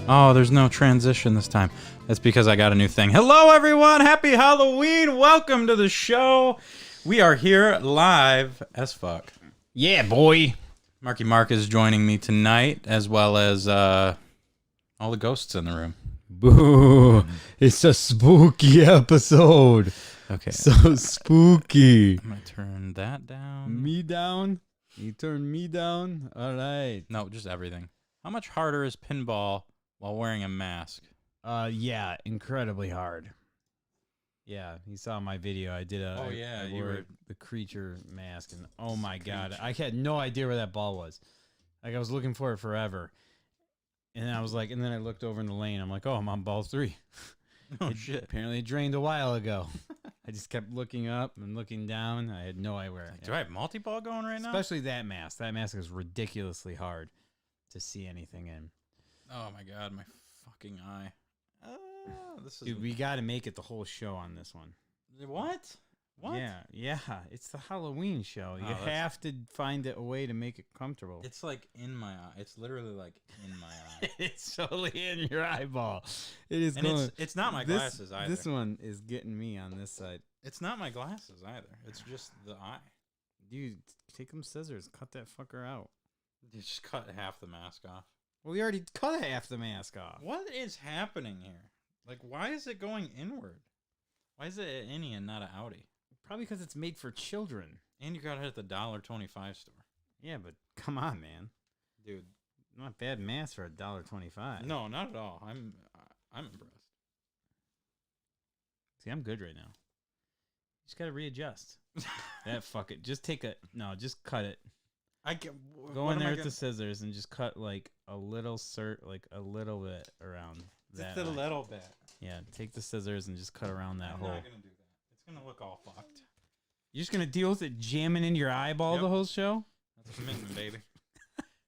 Oh, there's no transition this time. That's because I got a new thing. Hello, everyone. Happy Halloween. Welcome to the show. We are here live as fuck. Yeah, boy. Marky Mark is joining me tonight, as well as all the ghosts in the room. Boo. It's a spooky episode. Okay. So spooky. I'm going to turn that down. Me down? You turn me down? All right. No, just everything. How much harder is pinball while wearing a mask? Yeah, incredibly hard. Yeah, you saw my video. I did Oh, yeah, I you wore were- the creature mask, and oh my god, I had no idea where that ball was. Like I was looking for it forever, and I was like, and then I looked over in the lane. I'm like, oh, I'm on ball 3. Oh, shit. Apparently, it drained a while ago. I just kept looking up and looking down. I had no idea where. Do I have multi-ball going right now? Especially that mask. That mask is ridiculously hard to see anything in. Oh, my God. My fucking eye. This is... Dude, we got to make it the whole show on this one. What? What? Yeah. It's the Halloween show. You that's- have to find a way to make it comfortable. It's like in my eye. It's literally like in my eye. It's totally in your eyeball. It is And going. it's not my glasses either. This one is getting me on this side. It's not my glasses either. It's just the eye. Dude, take them scissors. Cut that fucker out. You just cut half the mask off. Well, we already cut half the mask off. What is happening here? Like, why is it going inward? Why is it an innie and not an outie? Probably because it's made for children. And you got it at the $1.25 store. Yeah, but come on, man. Dude. Not bad mask for $1.25. No, not at all. I'm impressed. See, I'm good right now. Just gotta readjust. Fuck it. Just take a just cut it. I can Go in there with the scissors and just cut like a little a little bit around that. Just a little bit. Yeah, take the scissors and just cut around that I'm hole. not gonna do that. It's gonna look all fucked. You're just gonna deal with it jamming in your eyeball the whole show? That's a commitment, baby.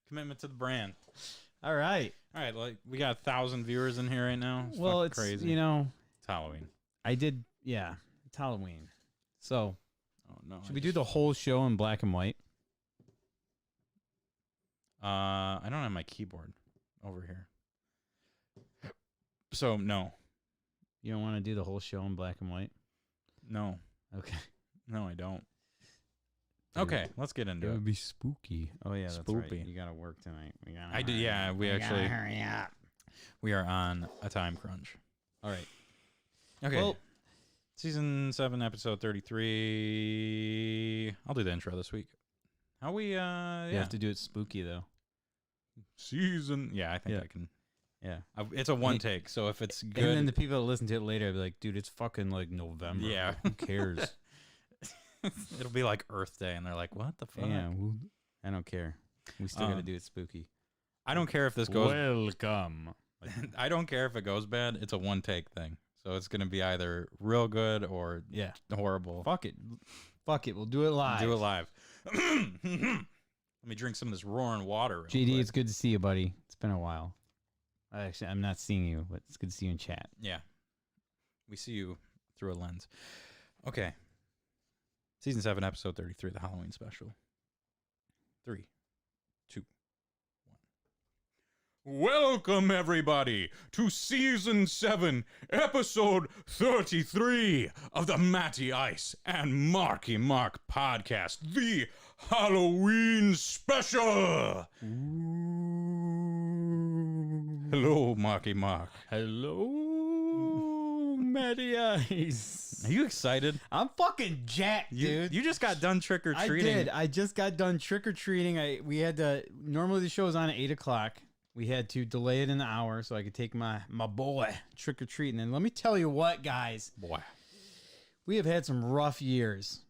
Commitment to the brand. All right. All right, like we got 1,000 viewers in here right now. It's Well, fucking it's crazy. it's Halloween. it's Halloween. So Oh no. should we do the whole show in black and white? I don't have my keyboard over here. So no. You don't want to do the whole show in black and white? No. Okay. No, I don't. Dude, Okay, let's get into it. be spooky. Oh yeah, that's right. Spoopy. You gotta work tonight. I do, yeah, we actually hurry up. we are on a time crunch. All right. Okay. Well, Season 7, episode 33. I'll do the intro this week. How we you yeah. have to do it spooky though. Season. Yeah, I think Yeah. I can. Yeah. It's a one take, so if it's good. And then the people that listen to it later will be like, dude, it's fucking like November. Yeah. Who cares? It'll be like Earth Day, and they're like, "What the fuck?" Yeah. Well, I don't care. We still got to do it spooky. I don't care if this goes. Welcome. I don't care if it goes bad. It's a one take thing, so it's gonna be either real good or Yeah. horrible. Fuck it. Fuck it. We'll do it live. Do it live. Let me drink some of this roaring water. real GD, quick. it's good to see you, buddy. It's been a while. Actually, I'm not seeing you, but it's good to see you in chat. Yeah, we see you through a lens. Okay. Season 7, episode 33, the Halloween special. 3, 2, 1. Welcome, everybody, to Season 7, episode 33 of the Matty Ice and Marky Mark podcast, the Halloween special. Hello, Marky Mark. Hello, Matty Ice. Are you excited? I'm fucking jacked, dude. You just got done trick or I treating. did. I just got done trick or treating. We had to. Normally the show is on at 8 o'clock. We had to delay it an hour so I could take my boy trick or treating. And let me tell you what, guys, Boy. we have had some rough years.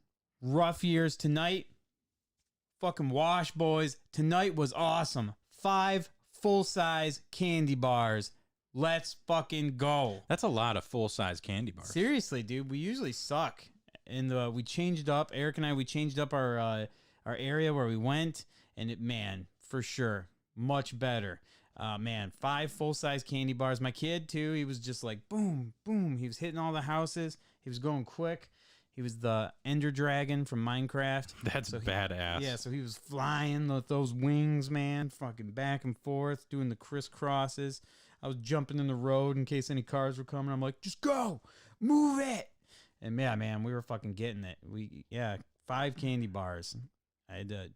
Rough years tonight. Fucking wash, boys. Tonight was awesome. 5 full-size candy bars. Let's fucking go. That's a lot of full-size candy bars. Seriously, dude, we usually suck. And we changed up, Eric and I, we changed up our area where we went. And it, man, for sure, much better. Man, 5 full-size candy bars. My kid, too, he was just like, boom, boom. He was hitting all the houses. He was going quick. He was the Ender Dragon from Minecraft. That's badass. Yeah, so he was flying with those wings, man, fucking back and forth, doing the crisscrosses. I was jumping in the road in case any cars were coming. I'm like, just go, move it. And yeah, man, we were fucking getting it. 5 candy bars. I had to,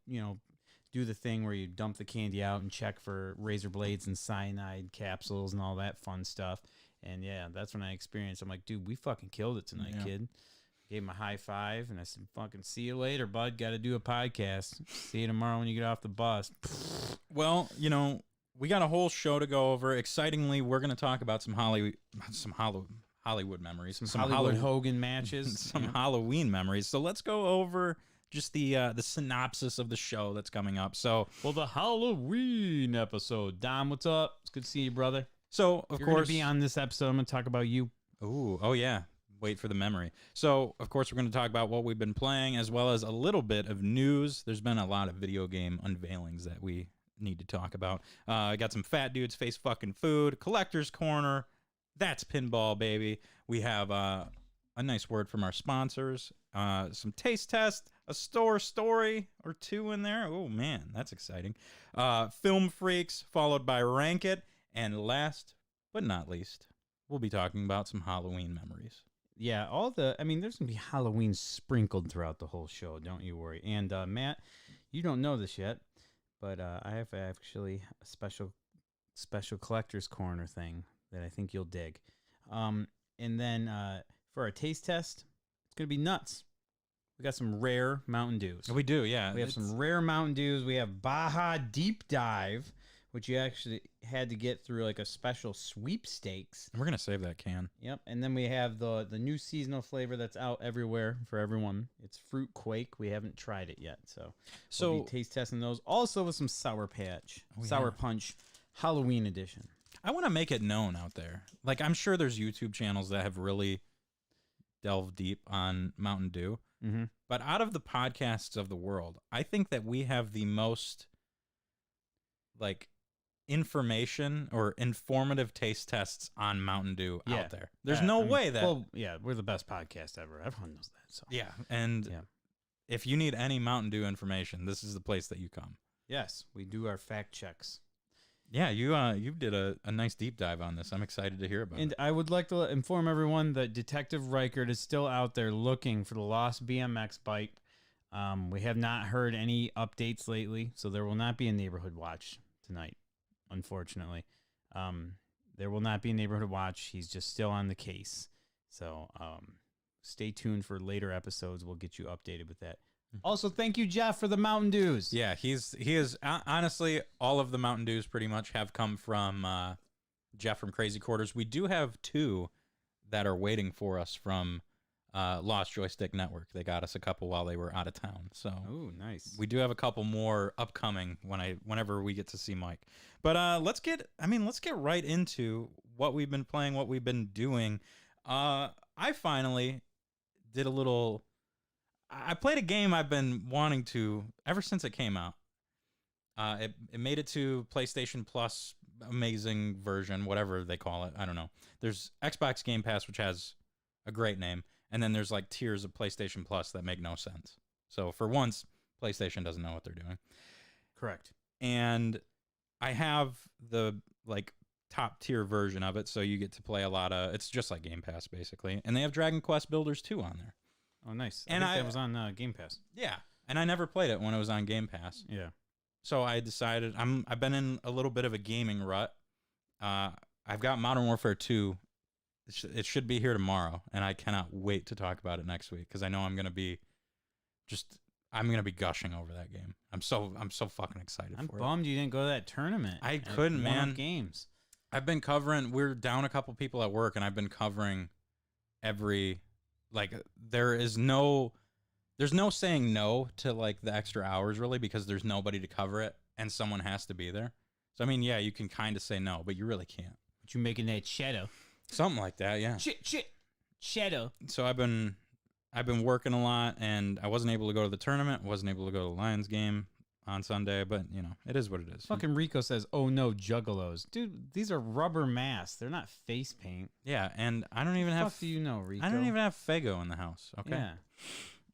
do the thing where you dump the candy out and check for razor blades and cyanide capsules and all that fun stuff. And yeah, that's when I experienced. I'm like, dude, we fucking killed it tonight, kid. Gave him a high five, and I said, fucking see you later, bud. Got to do a podcast. See you tomorrow when you get off the bus. Well, we got a whole show to go over. Excitingly, we're going to talk about some Hollywood memories. Some Hollywood Hogan matches. Some Halloween memories. So let's go over just the synopsis of the show that's coming up. So, the Halloween episode. Dom, what's up? It's good to see you, brother. So, of You're course, going to be on this episode. I'm going to talk about you. Oh, yeah. Wait for the memory. So, of course, we're going to talk about what we've been playing as well as a little bit of news. There's been a lot of video game unveilings that we need to talk about. I got some fat dudes face fucking food, collector's corner. That's pinball, baby. We have a nice word from our sponsors, some taste test, a store story or two in there. Oh, man, that's exciting. Film freaks, followed by Rank It. And last but not least, we'll be talking about some Halloween memories. Yeah, there's going to be Halloween sprinkled throughout the whole show. Don't you worry. And Matt, you don't know this yet, but I have actually a special collector's corner thing that I think you'll dig. And then for our taste test, it's going to be nuts. We got some rare Mountain Dews. We do, yeah. We have some rare Mountain Dews. We have Baja Deep Dive, which you actually had to get through like a special sweepstakes. And we're going to save that can. Yep. And then we have the new seasonal flavor that's out everywhere for everyone. It's Fruit Quake. We haven't tried it yet. So we'll be taste testing those. Also with some Sour Patch, Sour Punch Halloween edition. I want to make it known out there. Like, I'm sure there's YouTube channels that have really delved deep on Mountain Dew. Mm-hmm. But out of the podcasts of the world, I think that we have the most, information or informative taste tests on Mountain Dew out there. There's no way that... Well, yeah, we're the best podcast ever. Everyone knows that. So yeah, and if you need any Mountain Dew information, this is the place that you come. Yes, we do our fact checks. Yeah, you did a nice deep dive on this. I'm excited to hear about it. And I would like to inform everyone that Detective Reichert is still out there looking for the lost BMX bike. We have not heard any updates lately, so there will not be a neighborhood watch tonight, unfortunately. There will not be a neighborhood watch. He's just still on the case. So stay tuned for later episodes. We'll get you updated with that. Also, thank you, Jeff, for the Mountain Dews. Yeah, he is honestly, all of the Mountain Dews pretty much have come from Jeff from Crazy Quarters. We do have 2 that are waiting for us from Lost Joystick Network. They got us a couple while they were out of town. So oh, nice. We do have a couple more upcoming whenever we get to see Mike. But let's get right into what we've been playing, what we've been doing. I finally did a little. I played a game I've been wanting to ever since it came out. It made it to PlayStation Plus, amazing version, whatever they call it. I don't know. There's Xbox Game Pass, which has a great name, and then there's like tiers of PlayStation Plus that make no sense. So for once, PlayStation doesn't know what they're doing. Correct. And I have the top tier version of it, so you get to play a lot of. It's just like Game Pass basically, and they have Dragon Quest Builders 2 on there. Oh, nice. I think that was on Game Pass. Yeah, and I never played it when it was on Game Pass. Yeah. So I decided I've been in a little bit of a gaming rut. I've got Modern Warfare 2. It should be here tomorrow, and I cannot wait to talk about it next week because I know I'm gonna be gushing over that game. I'm so fucking excited for it. I'm bummed you didn't go to that tournament. I couldn't, man. Games. I've been covering. We're down a couple people at work, and I've been covering every. There's no saying no to the extra hours really because there's nobody to cover it and someone has to be there. So I mean, yeah, you can kind of say no, but you really can't. But you making that shadow. Something like that, yeah. Shadow. So I've been working a lot and I wasn't able to go to the tournament, wasn't able to go to the Lions game on Sunday, but it is what it is. Fucking Rico says, "Oh no, juggalos, dude. These are rubber masks. They're not face paint." Yeah, and I don't even have. Fuck do you know, Rico? I don't even have Fago in the house. Okay.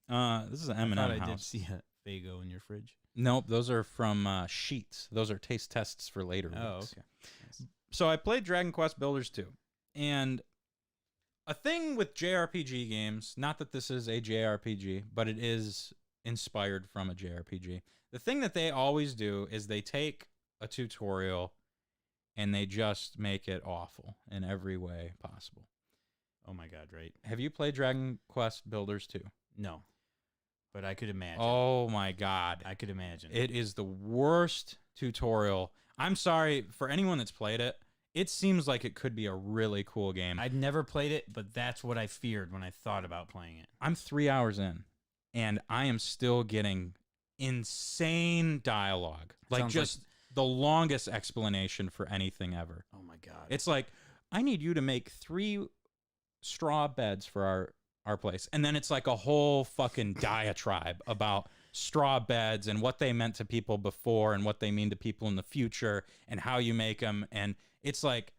Yeah. This is an M&M house. I did see a Fago in your fridge. Nope, those are from Sheets. Those are taste tests for later weeks. Oh, okay. Nice. So I played Dragon Quest Builders 2. And a thing with JRPG games, not that this is a JRPG, but it is inspired from a JRPG. The thing that they always do is they take a tutorial and they just make it awful in every way possible. Oh my God, right? Have you played Dragon Quest Builders 2? No. But I could imagine. Oh my God. I could imagine. It is the worst tutorial. I'm sorry for anyone that's played it. It seems like it could be a really cool game. I'd never played it, but that's what I feared when I thought about playing it. I'm 3 hours in, and I am still getting insane dialogue. Like just the longest explanation for anything ever. Oh my God. It's like, I need you to make 3 straw beds for our place. And then it's like a whole fucking diatribe about straw beds and what they meant to people before and what they mean to people in the future and how you make them. And it's like,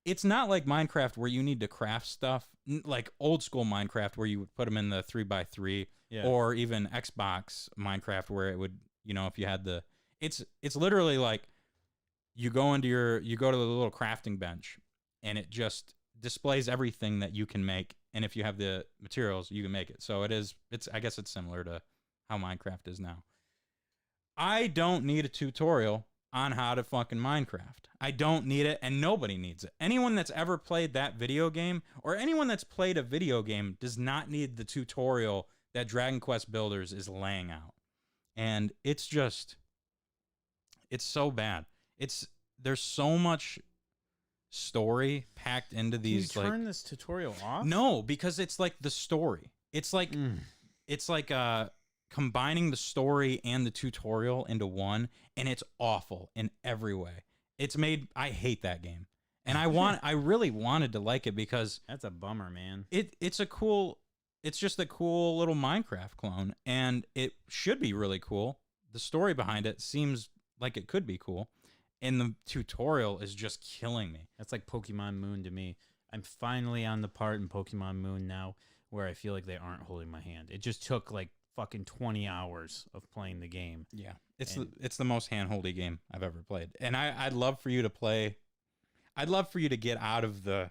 it's not like Minecraft where you need to craft stuff, like old school Minecraft where you would put them in the 3x3, or even Xbox Minecraft where it would, you know, if you had the, it's literally like you go to the little crafting bench and it just displays everything that you can make. And if you have the materials, you can make it. So I guess it's similar to how Minecraft is now. I don't need a tutorial on how to fucking Minecraft. I don't need it, and nobody needs it. Anyone that's ever played that video game, or anyone that's played a video game, does not need the tutorial that Dragon Quest Builders is laying out. And it's so bad. There's so much story packed into these. Can you turn this tutorial off? No, because it's like the story. It's like combining the story and the tutorial into one, and it's awful in every way. I hate that game. And I really wanted to like it because that's a bummer, man. It's just a cool little Minecraft clone, and it should be really cool. The story behind it seems like it could be cool, and the tutorial is just killing me. That's like Pokemon Moon to me. I'm finally on the part in Pokemon Moon now where I feel like they aren't holding my hand. It just took like fucking 20 hours of playing the game. Yeah. It's the most hand-holdy game I've ever played. And I'd love for you to play. I'd love for you to get out of the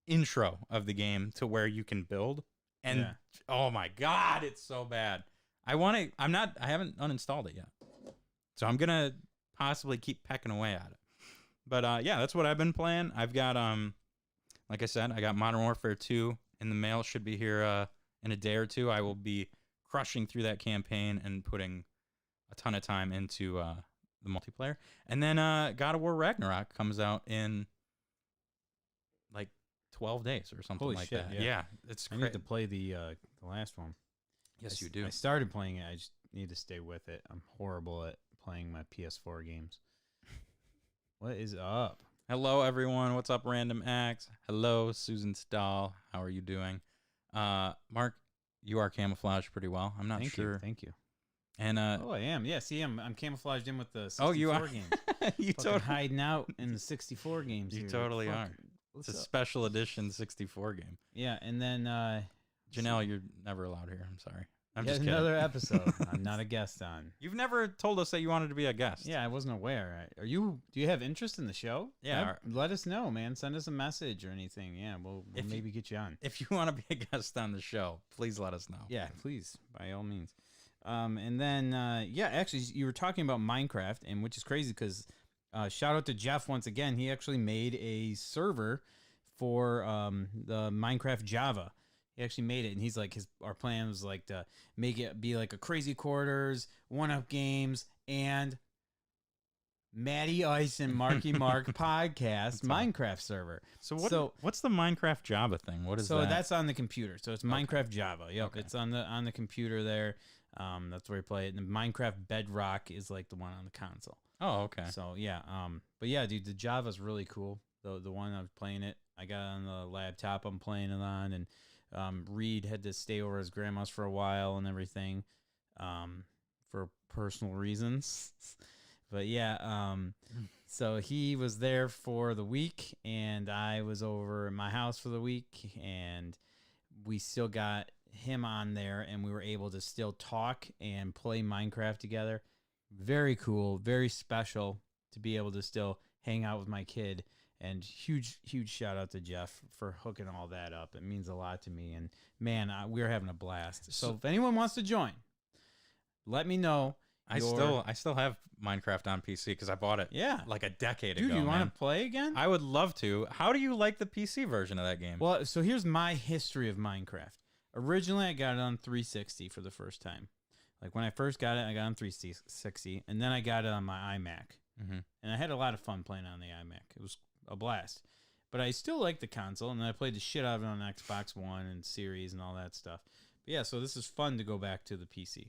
intro of the game to where you can build. And oh my God, it's so bad. I haven't uninstalled it yet. So I'm going to possibly keep pecking away at it. But yeah, that's what I've been playing. I've got like I said, I got Modern Warfare 2 in the mail. Should be here in a day or two. I will be crushing through that campaign and putting a ton of time into the multiplayer. And then God of War Ragnarok comes out in like 12 days or something. Holy like shit, that. Yeah, it's I need to play the last one. Yes, you do. I started playing it. I just need to stay with it. I'm horrible at playing my PS4 games. What is up? Hello, everyone. What's up, Random Acts? Hello, Susan Stahl. How are you doing? Mark, you are camouflaged pretty well. I'm not sure. Thank you. And oh, I am. Yeah, see, I'm camouflaged in with the 64 you are? games. You totally hiding out in the 64 games. You here. totally are. It's a special edition 64 game. Yeah, and then Janelle, you're never allowed here. I'm sorry. I'm just kidding. Another episode. I'm not a guest on. You've never told us that you wanted to be a guest. Yeah, I wasn't aware. Do you have interest in the show? Yeah. Let us know, man. Send us a message or anything. Yeah, we'll maybe get you on. If you want to be a guest on the show, please let us know. Yeah, please, by all means. And then, actually, you were talking about Minecraft, and which is crazy because shout out to Jeff once again. He actually made a server for the Minecraft Java. He actually made it, and he's like, our plan was like to make it be like a Crazy Quarters, One Up Games, and Matty Ice and Marky Mark podcast Minecraft server. So what's the Minecraft Java thing? What is that? So that's on the computer. So it's Minecraft Java. Yep, okay. It's on the computer there. That's where you play it. And the Minecraft Bedrock is like the one on the console. Oh, okay. So yeah, but yeah, dude, the Java's really cool. The one I was playing it, I got on the laptop I'm playing it on, and Reed had to stay over at his grandma's for a while and everything, for personal reasons. But yeah, so he was there for the week, and I was over at my house for the week, and we still got him on there, and we were able to still talk and play Minecraft together. Very cool, very special to be able to still hang out with my kid And huge shout out to Jeff for hooking all that up. It means a lot to me. And man, we're having a blast. So if anyone wants to join, let me know. I still have Minecraft on PC because I bought it like a decade ago. Dude, you want to play again? I would love to. How do you like the PC version of that game? Well, so here's my history of Minecraft. Originally, I got it on 360 for the first time. Like when I first got it, I got it on 360, and then I got it on my iMac. Mm-hmm. And I had a lot of fun playing on the iMac. It was a blast. But I still like the console, and then I played the shit out of it on Xbox One and Series and all that stuff. But yeah, so this is fun to go back to the PC.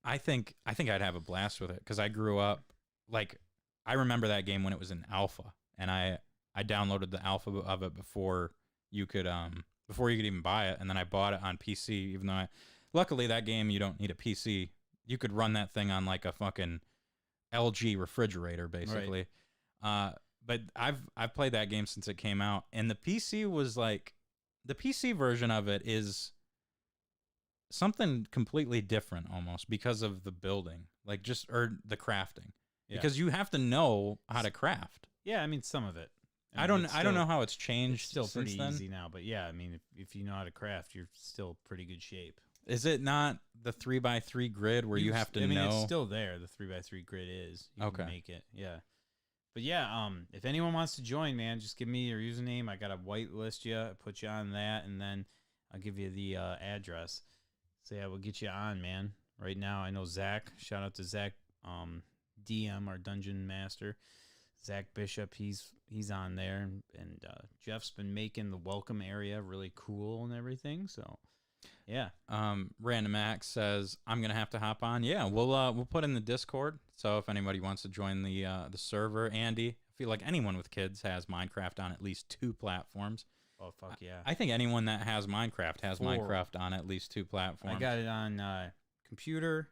I think I'd have a blast with it because I grew up, like, I remember that game when it was in alpha, and I downloaded the alpha of it before you could even buy it, and then I bought it on PC, even though luckily that game you don't need a PC. You could run that thing on like a fucking LG refrigerator, basically. Right. But I've played that game since it came out, and the PC version of it is something completely different almost because of the building, or the crafting. Yeah. Because you have to know how to craft. Yeah, I mean some of it. I don't know how it's changed. It's still pretty then. Easy now, but yeah, I mean if you know how to craft, you're still pretty good shape. Is it not the 3x3 grid where you have to know? I mean, it's still there. The 3x3 grid is. You can make it. Yeah. But yeah, if anyone wants to join, man, just give me your username. I got to whitelist you, put you on that, and then I'll give you the address. So yeah, we'll get you on, man. Right now, I know Zach. Shout out to Zach, DM, our dungeon master. Zach Bishop, he's on there, and Jeff's been making the welcome area really cool and everything. So yeah. Random Max says I'm gonna have to hop on. Yeah, we'll put in the Discord. So if anybody wants to join the server, Andy, I feel like anyone with kids has Minecraft on at least 2 platforms. Oh fuck yeah! I think anyone that has Minecraft has 4. Minecraft on at least 2 platforms. I got it on computer,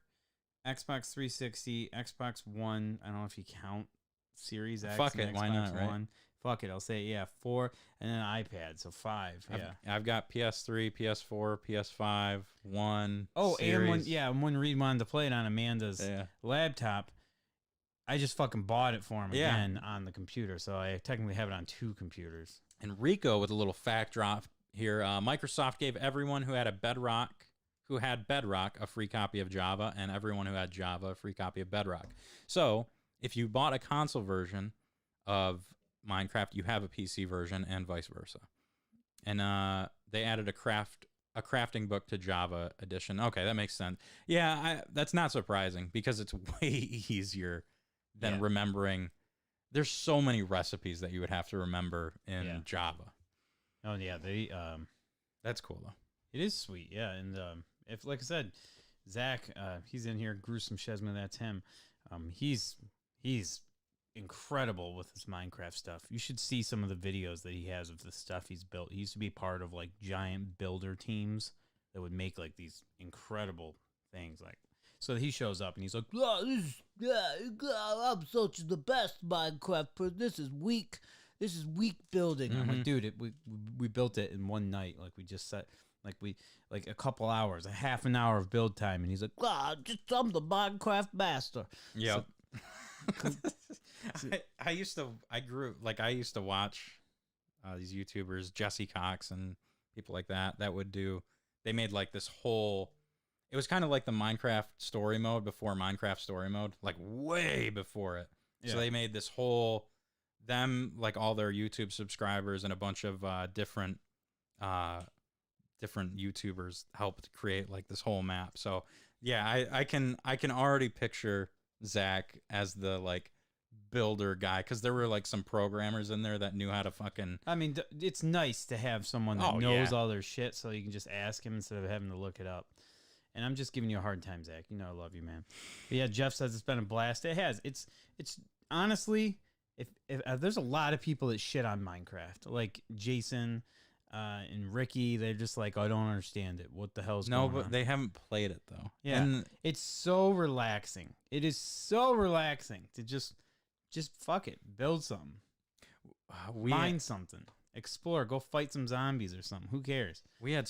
Xbox 360, Xbox One. I don't know if you count Series X. Fuck it, why not? Right? One. Fuck it, I'll say 4, and then an iPad, so 5. Yeah, I've got PS3, PS4, PS5, 1. Oh, Series. and when Reed wanted to play it on Amanda's laptop, I just fucking bought it for him again on the computer, so I technically have it on 2 computers. And Rico with a little fact drop here: Microsoft gave everyone who had Bedrock a free copy of Java, and everyone who had Java a free copy of Bedrock. So if you bought a console version of Minecraft, you have a PC version, and vice versa. And they added a crafting book to Java edition. Okay, that makes sense. Yeah, that's not surprising because it's way easier than remembering. There's so many recipes that you would have to remember in Java. Oh yeah, that's cool though. It is sweet, yeah. And if, like I said, Zach, he's in here. Gruesome Shesman, that's him. He's incredible with his Minecraft stuff. You should see some of the videos that he has of the stuff he's built. He used to be part of like giant builder teams that would make like these incredible things. Like, so he shows up and he's like, I'm such the best Minecraft person. This is weak building. Mm-hmm. I'm like, dude, we built it in one night. Like we just set like a couple hours, a half an hour of build time, and he's like, I'm the Minecraft master. Yeah. So, I used to watch these YouTubers, Jesse Cox and people like that they made like this whole, it was kind of like the Minecraft story mode before Minecraft story mode, like way before it. Yeah. So they made this whole, like all their YouTube subscribers and a bunch of different YouTubers helped create like this whole map. So yeah, I can already picture Zach as the like builder guy, because there were like some programmers in there that knew how to fucking, I mean, it's nice to have someone that knows all their shit, so you can just ask him instead of having to look it up. And I'm just giving you a hard time, Zach. You know I love you, man. But yeah, Jeff says it's been a blast. It has. It's honestly, if there's a lot of people that shit on Minecraft, like Jason and Ricky, they're just like, I don't understand it. What the hell's going on? No, but they haven't played it though. Yeah, and it's so relaxing. It is so relaxing to just fuck it, build something, mine something, explore, go fight some zombies or something. Who cares? We had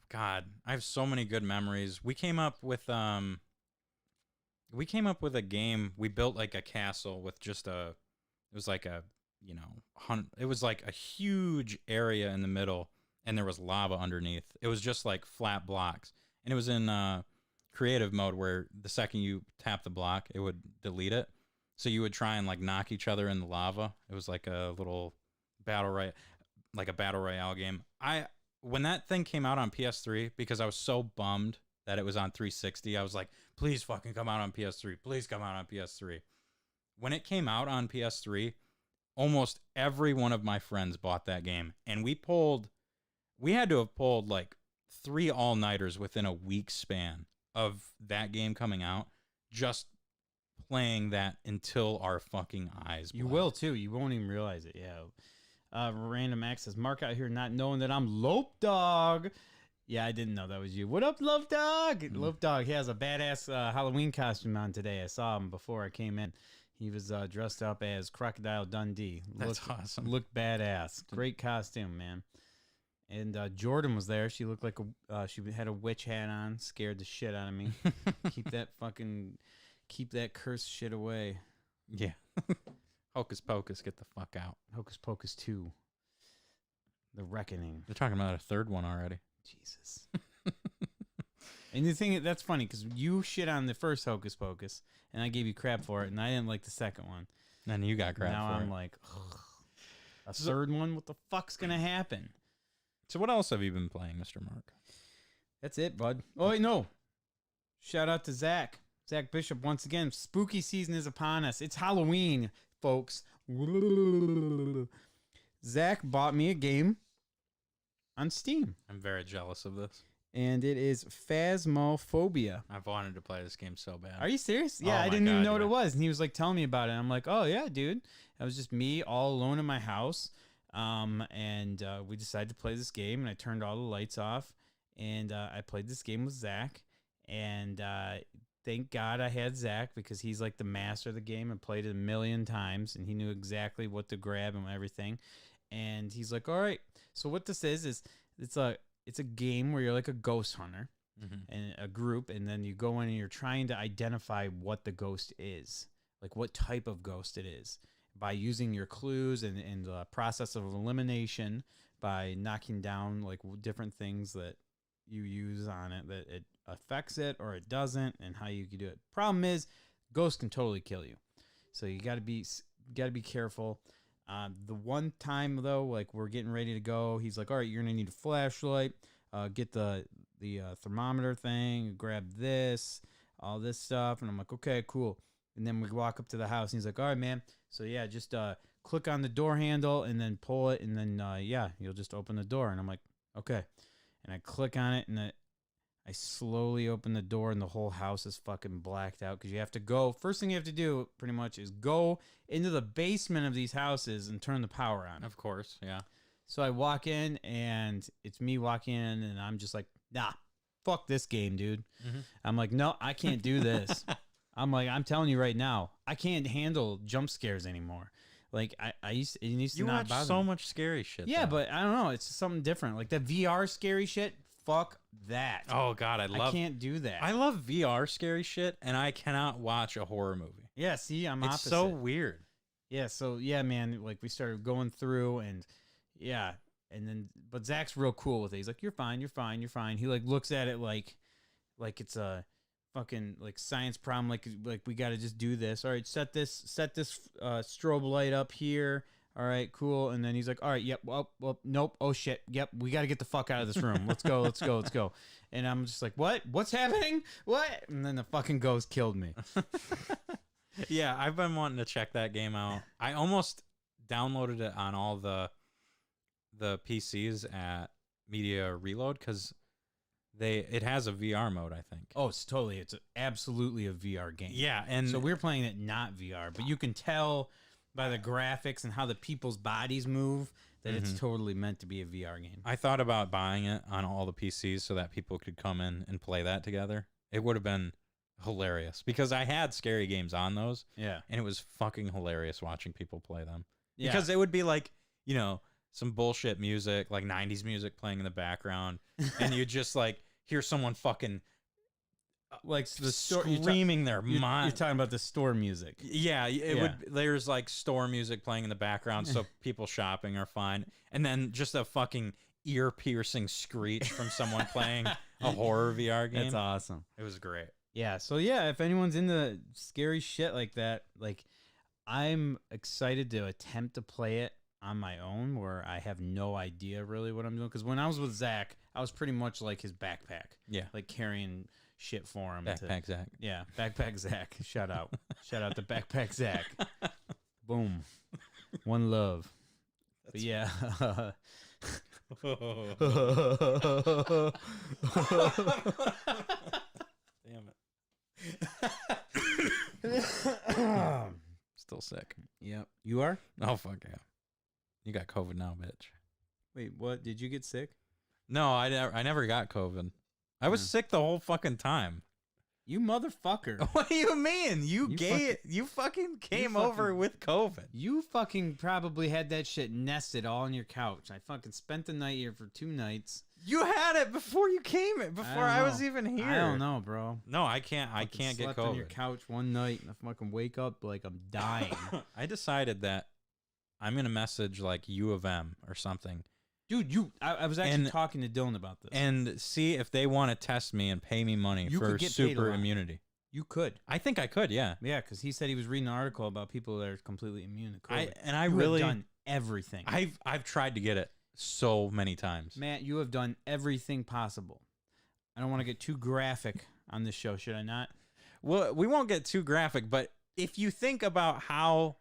God, I have so many good memories. We came up with a game. We built like a castle with just it was like a it was like a huge area in the middle, and there was lava underneath. It was just like flat blocks, and it was in creative mode where the second you tap the block, it would delete it. So you would try and like knock each other in the lava. It was like a little battle royale game. When that thing came out on PS3, because I was so bummed that it was on 360, I was like, please fucking come out on PS3. Please come out on PS3. When it came out on PS3, almost every one of my friends bought that game, and we had to have pulled like 3 all-nighters within a week span of that game coming out, just playing that until our fucking eyes bled. You will too. You won't even realize it. Yeah. Random X says, Mark out here not knowing that I'm Lope Dog. Yeah, I didn't know that was you. What up, Lope Dog? Lope Dog, he has a badass Halloween costume on today. I saw him before I came in. He was dressed up as Crocodile Dundee. That's awesome. Looked badass. Great costume, man. And Jordan was there. She looked like she had a witch hat on. Scared the shit out of me. Keep that cursed shit away. Yeah. Hocus Pocus, get the fuck out. Hocus Pocus 2. The Reckoning. They're talking about a third one already. Jesus. And the thing that's funny because you shit on the first Hocus Pocus, and I gave you crap for it, and I didn't like the second one. And you got crap now for I'm it. like, ugh, a third one? What the fuck's gonna happen? So what else have you been playing, Mr. Mark? That's it, bud. Oh wait, no. Shout out to Zach Bishop once again. Spooky season is upon us. It's Halloween, folks. Zach bought me a game on Steam. I'm very jealous of this. And it is Phasmophobia. I've wanted to play this game so bad. Are you serious? Yeah, Oh I my didn't even God, know what yeah. it was. And he was like telling me about it. And I'm like, oh, yeah, dude. It was just me all alone in my house. And we decided to play this game. And I turned all the lights off. And I played this game with Zach. And thank God I had Zach because he's like the master of the game and played it a million times. And he knew exactly what to grab and everything. And he's like, all right. So what this is it's a game where you're like a ghost hunter and a group, and then you go in and you're trying to identify what the ghost is, like what type of ghost it is, by using your clues and the process of elimination by knocking down like different things that you use on it that it affects it or it doesn't, and how you can do it. Problem is, ghosts can totally kill you, so you got to be careful. The one time though, like we're getting ready to go, he's like, all right, you're gonna need a flashlight, get the thermometer thing, grab this, all this stuff. And I'm like, okay, cool. And then we walk up to the house and he's like, all right, man. So yeah, just click on the door handle and then pull it. And then, yeah, you'll just open the door. And I'm like, okay. And I click on it and I slowly open the door and the whole house is fucking blacked out because you have to go. First thing you have to do pretty much is go into the basement of these houses and turn the power on. Of course, yeah. So I walk in and it's me walking in and I'm just like, nah, fuck this game, dude. I'm like, no, I can't do this. I'm telling you right now, I can't handle jump scares anymore. Like it used to You not watch bother so me. much scary shit. Yeah, though. but I don't know. It's just something different. Like the VR scary shit. Fuck that. Oh God, I can't do that. I love VR scary shit, and I cannot watch a horror movie. Yeah, see, I'm It's opposite. so weird. Yeah, so yeah, man, like we started going through and yeah, and then but Zach's real cool with it. He's like, You're fine. He like looks at it like it's a fucking like science problem, like we gotta just do this. All right, set this strobe light up here. All right, cool. And then he's like, all right, yep, well, nope, oh shit, yep, we got to get the fuck out of this room. Let's go. And I'm just like, what? What's happening? What? And then the fucking ghost killed me. Yeah, I've been wanting to check that game out. I almost downloaded it on all the PCs at Media Reload because it has a VR mode, I think. Oh, it's absolutely a VR game. Yeah, and so we're playing it not VR, but you can tell by the graphics and how the people's bodies move that it's totally meant to be a VR game. I thought about buying it on all the PCs so that people could come in and play that together. It would have been hilarious because I had scary games on those. Yeah. And it was fucking hilarious watching people play them. Yeah. Because it would be like, some bullshit music, like 90s music playing in the background. And you just like hear someone fucking Like the store, screaming their mind. You're talking about the store music. Yeah, it would. There's like store music playing in the background, so people shopping are fine. And then just a fucking ear-piercing screech from someone playing a horror VR game. That's awesome. It was great. Yeah. So yeah, if anyone's into scary shit like that, like I'm excited to attempt to play it on my own, where I have no idea really what I'm doing. Because when I was with Zach, I was pretty much like his backpack. Yeah, like carrying shit for him. Backpack Zach. Yeah, Backpack Zach. Shout out. Shout out to Backpack Zach. Boom. One love. But yeah. Damn it. Still sick. Yep. You are? Oh, fuck yeah. You got COVID now, bitch. Wait, what? Did you get sick? No, I never got COVID. I was sick the whole fucking time. You motherfucker. What do you mean? You fucking came over with COVID. You fucking probably had that shit nested all on your couch. I fucking spent the night here for 2 nights. You had it before you came. Before I was even here. I don't know, bro. No, I can't. I can't get COVID. Slept on your couch one night and I fucking wake up like I'm dying. I decided that I'm gonna message like U of M or something. Dude, I was actually talking to Dylan about this. And see if they want to test me and pay me money for super immunity. You could. I think I could, yeah. Yeah, because he said he was reading an article about people that are completely immune to COVID. You have done everything. I've tried to get it so many times. Matt, you have done everything possible. I don't want to get too graphic on this show, should I not? Well, we won't get too graphic, but if you think about how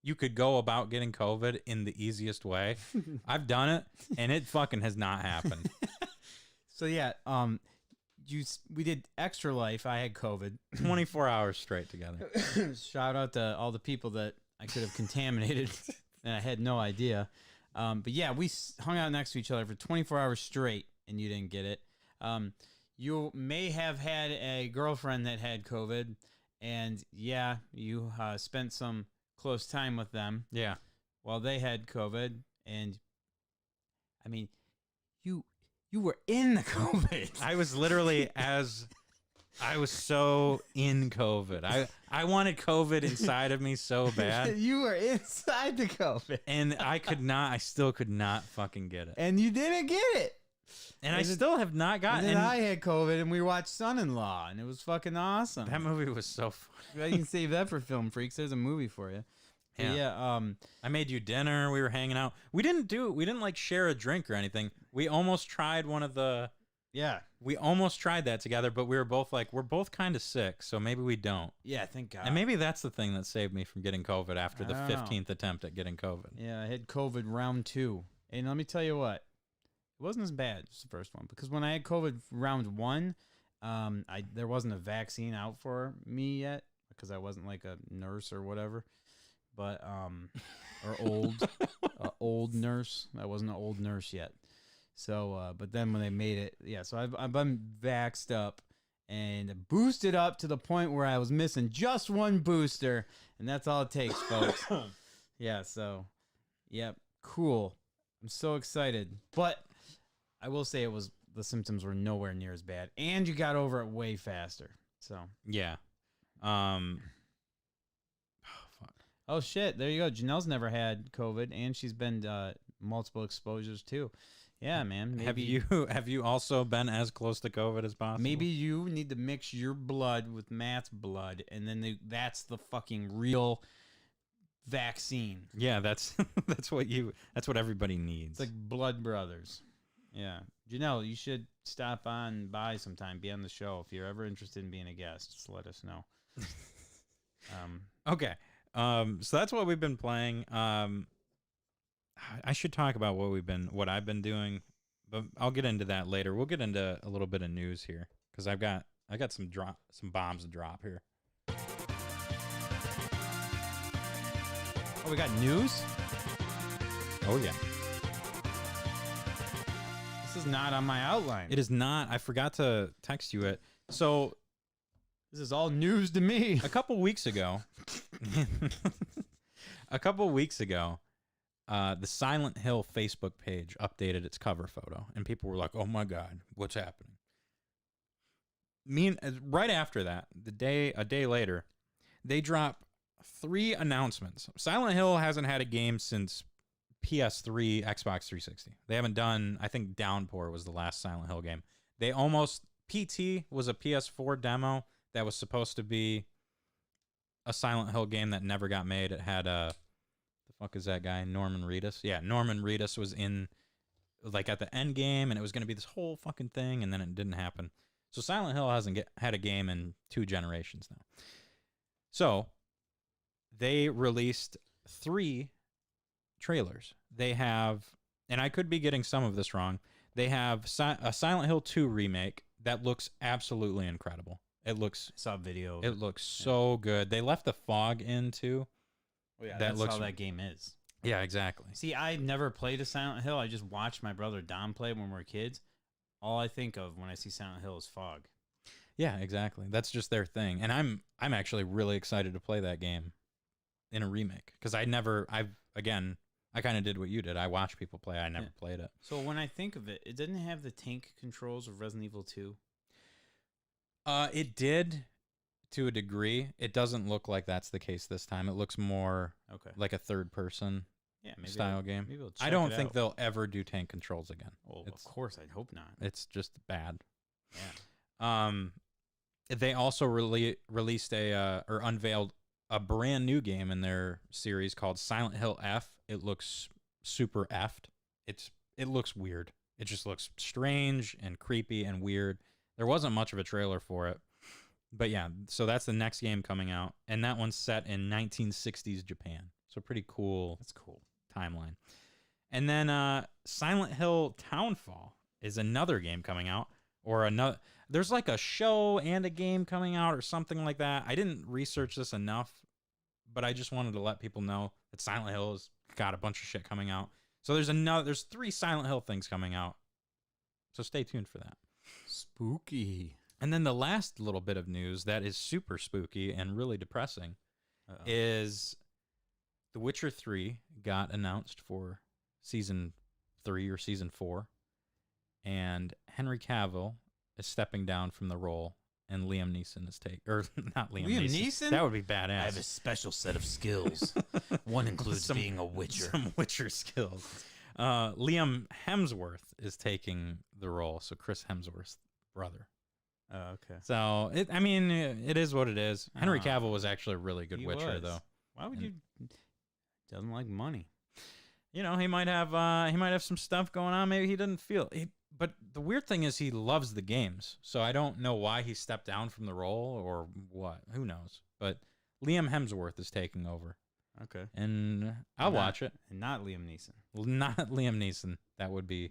you could go about getting COVID in the easiest way, I've done it, and it fucking has not happened. So yeah, we did Extra Life. I had COVID. 24 hours straight together. Shout out to all the people that I could have contaminated, and I had no idea. But yeah, we hung out next to each other for 24 hours straight, and you didn't get it. You may have had a girlfriend that had COVID, and yeah, you spent some close time with them. Yeah. While they had COVID, and I mean, you were in the COVID. I was literally I was so in COVID. I wanted COVID inside of me so bad. You were inside the COVID. And I still could not fucking get it. And you didn't get it. And I still have not gotten it. And then I had COVID and we watched Son-in-Law and it was fucking awesome. That movie was so funny. You can save that for Film Freaks. There's a movie for you. Yeah. I made you dinner. We were hanging out. We didn't like share a drink or anything. We almost tried one of the. Yeah. We almost tried that together, but we were both like, we're both kind of sick, so maybe we don't. Yeah, thank God. And maybe that's the thing that saved me from getting COVID after the 15th attempt at getting COVID. Yeah, I had COVID round 2. And let me tell you what, it wasn't as bad as the first one. Because when I had COVID round 1, there wasn't a vaccine out for me yet. Because I wasn't like a nurse or whatever. But, or old nurse. I wasn't an old nurse yet. So, but then when they made it, yeah, so I've been vaxxed up and boosted up to the point where I was missing just one booster, and that's all it takes, folks. Yeah, so, yep, cool. I'm so excited. But I will say the symptoms were nowhere near as bad, and you got over it way faster. So, yeah. Oh, shit, there you go. Janelle's never had COVID, and she's been multiple exposures, too. Yeah, man. Maybe, have you also been as close to COVID as possible? Maybe you need to mix your blood with Matt's blood, and then that's the fucking real vaccine. Yeah, that's what everybody needs. It's like blood brothers. Yeah, Janelle, you should stop on by sometime, be on the show if you're ever interested in being a guest. Just let us know. Okay, so that's what we've been playing. I should talk about what I've been doing, but I'll get into that later. We'll get into a little bit of news here because I got some bombs to drop here. Oh, we got news? Oh yeah. This is not on my outline. It is not. I forgot to text you it. So this is all news to me. A couple weeks ago, the Silent Hill Facebook page updated its cover photo, and people were like, "Oh my God, what's happening?" right after that, a day later, they drop 3 announcements. Silent Hill hasn't had a game since PS3, Xbox 360. They haven't done, I think Downpour was the last Silent Hill game. PT was a PS4 demo that was supposed to be a Silent Hill game that never got made. It had the fuck is that guy? Norman Reedus. Yeah, Norman Reedus was in like at the end game, and it was going to be this whole fucking thing, and then it didn't happen. So Silent Hill hasn't had a game in 2 generations now. So they released 3 trailers. They have, and I could be getting some of this wrong, they have a Silent Hill 2 remake that looks absolutely incredible. It looks... I saw a video. It looks so good. They left the fog in, too. Oh, yeah, that's how that game is. Yeah, exactly. See, I never played a Silent Hill. I just watched my brother Dom play when we were kids. All I think of when I see Silent Hill is fog. Yeah, exactly. That's just their thing. And I'm actually really excited to play that game in a remake. Because I kind of did what you did. I watched people play. I never played it. So when I think of it, it didn't have the tank controls of Resident Evil 2. It did to a degree. It doesn't look like that's the case this time. It looks more like a third-person style game. Maybe I don't think they'll ever do tank controls again. Well, of course, I'd hope not. It's just bad. Yeah. They also released or unveiled a brand new game in their series called Silent Hill F. It looks super effed. It looks weird. It just looks strange and creepy and weird. There wasn't much of a trailer for it. But yeah, so that's the next game coming out. And that one's set in 1960s Japan. So pretty cool. That's cool. Timeline. And then Silent Hill Townfall is another game coming out. Or another. There's like a show and a game coming out or something like that. I didn't research this enough, but I just wanted to let people know that Silent Hill has got a bunch of shit coming out. So there's 3 Silent Hill things coming out. So stay tuned for that. Spooky. And then the last little bit of news that is super spooky and really depressing is The Witcher 3 got announced for season 3 or season 4. And Henry Cavill is stepping down from the role, and Liam Neeson is not Liam Neeson? That would be badass. I have a special set of skills. One includes being a Witcher. Some Witcher skills. Liam Hemsworth is taking the role, so Chris Hemsworth's brother. Oh, okay. So, it is what it is. Henry Cavill was actually a really good Witcher, though. Why would you... Doesn't like money. You know, he might have some stuff going on. Maybe he doesn't feel... But the weird thing is he loves the games, so I don't know why he stepped down from the role or what. Who knows? But Liam Hemsworth is taking over. Okay. And I'll watch it. And not Liam Neeson. Not Liam Neeson. That would be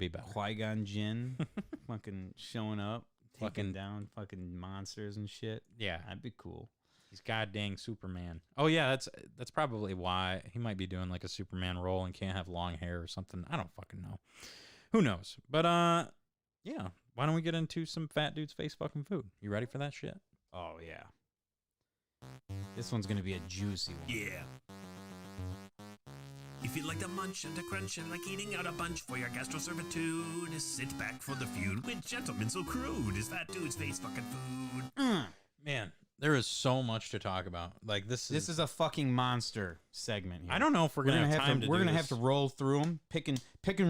better. Qui-Gon Jinn fucking showing up, taking down fucking monsters and shit. Yeah. That'd be cool. He's goddamn Superman. Oh, yeah, that's probably why he might be doing like a Superman role and can't have long hair or something. I don't fucking know. Who knows? But, yeah. Why don't we get into some fat dude's face fucking food? You ready for that shit? Oh, yeah. This one's going to be a juicy one. Yeah. If you like to munch and to crunch and like eating out a bunch for your gastro-servitude, sit back for the feud with gentlemen so crude is fat dude's face fucking food. Man, there is so much to talk about. Like this is a fucking monster segment here. I don't know if we're gonna have time to. We're gonna have to roll through them, pick and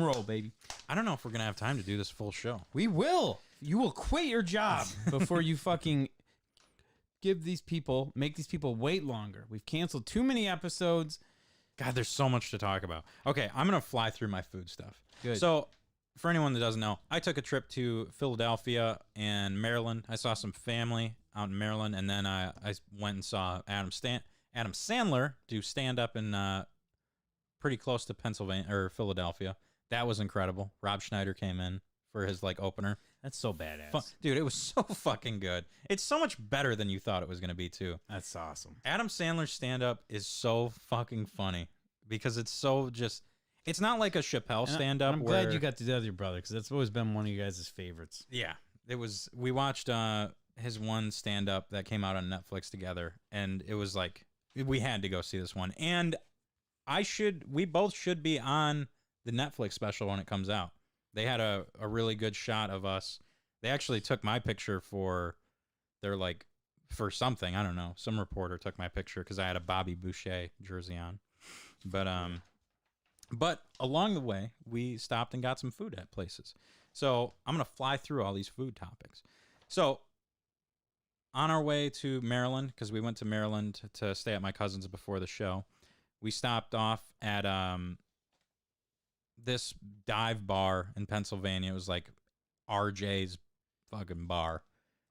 roll, baby. I don't know if we're gonna have time to do this full show. We will. You will quit your job before you fucking make these people wait longer. We've canceled too many episodes. God, there's so much to talk about. Okay, I'm gonna fly through my food stuff. Good. So, for anyone that doesn't know, I took a trip to Philadelphia and Maryland. I saw some family out in Maryland, and then I went and saw Adam Sandler do stand up in pretty close to Pennsylvania or Philadelphia. That was incredible. Rob Schneider came in for his like opener. That's so badass. Dude, it was so fucking good. It's so much better than you thought it was going to be, too. That's awesome. Adam Sandler's stand-up is so fucking funny because it's so just... It's not like a Chappelle stand-up. I'm glad you got to do that with your brother because that's always been one of you guys' favorites. Yeah. It was... We watched his one stand-up that came out on Netflix together, and it was like... We had to go see this one. And we both should be on the Netflix special when it comes out. They had a really good shot of us They actually took my picture for their like for something. I don't know. Some reporter took my picture because I had a Bobby Boucher jersey on. But along the way, we stopped and got some food at places. So I'm gonna fly through all these food topics. So on our way to Maryland, because we went to Maryland to stay at my cousin's before the show, we stopped off at this dive bar in Pennsylvania. It was like RJ's fucking bar.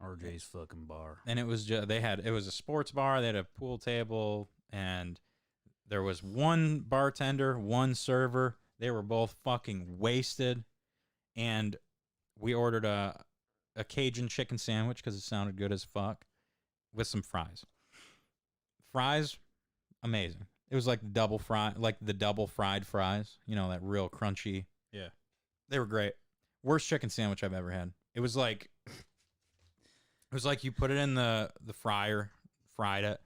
RJ's fucking bar. And it was just, it was a sports bar. They had a pool table, and there was one bartender, one server. They were both fucking wasted. And we ordered a Cajun chicken sandwich because it sounded good as fuck with some fries. Fries, amazing. It was like the double fried fries, you know, that real crunchy. Yeah. They were great. Worst chicken sandwich I've ever had. It was like you put it in the fryer, fried it,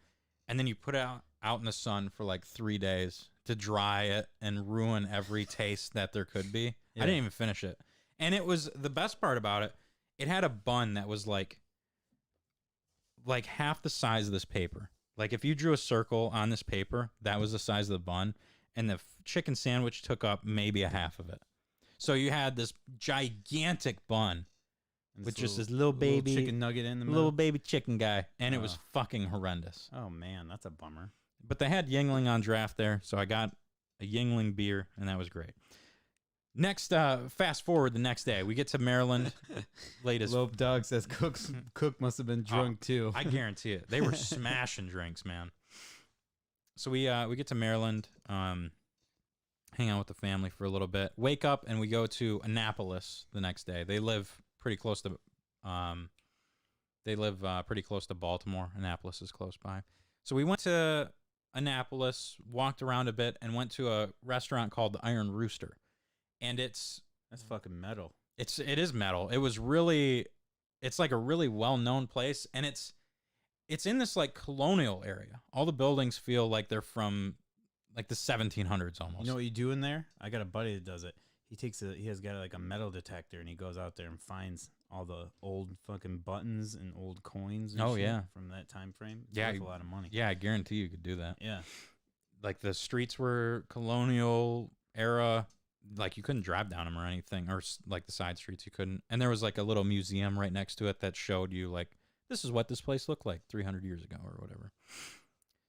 and then you put it out in the sun for like 3 days to dry it and ruin every taste that there could be. Yeah. I didn't even finish it. And it was the best part about it. It had a bun that was like half the size of this paper. Like if you drew a circle on this paper, that was the size of the bun, and the chicken sandwich took up maybe a half of it. So you had this gigantic bun with just this little baby chicken nugget in the middle. little baby chicken guy, and it was fucking horrendous. Oh man, that's a bummer. But they had Yingling on draft there, so I got a Yingling beer, and that was great. Next, fast forward the next day, we get to Maryland. Latest Lope Dog says Cook must have been drunk too. I guarantee it. They were smashing drinks, man. So we get to Maryland, hang out with the family for a little bit, wake up, and we go to Annapolis the next day. They live pretty close to Baltimore. Annapolis is close by. So we went to Annapolis, walked around a bit, and went to a restaurant called the Iron Rooster. And that's fucking metal. It is metal. It's like a really well-known place, and it's in this like colonial area. All the buildings feel like they're from like the 1700s almost. You know what you do in there? I got a buddy that does it. He has got like a metal detector, and he goes out there and finds all the old fucking buttons and old coins and shit yeah, from that time frame. It's yeah, worth a lot of money. Yeah, I guarantee you could do that. Yeah. Like the streets were colonial era. Like you couldn't drive down them or anything, or like the side streets you couldn't. And there was like a little museum right next to it that showed you like, this is what this place looked like 300 years ago or whatever.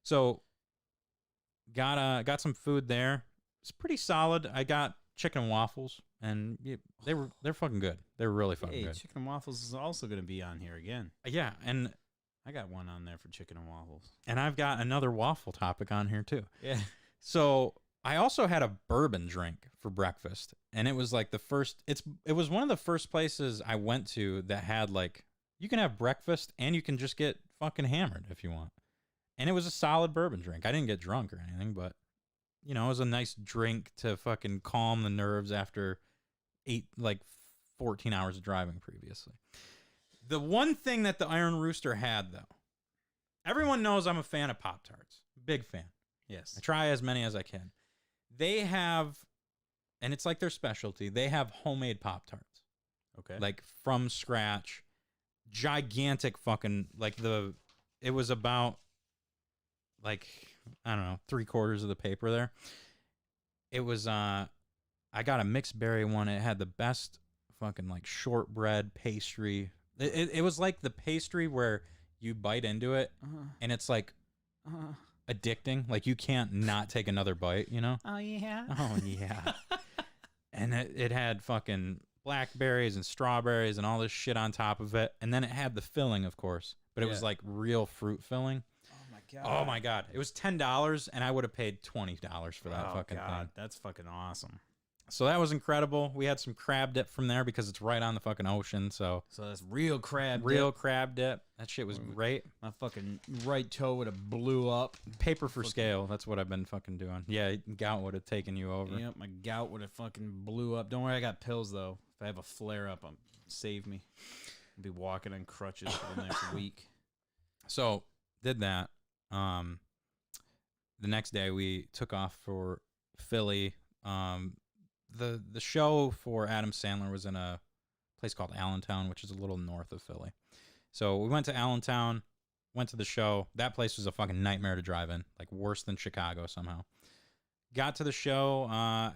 So got some food there. It's pretty solid. I got chicken and waffles, and they're fucking good. They're really fucking good. Chicken and waffles is also going to be on here again. Yeah, and I got one on there for chicken and waffles. And I've got another waffle topic on here too. Yeah. So I also had a bourbon drink for breakfast, and it was like it was one of the first places I went to that had like, you can have breakfast and you can just get fucking hammered if you want. And it was a solid bourbon drink. I didn't get drunk or anything, but you know, it was a nice drink to fucking calm the nerves after 14 hours of driving previously. The one thing that the Iron Rooster had, though, everyone knows I'm a fan of Pop-Tarts. Big fan. Yes. I try as many as I can. They have, and it's like their specialty, they have homemade Pop-Tarts. Okay. Like from scratch. Gigantic fucking, it was about, like, I don't know, 3/4 of the paper there. It was, I got a mixed berry one. It had the best fucking, like, shortbread pastry. It was like the pastry where you bite into it, and it's, like, addicting. Like, you can't not take another bite, you know? Oh, yeah? Oh, yeah. And it had fucking blackberries and strawberries and all this shit on top of it. And then it had the filling, of course. But it was, like, real fruit filling. Oh my god! It was $10, and I would have paid $20 for that fucking thing. That's fucking awesome. So that was incredible. We had some crab dip from there because it's right on the fucking ocean. So that's real crab dip. That shit was great. My fucking right toe would have blew up. Paper for scale. That's what I've been fucking doing. Yeah, gout would have taken you over. Yep, my gout would have fucking blew up. Don't worry, I got pills though. If I have a flare up, save me. I'll be walking on crutches for the next week. So did that. The next day we took off for Philly. The show for Adam Sandler was in a place called Allentown, which is a little north of Philly. So we went to Allentown, went to the show. That place was a fucking nightmare to drive in, like worse than Chicago somehow. Got to the show,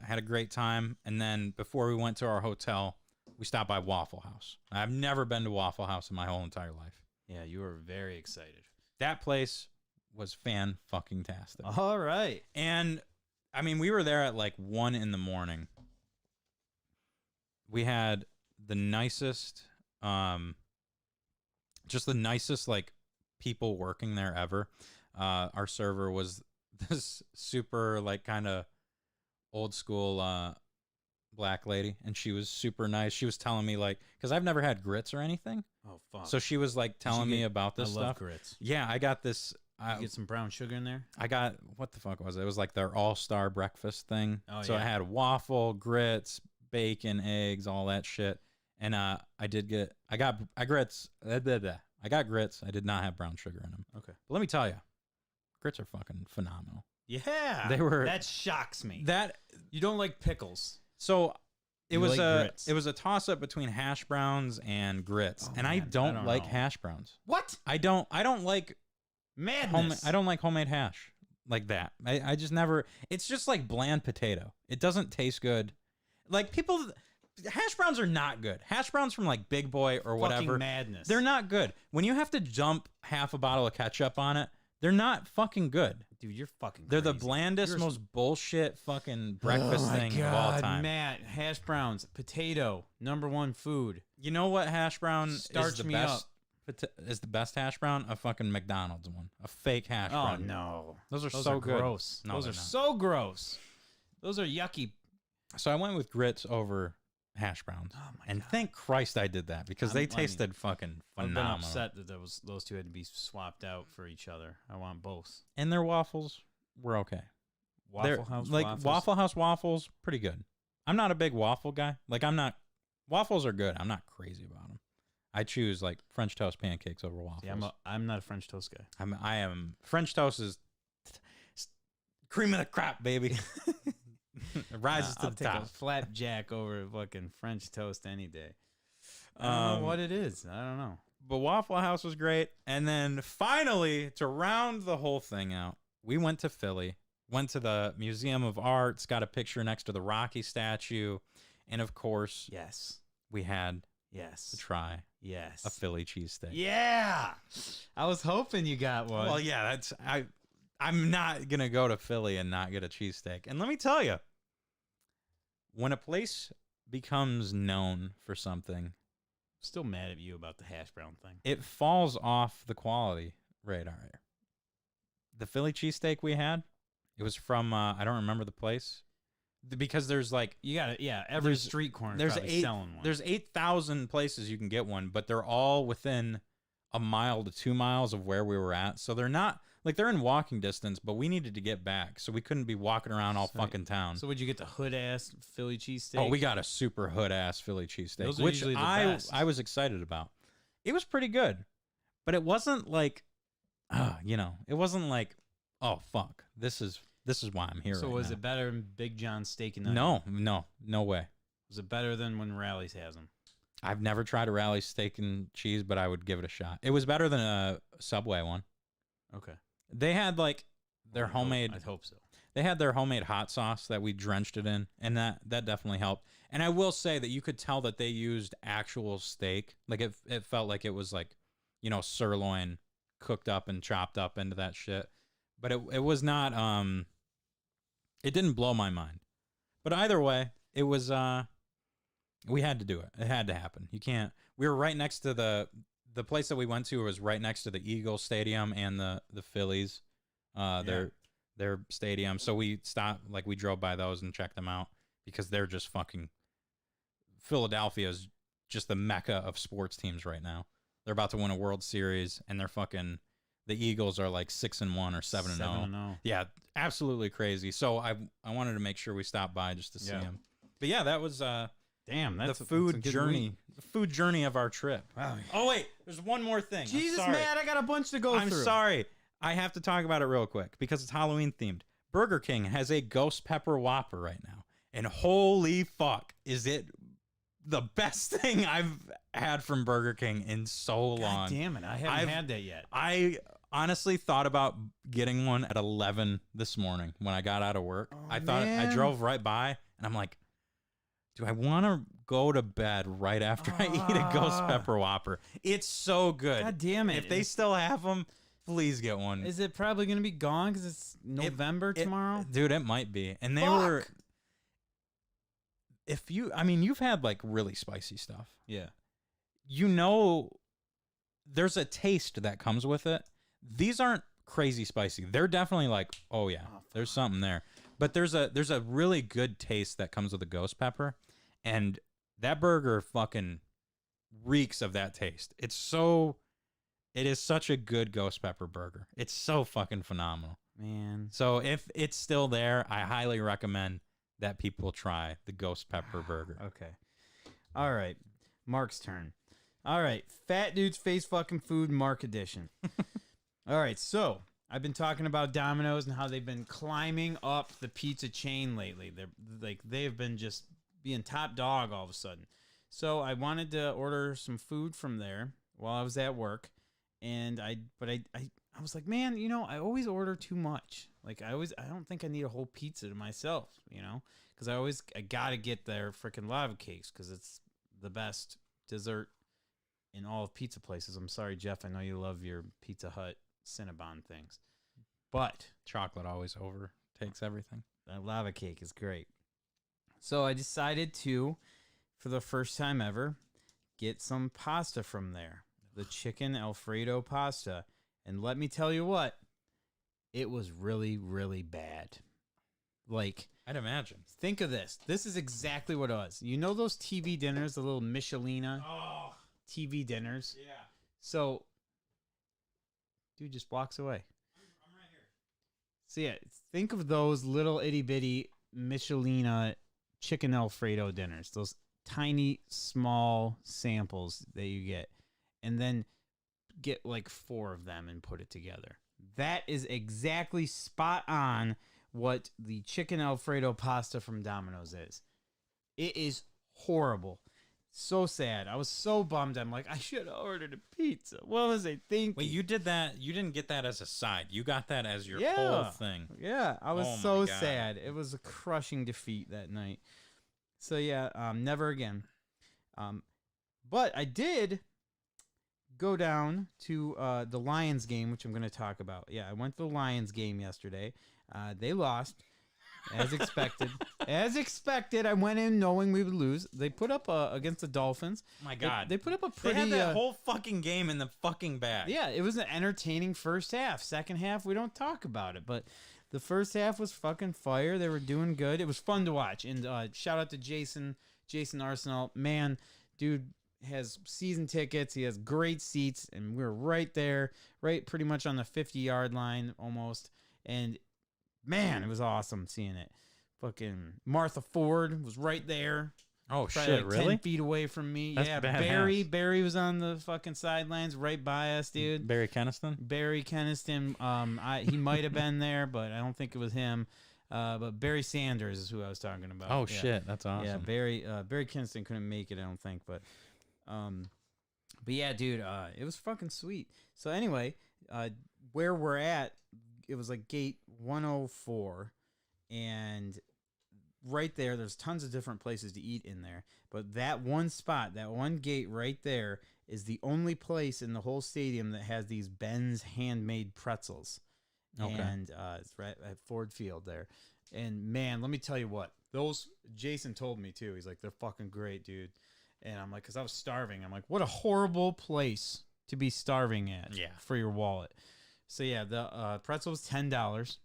had a great time, and then before we went to our hotel, we stopped by Waffle House. I've never been to Waffle House in my whole entire life. Yeah, you were very excited. That place was fan-fucking-tastic. All right. And, I mean, we were there at like 1 in the morning. We had the nicest, just the nicest, like, people working there ever. Our server was this super, like, kind of old school black lady, and she was super nice. She was telling me, like, because I've never had grits or anything. Oh, fuck. So she was, like, telling me about this I love stuff. grits. Yeah, I got this. You get some brown sugar in there? I got, what the fuck was it? It was like their all-star breakfast thing. Oh, so yeah. I had waffle, grits, bacon, eggs, all that shit. And I got grits. I got grits. I did not have brown sugar in them. Okay. But let me tell you, grits are fucking phenomenal. Yeah. They were. That shocks me. That You don't like pickles. So it You was like grits. it was a toss-up between hash browns and grits. Oh, and man, I don't like know. hash browns. What? I don't like Madness. I don't like homemade hash like that. I just never. It's just like bland potato. It doesn't taste good. Like people, hash browns are not good. Hash browns from like Big Boy or whatever. Fucking madness. They're not good. When you have to dump half a bottle of ketchup on it, they're not fucking good. Dude, you're fucking They're the crazy. blandest, most bullshit fucking breakfast thing of all time. Matt, hash browns, potato, #1 food. You know what hash brown Starch is the me best? Is the best hash brown? A fucking McDonald's one, a fake hash Oh brown. no, Those are those so are good. gross. No, Those they're are not. so gross. Those are yucky. So I went with grits over hash browns, Oh my and God. thank Christ I did that because they I mean, tasted fucking I've been phenomenal. upset that those two had to be swapped out for each other. I want both. And their waffles were okay. Waffle House like waffles. Waffle House waffles, pretty good. I'm not a big waffle guy. Like waffles are good. I'm not crazy about them. I choose like French toast pancakes over waffles. Yeah, I'm not a French toast guy. I am French toast is cream of the crop, baby. It rises to I'll the take top. a flapjack over fucking French toast any day. I don't know what it is. I don't know. But Waffle House was great. And then finally, to round the whole thing out, we went to Philly, went to the Museum of Arts, got a picture next to the Rocky statue. And of course, Yes. we had Yes. to try Yes. a Philly cheesesteak. Yeah. I was hoping you got one. Well, yeah, I'm not going to go to Philly and not get a cheesesteak. And let me tell you, when a place becomes known for something, Still mad at you about the hash brown thing. it falls off the quality radar. The Philly cheesesteak we had, it was from, I don't remember the place. Because there's like, You got it. Yeah. Every There's- street corner there's probably selling one. there's 8,000 places you can get one, but they're all within a mile to 2 miles of where we were at. So they're not, like they're in walking distance, but we needed to get back. So we couldn't be walking around all Right. fucking town. So would you get the hood ass Philly cheesesteak? Oh, we got a super hood ass Philly cheesesteak, Those are which usually the I best. was excited about. It was pretty good, but it wasn't like, it wasn't like, oh fuck, this is why I'm here. So right was now. it better than Big John's Steak and Onion? No way. Was it better than when Rally's has them? I've never tried a Rally steak and cheese, but I would give it a shot. It was better than a Subway one. Okay. They had like their I'd homemade. hope so. They had their homemade hot sauce that we drenched it in, and that definitely helped. And I will say that you could tell that they used actual steak. Like it felt like it was like, sirloin cooked up and chopped up into that shit. But it was not. It didn't blow my mind. But either way, it was. We had to do it. It had to happen. You can't. We were right next to the place that we went to was right next to the Eagles Stadium and the Phillies, their stadium. So we stopped, like we drove by those and checked them out because they're just fucking. Philadelphia is just the mecca of sports teams right now. They're about to win a World Series, and they're fucking. The Eagles are like 6-1 or 7-0. 7-0. Yeah, absolutely crazy. So I wanted to make sure we stopped by just to see Yeah. him. But yeah, that was Damn, that's the food that's a good journey. week. The food journey of our trip. Wow. Oh wait, there's one more thing. Jesus, I'm sorry. man, I got a bunch to go I'm through. sorry. I have to talk about it real quick because it's Halloween themed. Burger King has a ghost pepper Whopper right now, and holy fuck, is it the best thing I've had from Burger King in so long. God damn it. I haven't had that yet. I honestly thought about getting one at 11 this morning when I got out of work. I drove right by and I'm like, do I want to go to bed right after I eat a Ghost Pepper Whopper? It's so good. God damn it. If they still have them, please get one. Is it probably going to be gone because it's November tomorrow? Dude, it might be. And they were... you've had like really spicy stuff. Yeah. You know, there's a taste that comes with it. These aren't crazy spicy. They're definitely like, oh yeah, there's something there. But there's a really good taste that comes with a ghost pepper, and that burger fucking reeks of that taste. It is such a good ghost pepper burger. It's so fucking phenomenal, man. So if it's still there, I highly recommend that people try the ghost pepper burger. Okay. All right. Mark's turn. All right. Fat Dude's Face Fucking Food, Mark Edition. All right. So I've been talking about Domino's and how they've been climbing up the pizza chain lately. They've been just being top dog all of a sudden. So I wanted to order some food from there while I was at work. And I was like, man, I always order too much. Like I don't think I need a whole pizza to myself, because I gotta get their freaking lava cakes because it's the best dessert in all of pizza places. I'm sorry, Jeff. I know you love your Pizza Hut Cinnabon things, but chocolate always overtakes everything. That lava cake is great. So I decided to, for the first time ever, get some pasta from there. The chicken Alfredo pasta. And let me tell you what, it was really, really bad. Like, I'd imagine. Think of this. This is exactly what it was. You know those TV dinners, the little Michelina TV dinners? Yeah. So, dude just walks away. I'm right here. So, yeah, think of those little itty-bitty Michelina chicken Alfredo dinners. Those tiny, small samples that you get. And then get like 4 of them and put it together. That is exactly spot on what the chicken Alfredo pasta from Domino's is. It is horrible. So sad. I was so bummed. I'm like, I should have ordered a pizza. What was I thinking? Wait, you did that? You didn't get that as a side. You got that as your whole thing. Yeah, I was so sad. It was a crushing defeat that night. So yeah, never again. But I did go down to the Lions game, which I'm going to talk about. Yeah, I went to the Lions game yesterday. They lost, as expected. As expected, I went in knowing we would lose. They put up against the Dolphins. My God. They put up a pretty... They had that whole fucking game in the fucking bag. Yeah, it was an entertaining first half. Second half, we don't talk about it, but the first half was fucking fire. They were doing good. It was fun to watch. And shout out to Jason Arsenal. Man, dude has season tickets. He has great seats, and we were right there, right pretty much on the 50-yard line almost. And man, it was awesome seeing it. Fucking Martha Ford was right there. Oh Probably shit, like really? 10 feet away from me. That's yeah, badass. Barry was on the fucking sidelines right by us, dude. Barry Keniston? Barry Keniston. He might have been there, but I don't think it was him. But Barry Sanders is who I was talking about. Oh yeah. shit, that's awesome. Yeah, Barry Keniston couldn't make it, I don't think, but yeah, dude, it was fucking sweet. So anyway, where we're at, it was like gate 104, and right there's tons of different places to eat in there, but that one spot, that one gate right there is the only place in the whole stadium that has these Ben's handmade pretzels. Okay. And it's right at Ford Field there. And man, let me tell you what, Jason told me too. He's like, they're fucking great, dude. And I'm like, because I was starving. I'm like, what a horrible place to be starving at for your wallet. So yeah, the pretzel was $10.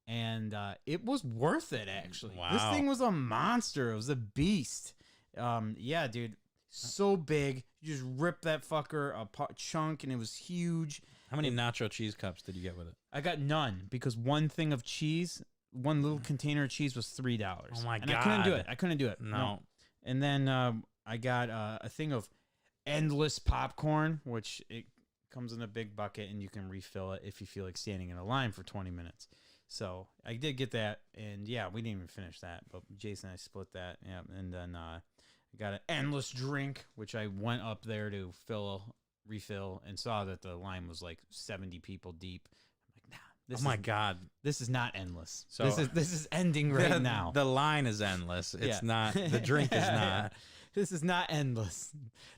And it was worth it, actually. Wow. This thing was a monster. It was a beast. Yeah, dude. So big. You just rip that fucker a chunk, and it was huge. How many nacho cheese cups did you get with it? I got none, because one thing of cheese, one little container of cheese was $3. Oh, my God. I couldn't do it. No. And then I got a thing of endless popcorn, which it comes in a big bucket, and you can refill it if you feel like standing in a line for 20 minutes. So I did get that, and yeah, we didn't even finish that, but Jason and I split that. Yeah, and then I got an endless drink, which I went up there to refill, and saw that the line was like 70 people deep. I'm like, nah, Oh my God. this is not endless. So- this is ending right now. The line is endless. It's Yeah. not. The drink is not. This is not endless.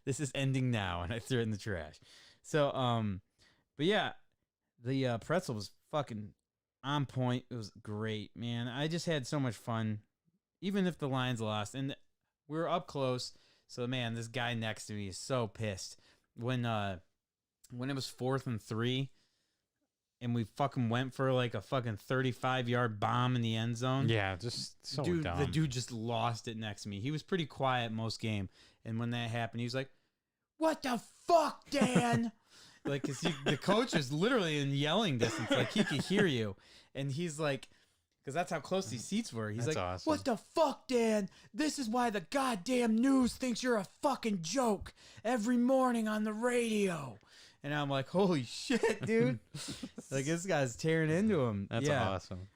This is ending now, and I threw it in the trash. So, but yeah, the pretzel was fucking on point. It was great, man. I just had so much fun, even if the Lions lost, and we were up close. So, man, this guy next to me is so pissed when it was 4th and 3. And we fucking went for like a fucking 35-yard bomb in the end zone. Yeah, just so dude, dumb. the dude just lost it next to me. He was pretty quiet most game, and when that happened, he was like, "What the fuck, Dan?" Like, cause the coach was literally in yelling distance, like he could hear you, and he's like, because that's how close these seats were. He's That's like, awesome. "What the fuck, Dan? This is why the goddamn news thinks you're a fucking joke every morning on the radio." And I'm like, holy shit, dude. Like, this guy's tearing into him. That's awesome.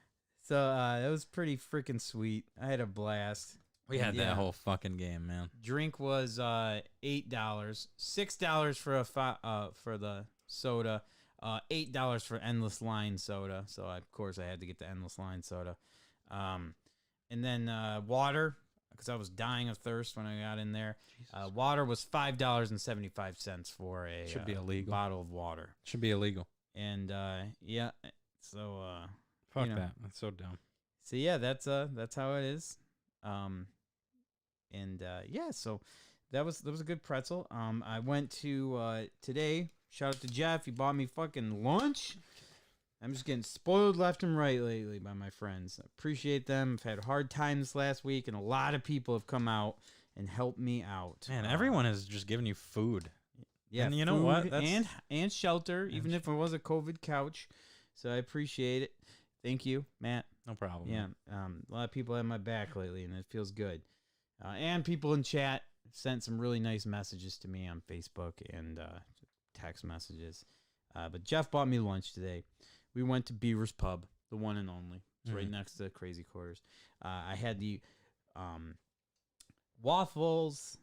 So it was pretty freaking sweet. I had a blast. We had Yeah. that whole fucking game, man. Drink was $8, $6 for the soda, $8 for endless line soda. So of course I had to get the endless line soda, and then water, because I was dying of thirst when I got in there. Water was $5.75 for a Should be illegal. bottle of water. Should be illegal. And yeah, so Fuck you know. that. That's so dumb. so yeah, that's how it is. Yeah, so that was a good pretzel. I went to today. Shout out to Jeff. He bought me fucking lunch. I'm just getting spoiled left and right lately by my friends. I appreciate them. I've had hard times last week, and a lot of people have come out and helped me out. Man, everyone has just given you food. Yeah, and you know what? food That's- and shelter, even if it was a COVID couch. So I appreciate it. Thank you, Matt. No problem. Yeah, a lot of people have my back lately, and it feels good. And people in chat sent some really nice messages to me on Facebook and text messages. But Jeff bought me lunch today. We went to Beaver's Pub, the one and only. It's right next to Crazy Quarters. I had the waffles,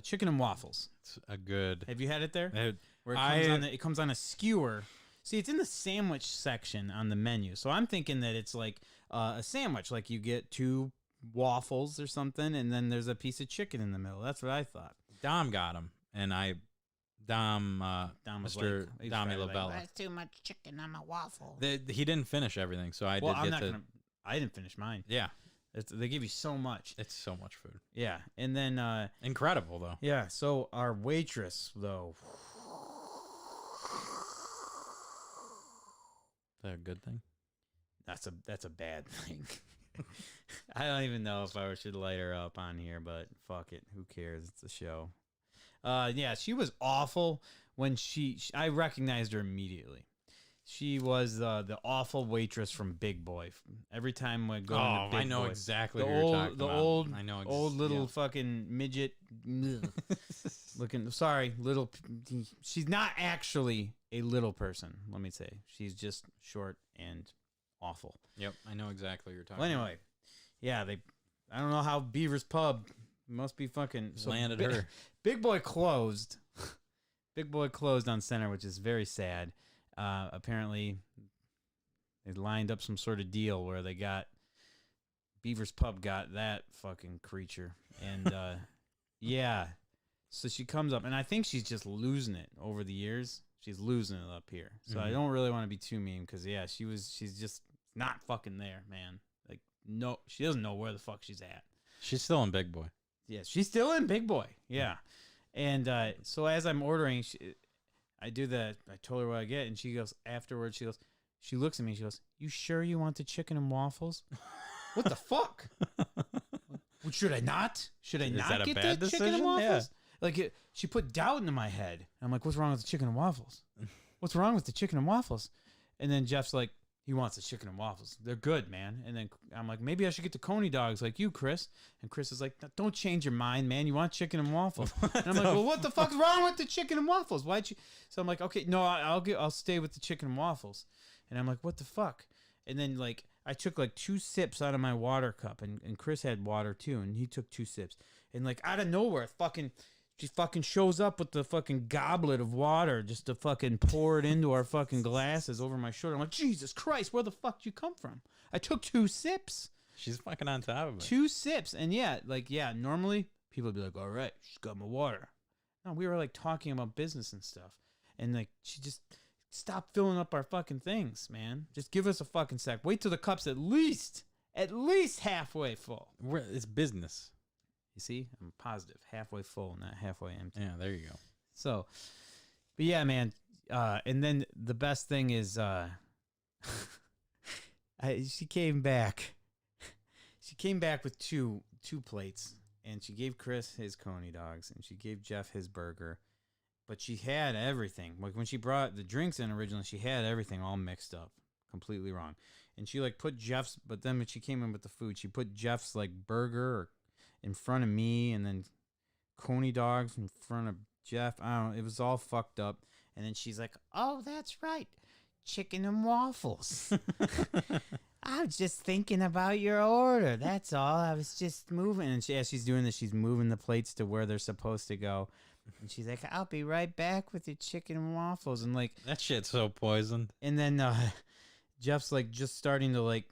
chicken and waffles. It's a good. Have you had it there? It- Where it comes on a skewer. See, it's in the sandwich section on the menu. So I'm thinking that it's like a sandwich, like you get 2 waffles or something, and then there's a piece of chicken in the middle. That's what I thought. Dom got him, and Dom was Mr. like- he's Dommy probably like, Labella. That's too much chicken on my waffle. He didn't finish everything, so I Well, did I'm get not to. gonna. I didn't finish mine. Yeah, They give you so much. it's so much food. Yeah, and then Incredible though. yeah. So our waitress though. Is that a good thing? That's a bad thing. I don't even know if I should light her up on here, but fuck it. Who cares? It's a show. Yeah, she was awful when I recognized her immediately. She was the awful waitress from Big Boy. Every time we go into Big I know Boy, exactly the what you're old, talking the about. old, I know old little yeah. fucking midget looking. Sorry, little. She's not actually a little person. Let me say, she's just short and awful. Yep, I know exactly what you're talking. Well, anyway, yeah, I don't know how Beaver's Pub must be fucking Landed her. Big Boy closed. Big Boy closed on Center, which is very sad. Apparently, they lined up some sort of deal where they got Beaver's Pub got that fucking creature, and yeah. So she comes up, and I think she's just losing it over the years. She's losing it up here. So I don't really want to be too mean because yeah, she's just not fucking there, man. Like no, she doesn't know where the fuck she's at. She's still in Big Boy. Yeah, she's still in Big Boy. Yeah, and so as I'm ordering, I told her what I get, and she goes afterwards. She looks at me. She goes, "You sure you want the chicken and waffles?" What the fuck? Should I not? Should I Is not that a get bad the chicken and decision? waffles? Like she put doubt into my head. I'm like, "What's wrong with the chicken and waffles? What's wrong with the chicken and waffles?" And then Jeff's like, he wants the chicken and waffles. They're good, man. And then I'm like, maybe I should get the Coney dogs like you, Chris. And Chris is like, don't change your mind, man. You want chicken and waffles. And I'm like, well, what the fuck's wrong with the chicken and waffles? Why'd you? So I'm like, okay, no, I'll stay with the chicken and waffles. And I'm like, what the fuck? And then like I took like 2 sips out of my water cup, and Chris had water too, and he took 2 sips. And like out of nowhere, she fucking shows up with the fucking goblet of water just to fucking pour it into our fucking glasses over my shoulder. I'm like, Jesus Christ, where the fuck did you come from? I took 2 sips. She's fucking on top of it. 2 sips. And normally people would be like, all right, she's got my water. No, we were like talking about business and stuff. And like she just stopped filling up our fucking things, man. Just give us a fucking sec. Wait till the cup's at least halfway full. It's business. You see, I'm positive. Halfway full, not halfway empty. Yeah, there you go. So, but yeah, man. And then the best thing is she came back. She came back with two plates. And she gave Chris his coney dogs, and she gave Jeff his burger. But she had everything. Like when she brought the drinks in originally, she had everything all mixed up, completely wrong. And she like put Jeff's, but then when she came in with the food, she put Jeff's like burger in front of me, and then coney dogs in front of Jeff. I don't know. It was all fucked up. And then she's like, Oh, that's right. Chicken and waffles. I was just thinking about your order. That's all. I was just moving. and as she's doing this, she's moving the plates to where they're supposed to go. And she's like, I'll be right back with your chicken and waffles. And like, That shit's so poisoned. and then Jeff's like just starting to like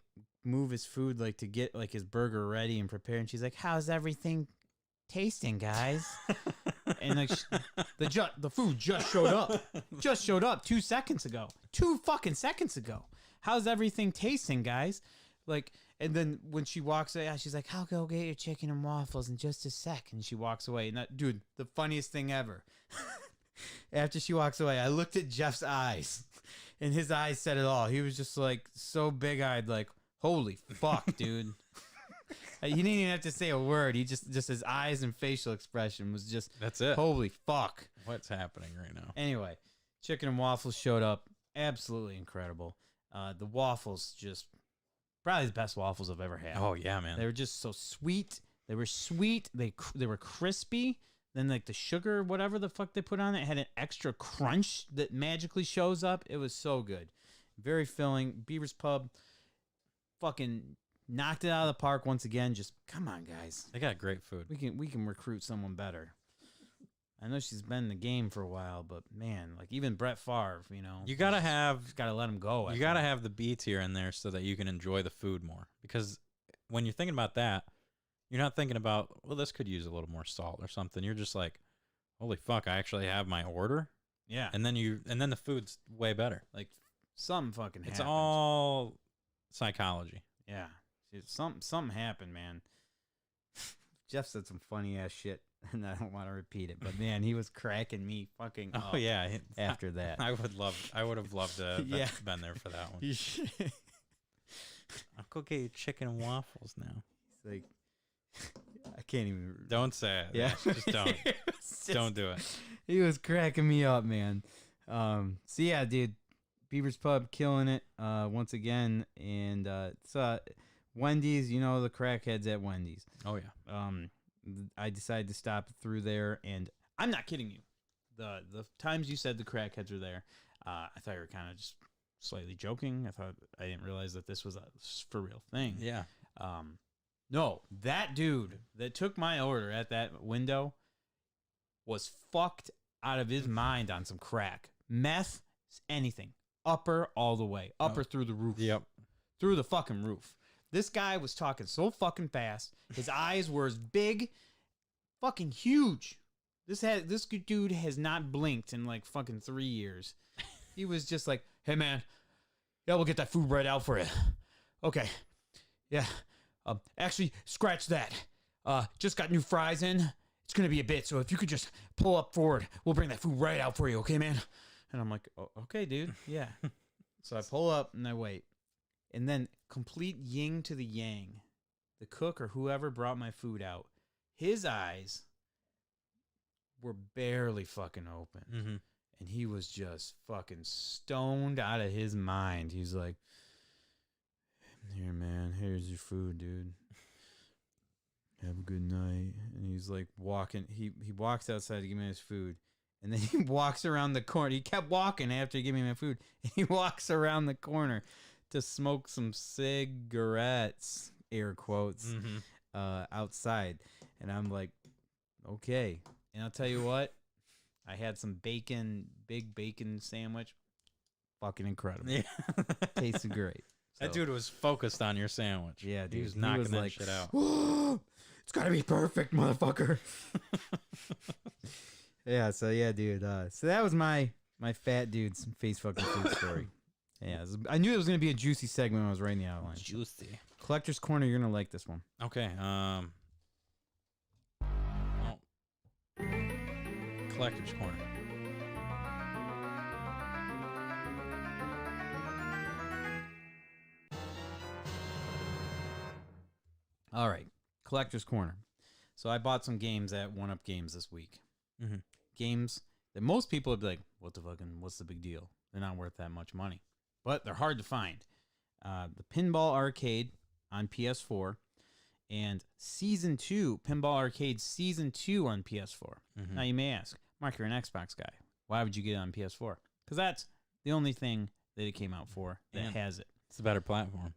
move his food, like to get like his burger ready and prepared. And she's like, how's everything tasting, guys? And like the food just showed up 2 seconds ago. 2 fucking seconds ago. How's everything tasting, guys? Like, and then when she walks away, she's like, I'll go get your chicken and waffles in just a sec. And she walks away. And that, dude, the funniest thing ever. After she walks away, I looked at Jeff's eyes, and his eyes said it all. He was just like so big-eyed, like, holy fuck, dude. He didn't even have to say a word. He just his eyes and facial expression was just, That's it. holy fuck. What's happening right now? Anyway, chicken and waffles showed up. Absolutely incredible. The waffles, just probably the best waffles I've ever had. Oh yeah, man. They were just so sweet. They were sweet. They were crispy. Then like the sugar, whatever the fuck they put on it, had an extra crunch that magically shows up. It was so good. Very filling. Beaver's Pub fucking knocked it out of the park once again. Just come on, guys. They got great food. We can recruit someone better. I know she's been in the game for a while, but man, like even Brett Favre, you know, You gotta just gotta let him go. You gotta have the beats here and there so that you can enjoy the food more. Because when you're thinking about that, you're not thinking about, well, this could use a little more salt or something. You're just like, holy fuck, I actually have my order. Yeah, And then the food's way better. like something fucking It's happened. all psychology. Yeah, something happened, man. Jeff said some funny ass shit, and I don't want to repeat it, but man, he was cracking me fucking up. Oh yeah. After that, I would have loved to have Yeah. been there for that one. he's I'll go get you chicken and waffles now. like, I can't even. Don't say it. Yeah, Just don't. It's Don't do it. He was cracking me up, man. So yeah, dude, Beaver's Pub killing it once again, and it's Wendy's. You know the crackheads at Wendy's. Oh yeah. I decided to stop through there, and I'm not kidding you. The times you said the crackheads were there, I thought you were kind of just slightly joking. I didn't realize that this was a for real thing. Yeah. No, that dude that took my order at that window was fucked out of his mind on some crack, meth, anything, upper all the way, upper through the roof. Yep. Through the fucking roof. This guy was talking so fucking fast. His eyes were as big, fucking huge. This dude has not blinked in like fucking 3 years. He was just like, hey man, yeah, we'll get that food right out for you. Okay. Yeah. Actually, scratch that. Just got new fries in. It's gonna be a bit, so if you could just pull up forward, we'll bring that food right out for you, okay, man? And I'm like, oh, okay, dude, yeah. So I pull up and I wait, and then complete yin to the yang. The cook or whoever brought my food out, his eyes were barely fucking open, and he was just fucking stoned out of his mind. He's like, here, man, here's your food, dude. Have a good night. And he's like walking. He walks outside to give me his food. And then he walks around the corner. He kept walking after he gave me my food. And he walks around the corner to smoke some cigarettes, air quotes, outside. And I'm like, okay. And I'll tell you what, I had some big bacon sandwich. Fucking incredible. Yeah. Tasted great. That dude was focused on your sandwich. Yeah, dude. He was knocking was that like, shit out. It's gotta be perfect, motherfucker. Yeah, so yeah, dude. So that was my fat dude's face fucking food story. Yeah, I knew it was gonna be a juicy segment when I was writing the outline. Juicy. Collector's Corner, you're gonna like this one. Okay. Collector's Corner. All right, Collector's Corner. So I bought some games at 1UP Games this week. Mhm. Games that most people would be like, what's the big deal? They're not worth that much money. But they're hard to find. The Pinball Arcade on PS4 and Season 2, Pinball Arcade Season 2 on PS4. Mhm. Now you may ask, Mark, you're an Xbox guy. Why would you get it on PS4? Because that's the only thing that it came out for that And has it. It's a better platform.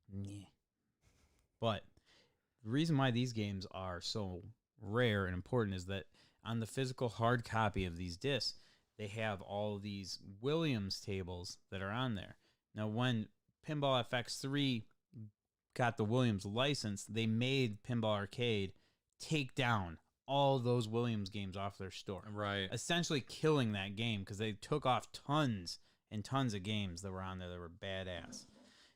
Yeah. But the reason why these games are so rare and important is that on the physical hard copy of these discs, they have all these Williams tables that are on there. Now, when Pinball FX3 got the Williams license, they made Pinball Arcade take down all those Williams games off their store. Right. Essentially killing that game because they took off tons and tons of games that were on there that were badass.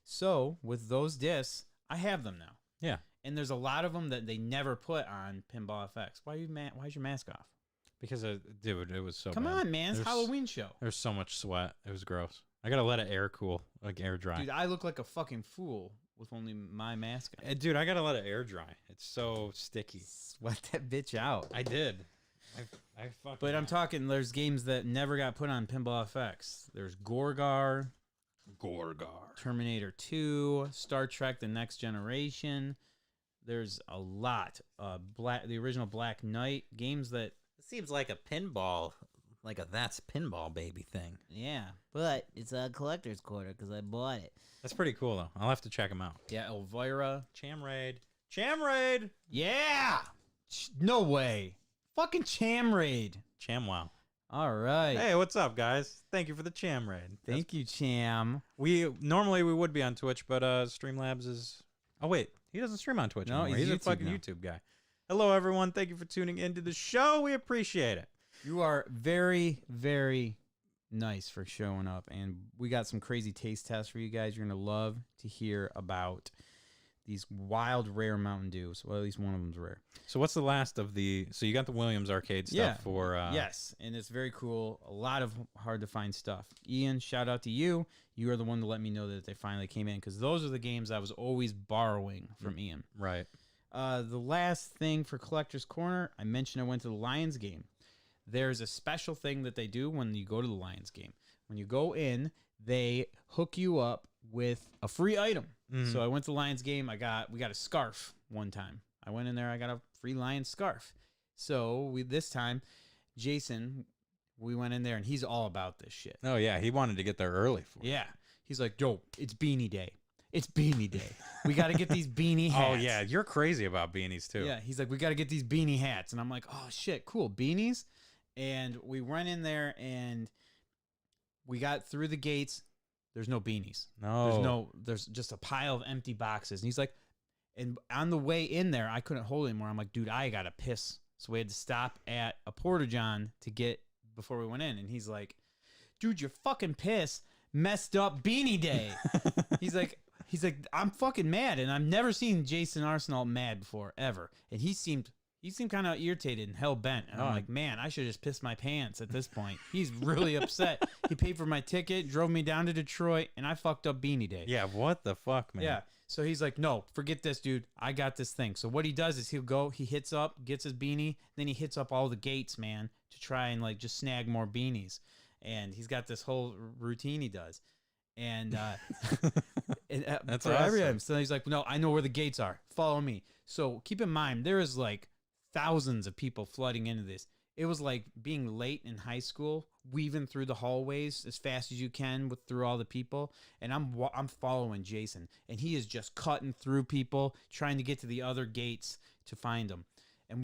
So, with those discs, I have them now. Yeah. And there's a lot of them that they never put on Pinball FX. Why's your mask off? Because, dude, it was so Come bad. on, man. It's There's- Halloween show. There's so much sweat. It was gross. I gotta let it air cool, like air dry. Dude, I look like a fucking fool with only my mask on. Dude, I gotta let it air dry. It's so sticky. Sweat that bitch out. I did. I fucking. But I'm talking, there's games that never got put on Pinball FX. There's Gorgar, Terminator 2, Star Trek The Next Generation. There's a lot. The original Black Knight. Games that, It seems like a pinball, like a that's pinball baby thing. Yeah, but it's a collector's quarter because I bought it. That's pretty cool though. I'll have to check them out. yeah, Elvira. Cham Raid. Yeah! No way. Fucking Cham Raid. Cham Wow. All right. Hey, what's up, guys? Thank you for the Cham Raid. Thank you, Cham. Normally we would be on Twitch, but Streamlabs is. Oh wait, he doesn't stream on Twitch No, anymore. he's He's a YouTube fucking now. YouTube guy. Hello, everyone. Thank you for tuning into the show. We appreciate it. You are very, very nice for showing up. And we got some crazy taste tests for you guys. You're going to love to hear about these wild, rare Mountain Dews. Well, at least one of them's rare. So what's the last of the? So you got the Williams arcade stuff Yeah. for? Yes, and it's very cool. A lot of hard to find stuff. Ian, shout out to you. You are the one to let me know that they finally came in because those are the games I was always borrowing from Ian. Right. The last thing for Collector's Corner, I mentioned I went to the Lions game. There's a special thing that they do when you go to the Lions game. When you go in, they hook you up with a free item. Mhm. So I went to the Lions game. We got a scarf one time. I went in there. I got a free Lions scarf. So this time, Jason, we went in there and he's all about this shit. Oh yeah, he wanted to get there early for it. Yeah. He's like, yo, it's beanie day. It's beanie day. We got to get these beanie hats. Oh yeah, you're crazy about beanies too. Yeah, he's like, we got to get these beanie hats. And I'm like, oh, shit, cool, beanies? And we went in there, and we got through the gates. There's no beanies. There's just a pile of empty boxes. And he's like, and on the way in there, I couldn't hold it anymore. I'm like, dude, I got to piss. So we had to stop at a Porta-John to get, before we went in. And he's like, dude, your fucking piss messed up beanie day. He's like, I'm fucking mad, and I've never seen Jason Arsenal mad before, ever. And he seemed kind of irritated and hell bent. And I'm like, man, I should just piss my pants at this point. He's really upset. He paid for my ticket, drove me down to Detroit, and I fucked up beanie day. Yeah, what the fuck, man? Yeah. So he's like, no, forget this, dude. I got this thing. So what he does is he hits up, gets his beanie, then he hits up all the gates, man, to try and like just snag more beanies. And he's got this whole routine he does. And That's for every awesome. item. So he's like, no, I know where the gates are. Follow me. So keep in mind, there is like thousands of people flooding into this. it was like being late in high school, weaving through the hallways as fast as you can through all the people, and I'm following Jason, and he is just cutting through people, trying to get to the other gates to find them, and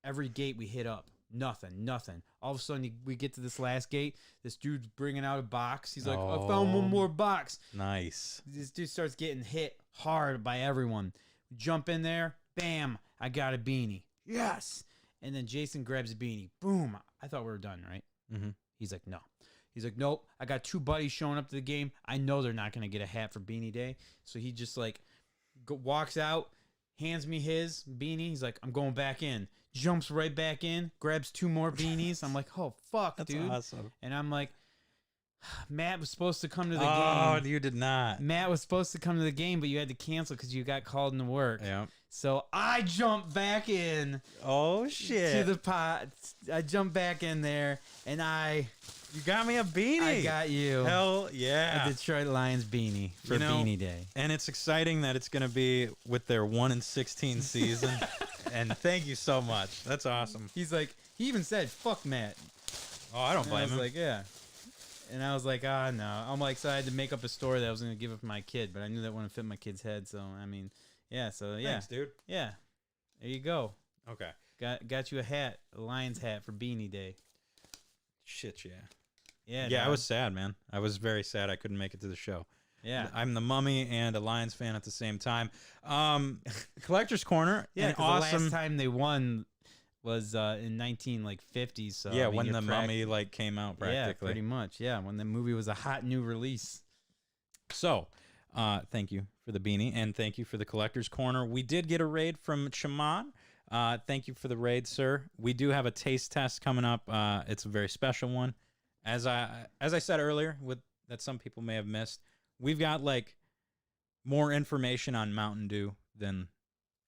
every gate we hit up. Nothing. All of a sudden, we get to this last gate. This dude's bringing out a box. He's like, I found one more box. Nice. This dude starts getting hit hard by everyone. Jump in there. Bam. I got a beanie. Yes. And then Jason grabs a beanie. Boom. I thought we were done, right? Mm-hmm. He's like, no. He's like, nope. I got 2 buddies showing up to the game. I know they're not going to get a hat for beanie day. So he just like walks out, hands me his beanie. He's like, I'm going back in. Jumps right back in, grabs 2 more beanies. I'm like, oh, fuck, That's dude. awesome. And I'm like, Matt was supposed to come to the Oh, game. you did not. Matt was supposed to come to the game, but you had to cancel because you got called into work. Yeah. So I jumped back in Oh, shit. to the pot. I jumped back in there, and You got me a beanie. I got you Hell yeah. a Detroit Lions beanie for You know, Beanie Day. And it's exciting that it's going to be with their 1-16 season. And thank you so much. That's awesome. He's like, he even said, fuck Matt. Oh, I don't And I blame was him. like, yeah. And I was like, no. I'm like, so I had to make up a story that I was going to give it to my kid, but I knew that wouldn't fit my kid's head. So, I mean, yeah. So, yeah. Thanks, dude. Yeah. There you go. Okay. Got you a hat, a Lions hat for Beanie Day. Shit, yeah. Yeah. Yeah, I dog. was sad, man. I was very sad I couldn't make it to the show. Yeah. I'm the Mummy and a Lions fan at the same time. Collector's Corner. Yeah, an 'cause the awesome. last time they won was in 1950s. So Yeah, I mean, when you're the Mummy like came out Yeah, practically. pretty much. Yeah, when the movie was a hot new release. So, thank you for the beanie and thank you for the Collector's Corner. We did get a raid from Shaman. Thank you for the raid, sir. We do have a taste test coming up. It's a very special one. As I said earlier, that some people may have missed, we've got like more information on Mountain Dew than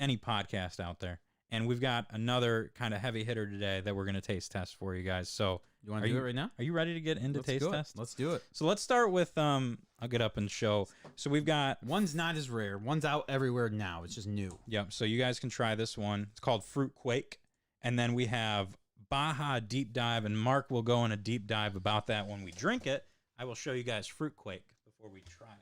any podcast out there. And we've got another kind of heavy hitter today that we're going to taste test for you guys. So You want to do it right now? are you ready to get into taste test? Let's do it. So let's start with, I'll get up and show. So we've got, One's not as rare. One's out everywhere now. It's just new. yep. So you guys can try this one. It's called Fruit Quake. And then we have Baja Deep Dive, and Mark will go in a deep dive about that when we drink it. I will show you guys Fruit Quake before we try it.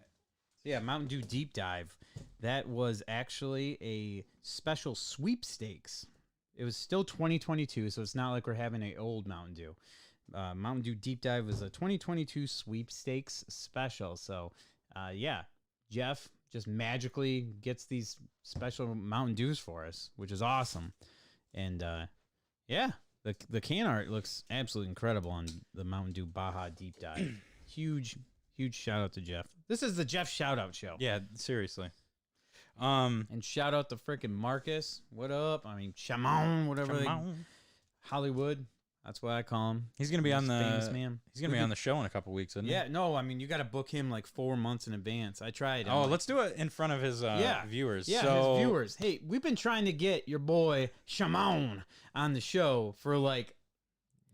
Yeah, Mountain Dew Deep Dive. That was actually a special sweepstakes. It was still 2022, so it's not like we're having an old Mountain Dew. Mountain Dew Deep Dive was a 2022 sweepstakes special. So, yeah, Jeff just magically gets these special Mountain Dews for us, which is awesome. And, yeah, the can art looks absolutely incredible on the Mountain Dew Baja Deep Dive. Huge shout out to Jeff. This is the Jeff shout out show. Yeah, seriously. And shout out to freaking Marcus. What up? I mean, Shamon, whatever. Hollywood. That's what I call him. He's gonna be on the famous man. He's gonna be on the show in a couple weeks, isn't he? Yeah, no, I mean, you got to book him like 4 months in advance. I tried. Oh, let's do it in front of his viewers. Yeah, so, his viewers. Hey, we've been trying to get your boy Shamon on the show for like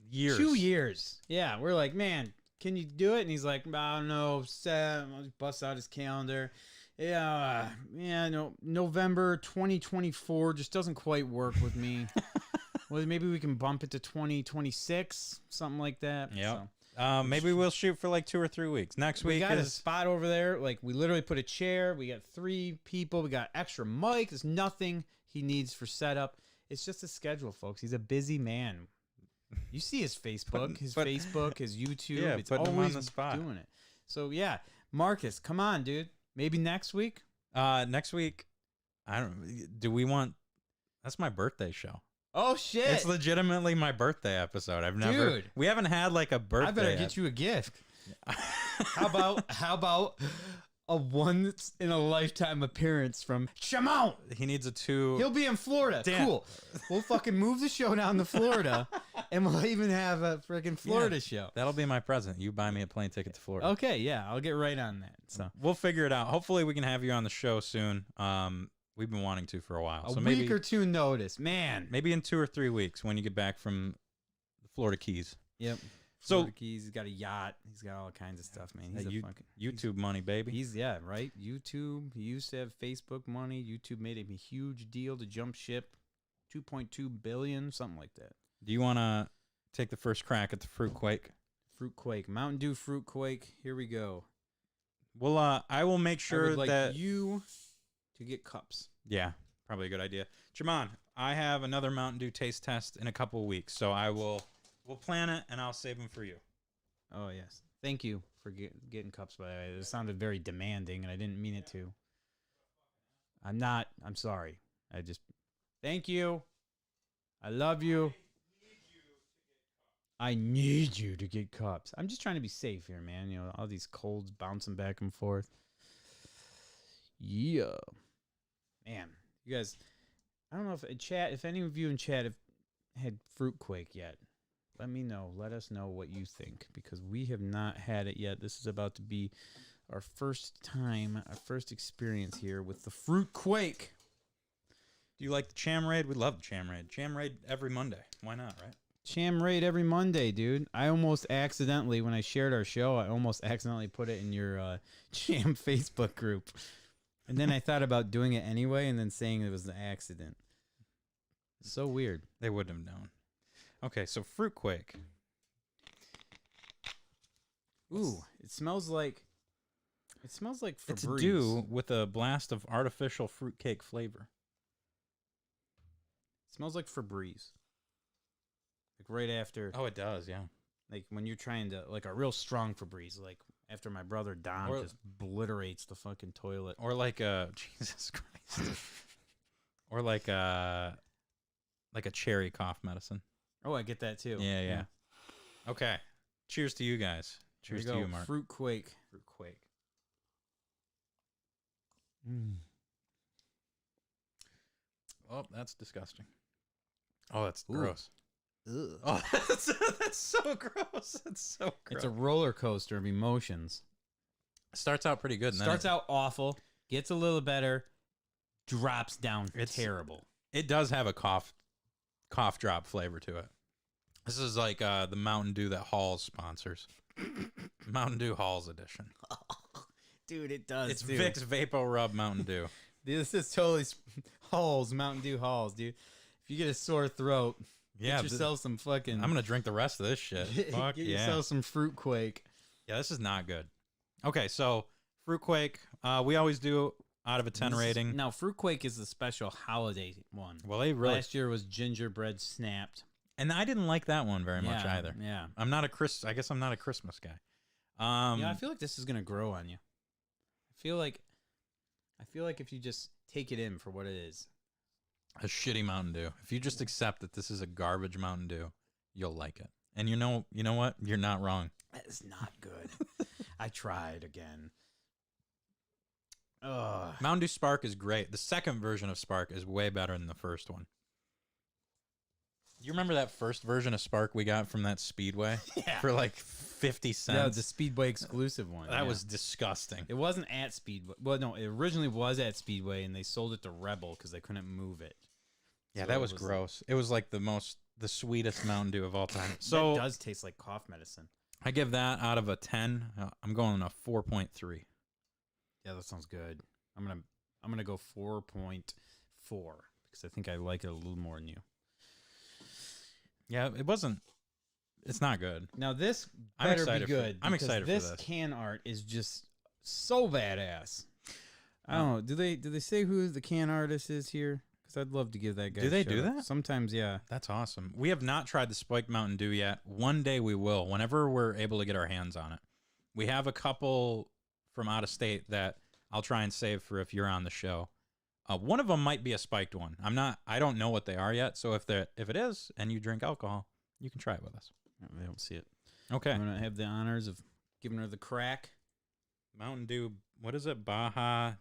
years. 2 years. Yeah, we're like, man, can you do it? And he's like, I don't know. I'll just bust out his calendar. Yeah, no, November 2024 just doesn't quite work with me. Well, maybe we can bump it to 2026, something like that. Yeah. So, Maybe we'll shoot for like 2 or 3 weeks. Next we week got a is spot over there. Like, we literally put a chair. We got 3 people. We got extra mic. There's nothing he needs for setup. It's just a schedule, folks. He's a busy man. You see his Facebook, his YouTube. Yeah, it's putting him on always the spot. doing it. So, yeah. Marcus, come on, dude. Maybe next week? next week. I don't. Do we want? That's my birthday show. Oh, shit. It's legitimately my birthday episode. I've never. Dude. We haven't had like a birthday. I better get you a gift. How about a once in a lifetime appearance from Shamon? He needs a 2. He'll be in Florida. Damn. Cool. We'll fucking move the show down to Florida, and we'll even have a freaking Florida show. That'll be my present. You buy me a plane ticket to Florida. Okay, yeah, I'll get right on that. So We'll figure it out. Hopefully, we can have you on the show soon. We've been wanting to for a while. a so week maybe or two notice, man. maybe in 2 or 3 weeks when you get back from the Florida Keys. Yep. So- Florida Keys, he's got a yacht. He's got all kinds of stuff, man. He's a fucking YouTube money, baby. He's right. YouTube. He used to have Facebook money. YouTube made him a huge deal to jump ship, 2.2 billion, something like that. Do you want to take the first crack at the Fruit Quake. Fruit Quake, Mountain Dew Fruit Quake. Here we go. Well, I will make I sure would like that you to get cups. Yeah, probably a good idea. Jamon, I have another Mountain Dew taste test in a couple of weeks, so we'll plan it and I'll save them for you. Oh yes, thank you for getting cups. By the way, it sounded very demanding, and I didn't mean it to. I'm not. I'm sorry. Thank you. I love you. I need you to get cups. I'm just trying to be safe here, man. You know, all these colds bouncing back and forth. Yeah. Man, you guys, I don't know if any of you in chat have had Fruit Quake yet. Let me know. Let us know what you think, because we have not had it yet. This is about to be our first time, our first experience here with the Fruit Quake. Do you like the Cham Raid? We love the Cham Raid. Cham Raid every Monday. Why not, right? Cham Raid every Monday, dude. I almost accidentally, when I shared our show, I almost accidentally put it in your Cham Facebook group. And then I thought about doing it anyway and then saying it was an accident. So weird. They wouldn't have known. Okay, so Fruit Quake. Ooh, it smells like Febreze. It's dew with a blast of artificial fruitcake flavor. It smells like Febreze. Like right after, Oh, it does, yeah. like when you're trying to, like a real strong Febreze, like after my brother Don Or- just obliterates the fucking toilet. Or like Jesus Christ. Or like a cherry cough medicine. Oh, I get that too. Yeah. Okay. Cheers to you guys. Here Cheers we to go. you, Mark. Fruit Quake. Fruit Quake. Oh, that's disgusting. Oh, that's Ooh. gross. Ugh. Oh, that's so gross. That's so gross. It's a roller coaster of emotions. Starts out pretty good. And Starts out awful, gets a little better, drops down It's- terrible. It does have a cough drop flavor to it. This is like the Mountain Dew that Halls sponsors. Mountain Dew Halls edition. Dude, it does. It's Vicks Vapo Rub Mountain Dew. This is totally Halls, Mountain Dew Halls, dude. If you get a sore throat, Yeah, get yourself some fucking. I'm gonna drink the rest of this shit. Fuck get yeah. yourself some Fruit Quake. Yeah, this is not good. Okay, so Fruit Quake, we always do out of a 10 rating. Now, Fruit Quake is the special holiday one. Well, they really, Last year was Gingerbread Snapped. and I didn't like that one very much Yeah, either. Yeah. I guess I'm not a Christmas guy. Yeah, I feel like this is gonna grow on you. I feel like if you just take it in for what it is. A shitty Mountain Dew. If you just accept that this is a garbage Mountain Dew, you'll like it. And you know what? You're not wrong. That is not good. I tried again. Ugh. Mountain Dew Spark is great. The second version of Spark is way better than the first one. You remember that first version of Spark we got from that Speedway Yeah. for like 50 cents? Yeah, the Speedway exclusive one. That yeah. was disgusting. It wasn't at Speedway. Well, no, it originally was at Speedway, and they sold it to Rebel because they couldn't move it. Yeah, So that it was was gross. It was like the sweetest Mountain Dew of all time. So So it does taste like cough medicine. I give that out of a 10. I'm going a 4.3. Yeah, that sounds good. I'm gonna go 4.4 because I think I like it a little more than you. Yeah, it's not good. Now this I'm better excited be for- good. I'm because excited for this this. can art is just so badass. I don't know. Do they say who the can artist is here? Because I'd love to give that guy. Do a they shout do out. that? Sometimes, yeah. That's awesome. We have not tried the spiked Mountain Dew yet. One day we will, whenever we're able to get our hands on it. We have a couple from out of state that I'll try and save for if you're on the show. One of them might be a spiked one. I don't know what they are yet. So if it is, and you drink alcohol, you can try it with us. I don't see it. Okay. I'm gonna have the honors of giving her the crack. Mountain Dew. What is it? Baja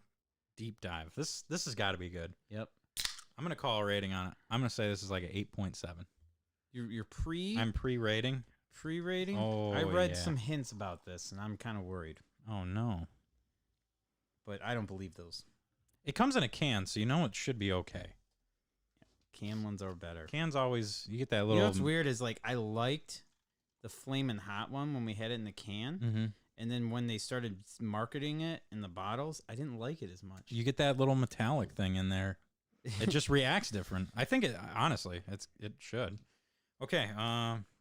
Deep Dive. This has got to be good. Yep. I'm gonna call a rating on it. I'm gonna say this is like an 8.7. You're I'm pre-rating. pre-rating. Oh, I read yeah. some hints about this, and I'm kind of worried, Oh no. but I don't believe those. It comes in a can, so you know it should be okay. Can ones are better. Cans always you get that You little. know what's weird is like I liked the Flamin' Hot one when we had it in the can, Mm-hmm. and then when they started marketing it in the bottles, I didn't like it as much. You get that little metallic thing in there. It just reacts different. I think it honestly, it should. Okay.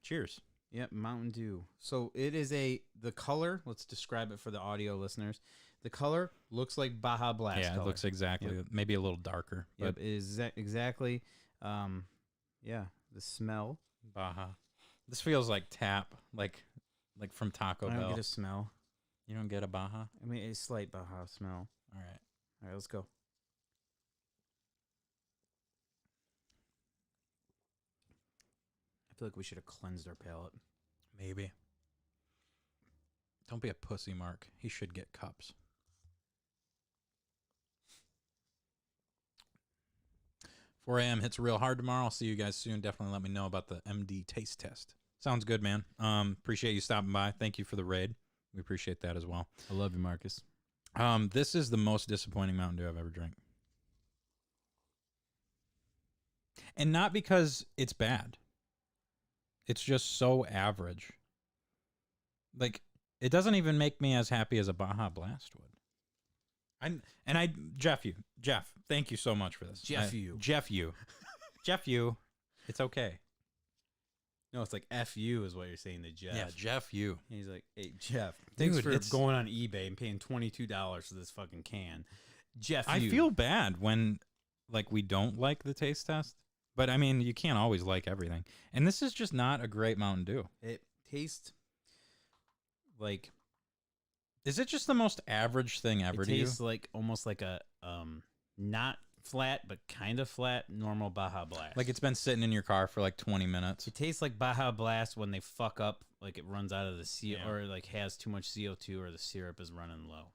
Cheers. Yep, Mountain Dew. So it is the color, let's describe it for the audio listeners. The color looks like Baja Blast Yeah, color. it looks exactly, maybe a little darker. Yep, But it is exactly. Yeah, the smell. Baja. This feels like tap, like from Taco I don't Bell. get a smell. You don't get a Baja? I mean, a slight Baja smell. All right. All right, let's go. I feel like we should have cleansed our palate. Maybe. Don't be a pussy, Mark. He should get cups. 4 a.m. hits real hard tomorrow. I'll see you guys soon. Definitely let me know about the MD taste test. Sounds good, man. Appreciate you stopping by. Thank you for the raid. We appreciate that as well. I love you, Marcus. This is the most disappointing Mountain Dew I've ever drank. And not because it's bad. It's just so average. Like, it doesn't even make me as happy as a Baja Blast would. Jeff, thank you so much for this. Jeff, you. It's okay. No, it's like F-U is what you're saying to Jeff. Yeah, Jeff, you. He's like, hey, Jeff, thanks Dude, for it's- going on eBay and paying $22 for this fucking can. Jeff, I feel bad when, like, we don't like the taste test. But, I mean, you can't always like everything. And this is just not a great Mountain Dew. It tastes like... Is it just the most average thing ever It to you? tastes like almost like a not flat but kind of flat normal Baja Blast. Like it's been sitting in your car for like 20 minutes. It tastes like Baja Blast when they fuck up, like it runs out of the CO Yeah. or like has too much CO2 or the syrup is running low.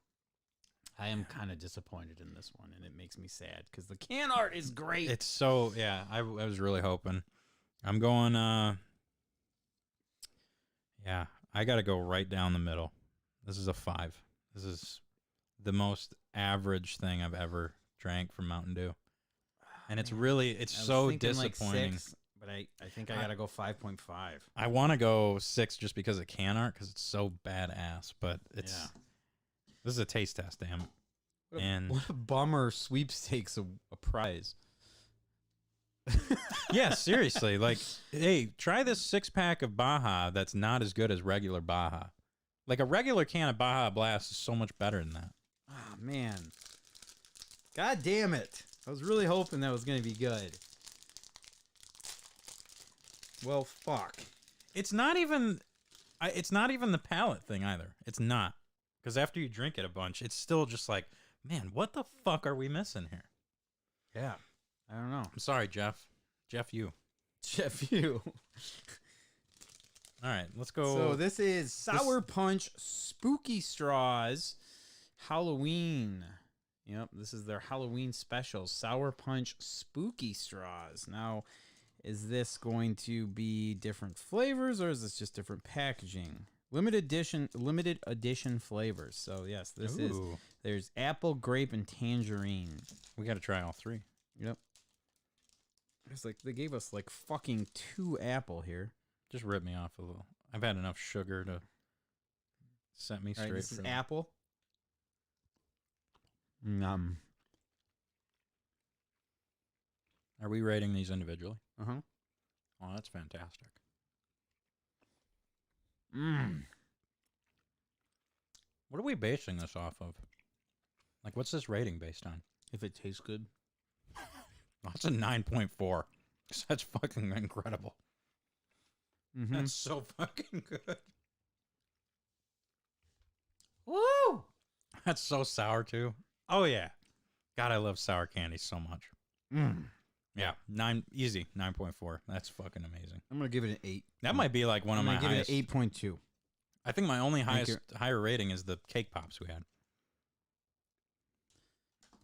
I am kind of disappointed in this one, and it makes me sad because the can art is great. It's so, yeah, I was really hoping. I'm going, yeah, I got to go right down the middle. This is a 5. This is the most average thing I've ever drank from Mountain Dew. And it's really, it's I was so thinking like disappointing. 6, but I think I got to go 5.5. I want to go 6 just because of can art, because it's so badass. But it's, Yeah. this is a taste test, damn it. And What a bummer sweepstakes a prize. yeah, seriously, like, hey, try this 6-pack of Baja that's not as good as regular Baja. Like a regular can of Baja Blast is so much better than that. Oh, man. God damn it. I was really hoping that was going to be good. Well, fuck. It's not even the palate thing either. It's not. Because after you drink it a bunch, it's still just like, man, what the fuck are we missing here? Yeah. I don't know. I'm sorry, Jeff. Jeff, you. Jeff, you. All right, let's go. So this is Sour Punch Spooky Straws Halloween. Yep, this is their Halloween special. Sour Punch Spooky Straws. Now, is this going to be different flavors or is this just different packaging? Limited edition flavors. So yes, this is. Ooh. There's apple, grape, and tangerine. We got to try all 3. Yep. It's like they gave us like fucking 2 apple here. Just rip me off a little. I've had enough sugar to set me All straight. right, this is from- apple. Are we rating these individually? Uh huh. Oh, that's fantastic. What are we basing this off of? Like, what's this rating based on? If it tastes good. That's a 9.4. That's fucking incredible. Mm-hmm. That's so fucking good. Woo! That's so sour, too. Oh, yeah. God, I love sour candy so much. Yeah, 9.4. That's fucking amazing. I'm gonna give it an 8. That might be like one of I'm my gonna give highest. it an 8.2. I think my only Thank higher rating is the cake pops we had.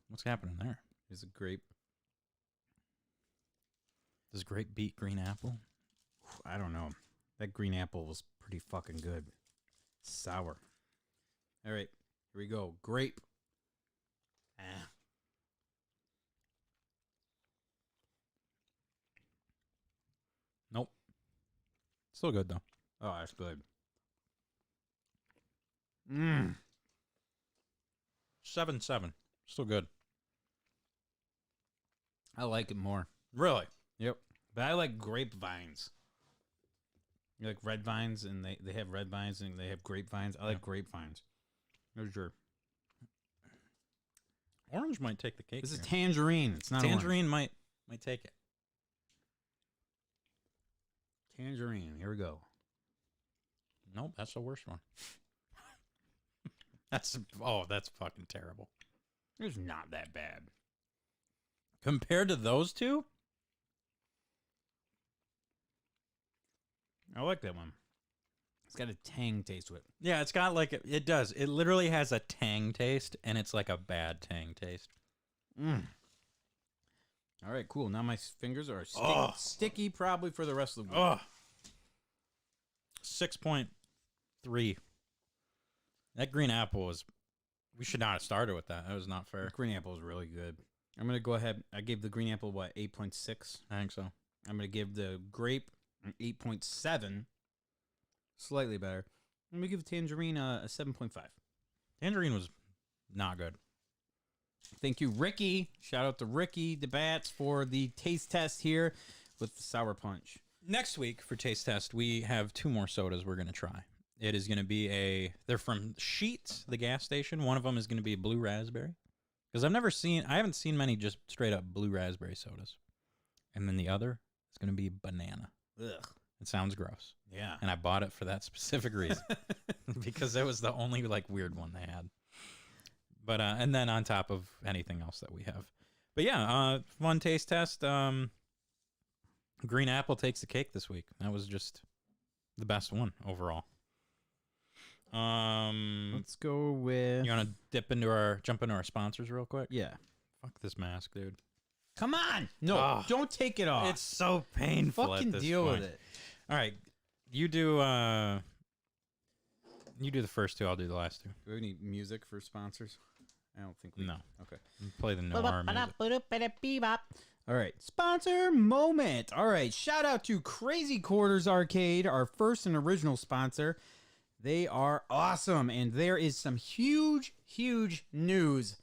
What's happening there? There's a grape. Does grape beat green apple? I don't know. That green apple was pretty fucking good. Sour. All right, here we go. Grape. Nope. Still good though. Oh, that's good. 7.7. Still good. I like it more. Really? Yep. But I like grapevines. You like red vines, and they have red vines, and they have grapevines. I like grapevines. There's your. Orange might take the cake. This is here. tangerine. It's not Tangerine might take it. Tangerine. Here we go. Nope, that's the worst one. that's fucking terrible. It's not that bad. Compared to those two? I like that one. It's got a tang taste to it. Yeah, it's got like it does. It literally has a tang taste, and it's like a bad tang taste. Mm. All right, cool. Now my fingers are sticky probably for the rest of the week. Ugh. 6.3. That green apple was. We should not have started with that. That was not fair. Green apple is really good. I'm going to go ahead. I gave the green apple, 8.6? I think so. I'm going to give the grape an 8.7. Slightly better. I'm going to give the tangerine a 7.5. Tangerine was not good. Thank you, Ricky. Shout out to Ricky DeBats for the taste test here with the sour punch. Next week for Taste Test, we have 2 more sodas we're going to try. It is going to be they're from Sheetz, the gas station. One of them is going to be blue raspberry. Because I haven't seen many just straight up blue raspberry sodas. And then the other is going to be banana. Ugh. It sounds gross. Yeah. And I bought it for that specific reason. Because it was the only like weird one they had. But, and then on top of anything else that we have. But yeah, fun taste test. Green apple takes the cake this week. That was just the best one overall. Let's go with. You want to jump into our sponsors real quick? Yeah. Fuck this mask, dude. Come on. No, Ugh. don't take it off. It's so painful. Fucking at this deal point. with it. All right, you do the first 2. I'll do the last 2. Do we need music for sponsors? I don't think we No. Okay. Play the noir music. All right. Sponsor moment. All right. Shout out to Crazy Quarters Arcade, our first and original sponsor. They are awesome. And there is some huge, huge news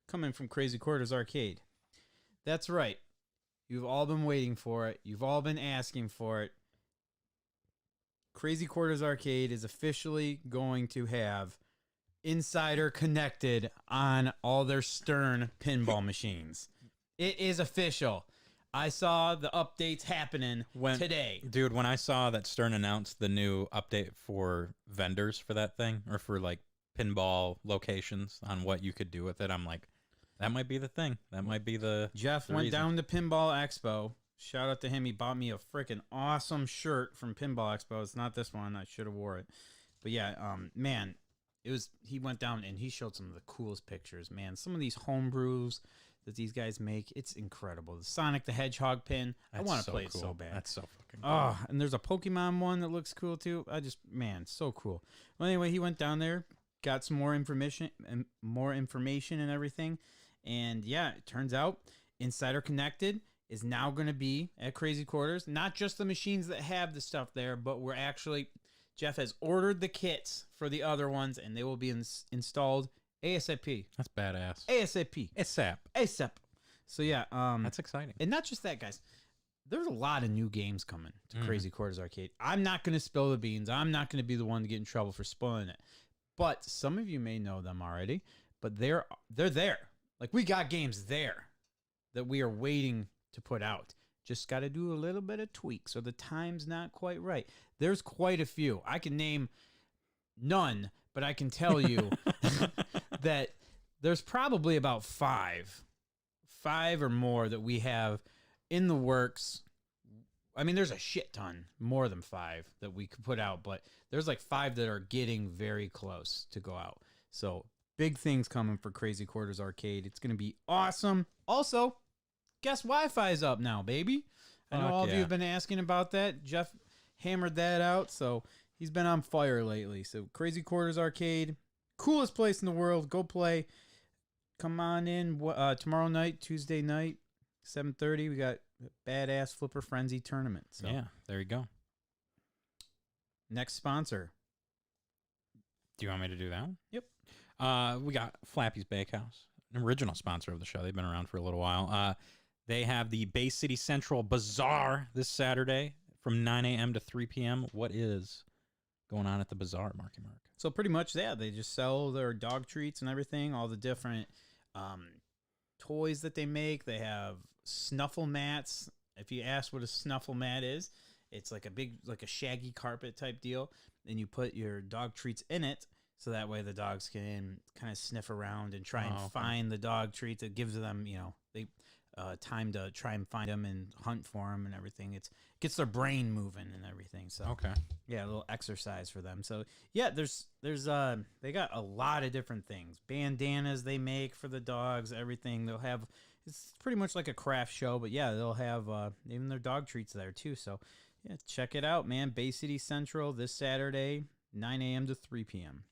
coming from Crazy Quarters Arcade. That's right. You've all been waiting for it. You've all been asking for it. Crazy Quarters Arcade is officially going to have Insider connected on all their Stern pinball machines. It is official. I saw the updates happening today. Dude, when I saw that Stern announced the new update for vendors for that thing, or for like pinball locations on what you could do with it, I'm like, that might be the thing. That might be the Jeff went down to Pinball Expo. Shout out to him. He bought me a freaking awesome shirt from Pinball Expo. It's not this one. I should have wore it. But yeah, man, he went down and he showed some of the coolest pictures, man. Some of these homebrews that these guys make, it's incredible. The Sonic the Hedgehog pin. I want to play it so bad. That's so fucking cool. Oh, and there's a Pokemon one that looks cool too. Man, so cool. Well, anyway, he went down there, got some more information and everything. And yeah, it turns out Insider Connected is now going to be at Crazy Quarters. Not just the machines that have the stuff there, but Jeff has ordered the kits for the other ones, and they will be installed ASAP. That's badass. ASAP. ASAP. So yeah, that's exciting. And not just that, guys. There's a lot of new games coming to Crazy Quarters Arcade. I'm not going to spill the beans. I'm not going to be the one to get in trouble for spoiling it. But some of you may know them already. But they're there. Like, we got games there that we are waiting to put out. Just got to do a little bit of tweak, so the time's not quite right. There's quite a few. I can name none, but I can tell you that there's probably about five or more that we have in the works. I mean, there's a shit ton, more than 5 that we could put out, but there's like 5 that are getting very close to go out. So big things coming for Crazy Quarters Arcade. It's going to be awesome. Also, guess Wi-Fi is up now, baby. I know all of you have been asking about that. Jeff hammered that out, so he's been on fire lately. So Crazy Quarters Arcade, coolest place in the world. Go play. Come on in tomorrow night, Tuesday night, 7:30. We got a badass Flipper Frenzy tournament. So yeah, there you go. Next sponsor. Do you want me to do that one? Yep. We got Flappy's Bakehouse, an original sponsor of the show. They've been around for a little while. They have the Bay City Central Bazaar this Saturday from 9 a.m. to 3 p.m. What is going on at the bazaar, Marky Mark? So pretty much, yeah, they just sell their dog treats and everything, all the different toys that they make. They have snuffle mats. If you ask what a snuffle mat is, it's like a shaggy carpet type deal. And you put your dog treats in it, so that way the dogs can kind of sniff around and try and find the dog treats. It gives them, time to try and find them and hunt for them and everything. It gets their brain moving and everything. So Okay. yeah, a little exercise for them. So yeah, there's they got a lot of different things. Bandanas they make for the dogs, everything. They'll have, it's pretty much like a craft show, but yeah, they'll have even their dog treats there too. So yeah, check it out, man. Bay City Central this Saturday, 9 a.m. to 3 p.m.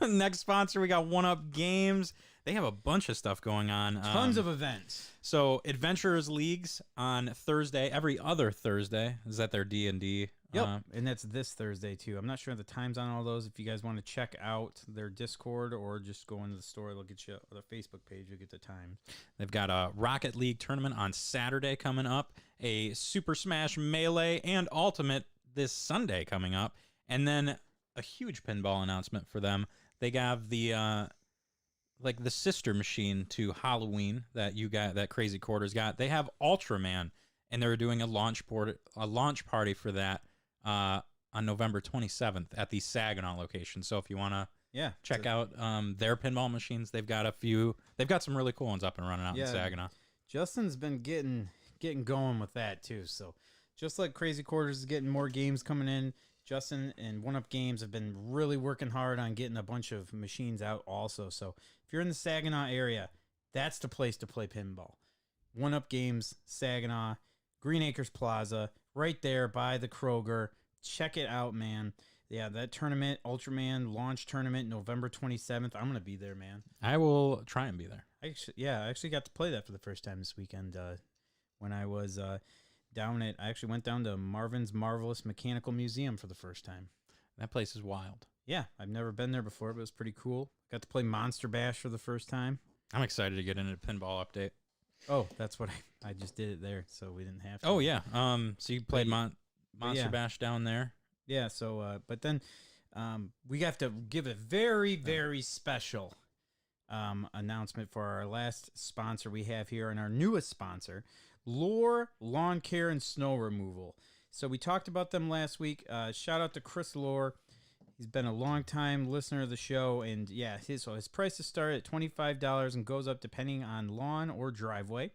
Next sponsor, we got One Up Games. They have a bunch of stuff going on. Tons of events. So Adventurers Leagues on Thursday, every other Thursday. Is that their D&D? Yep, and that's this Thursday too. I'm not sure the times on all those. If you guys want to check out their Discord or just go into the store, they'll get you, or the Facebook page, you'll get the time. They've got a Rocket League tournament on Saturday coming up, a Super Smash Melee and Ultimate this Sunday coming up, and then a huge pinball announcement for them. They have the the sister machine to Halloween that Crazy Quarters got. They have Ultraman, and they're doing a launch party for that on November 27th at the Saginaw location. So if you want to check out their pinball machines, they've got some really cool ones up and running out in Saginaw. Justin's been getting going with that too. So just like Crazy Quarters is getting more games coming in, Justin and One Up Games have been really working hard on getting a bunch of machines out also. So if you're in the Saginaw area, that's the place to play pinball. One Up Games, Saginaw, Green Acres Plaza, right there by the Kroger. Check it out, man. Yeah, that tournament, Ultraman launch tournament, November 27th. I'm going to be there, man. I will try and be there. I actually got to play that for the first time this weekend when I was I actually went down to Marvin's Marvelous Mechanical Museum for the first time. That place is wild. Yeah, I've never been there before, but it was pretty cool. Got to play Monster Bash for the first time. I'm excited to get into Pinball Update. Oh, that's what I just did it there, so we didn't have to. Oh, yeah. So you played Monster Bash down there? Yeah, so, but then we have to give a very, very special announcement for our last sponsor we have here and our newest sponsor, Lore Lawn Care and Snow Removal. So we talked about them last week. Shout out to Chris Lore. He's been a long time listener of the show, and yeah, his prices start at $25 and goes up depending on lawn or driveway.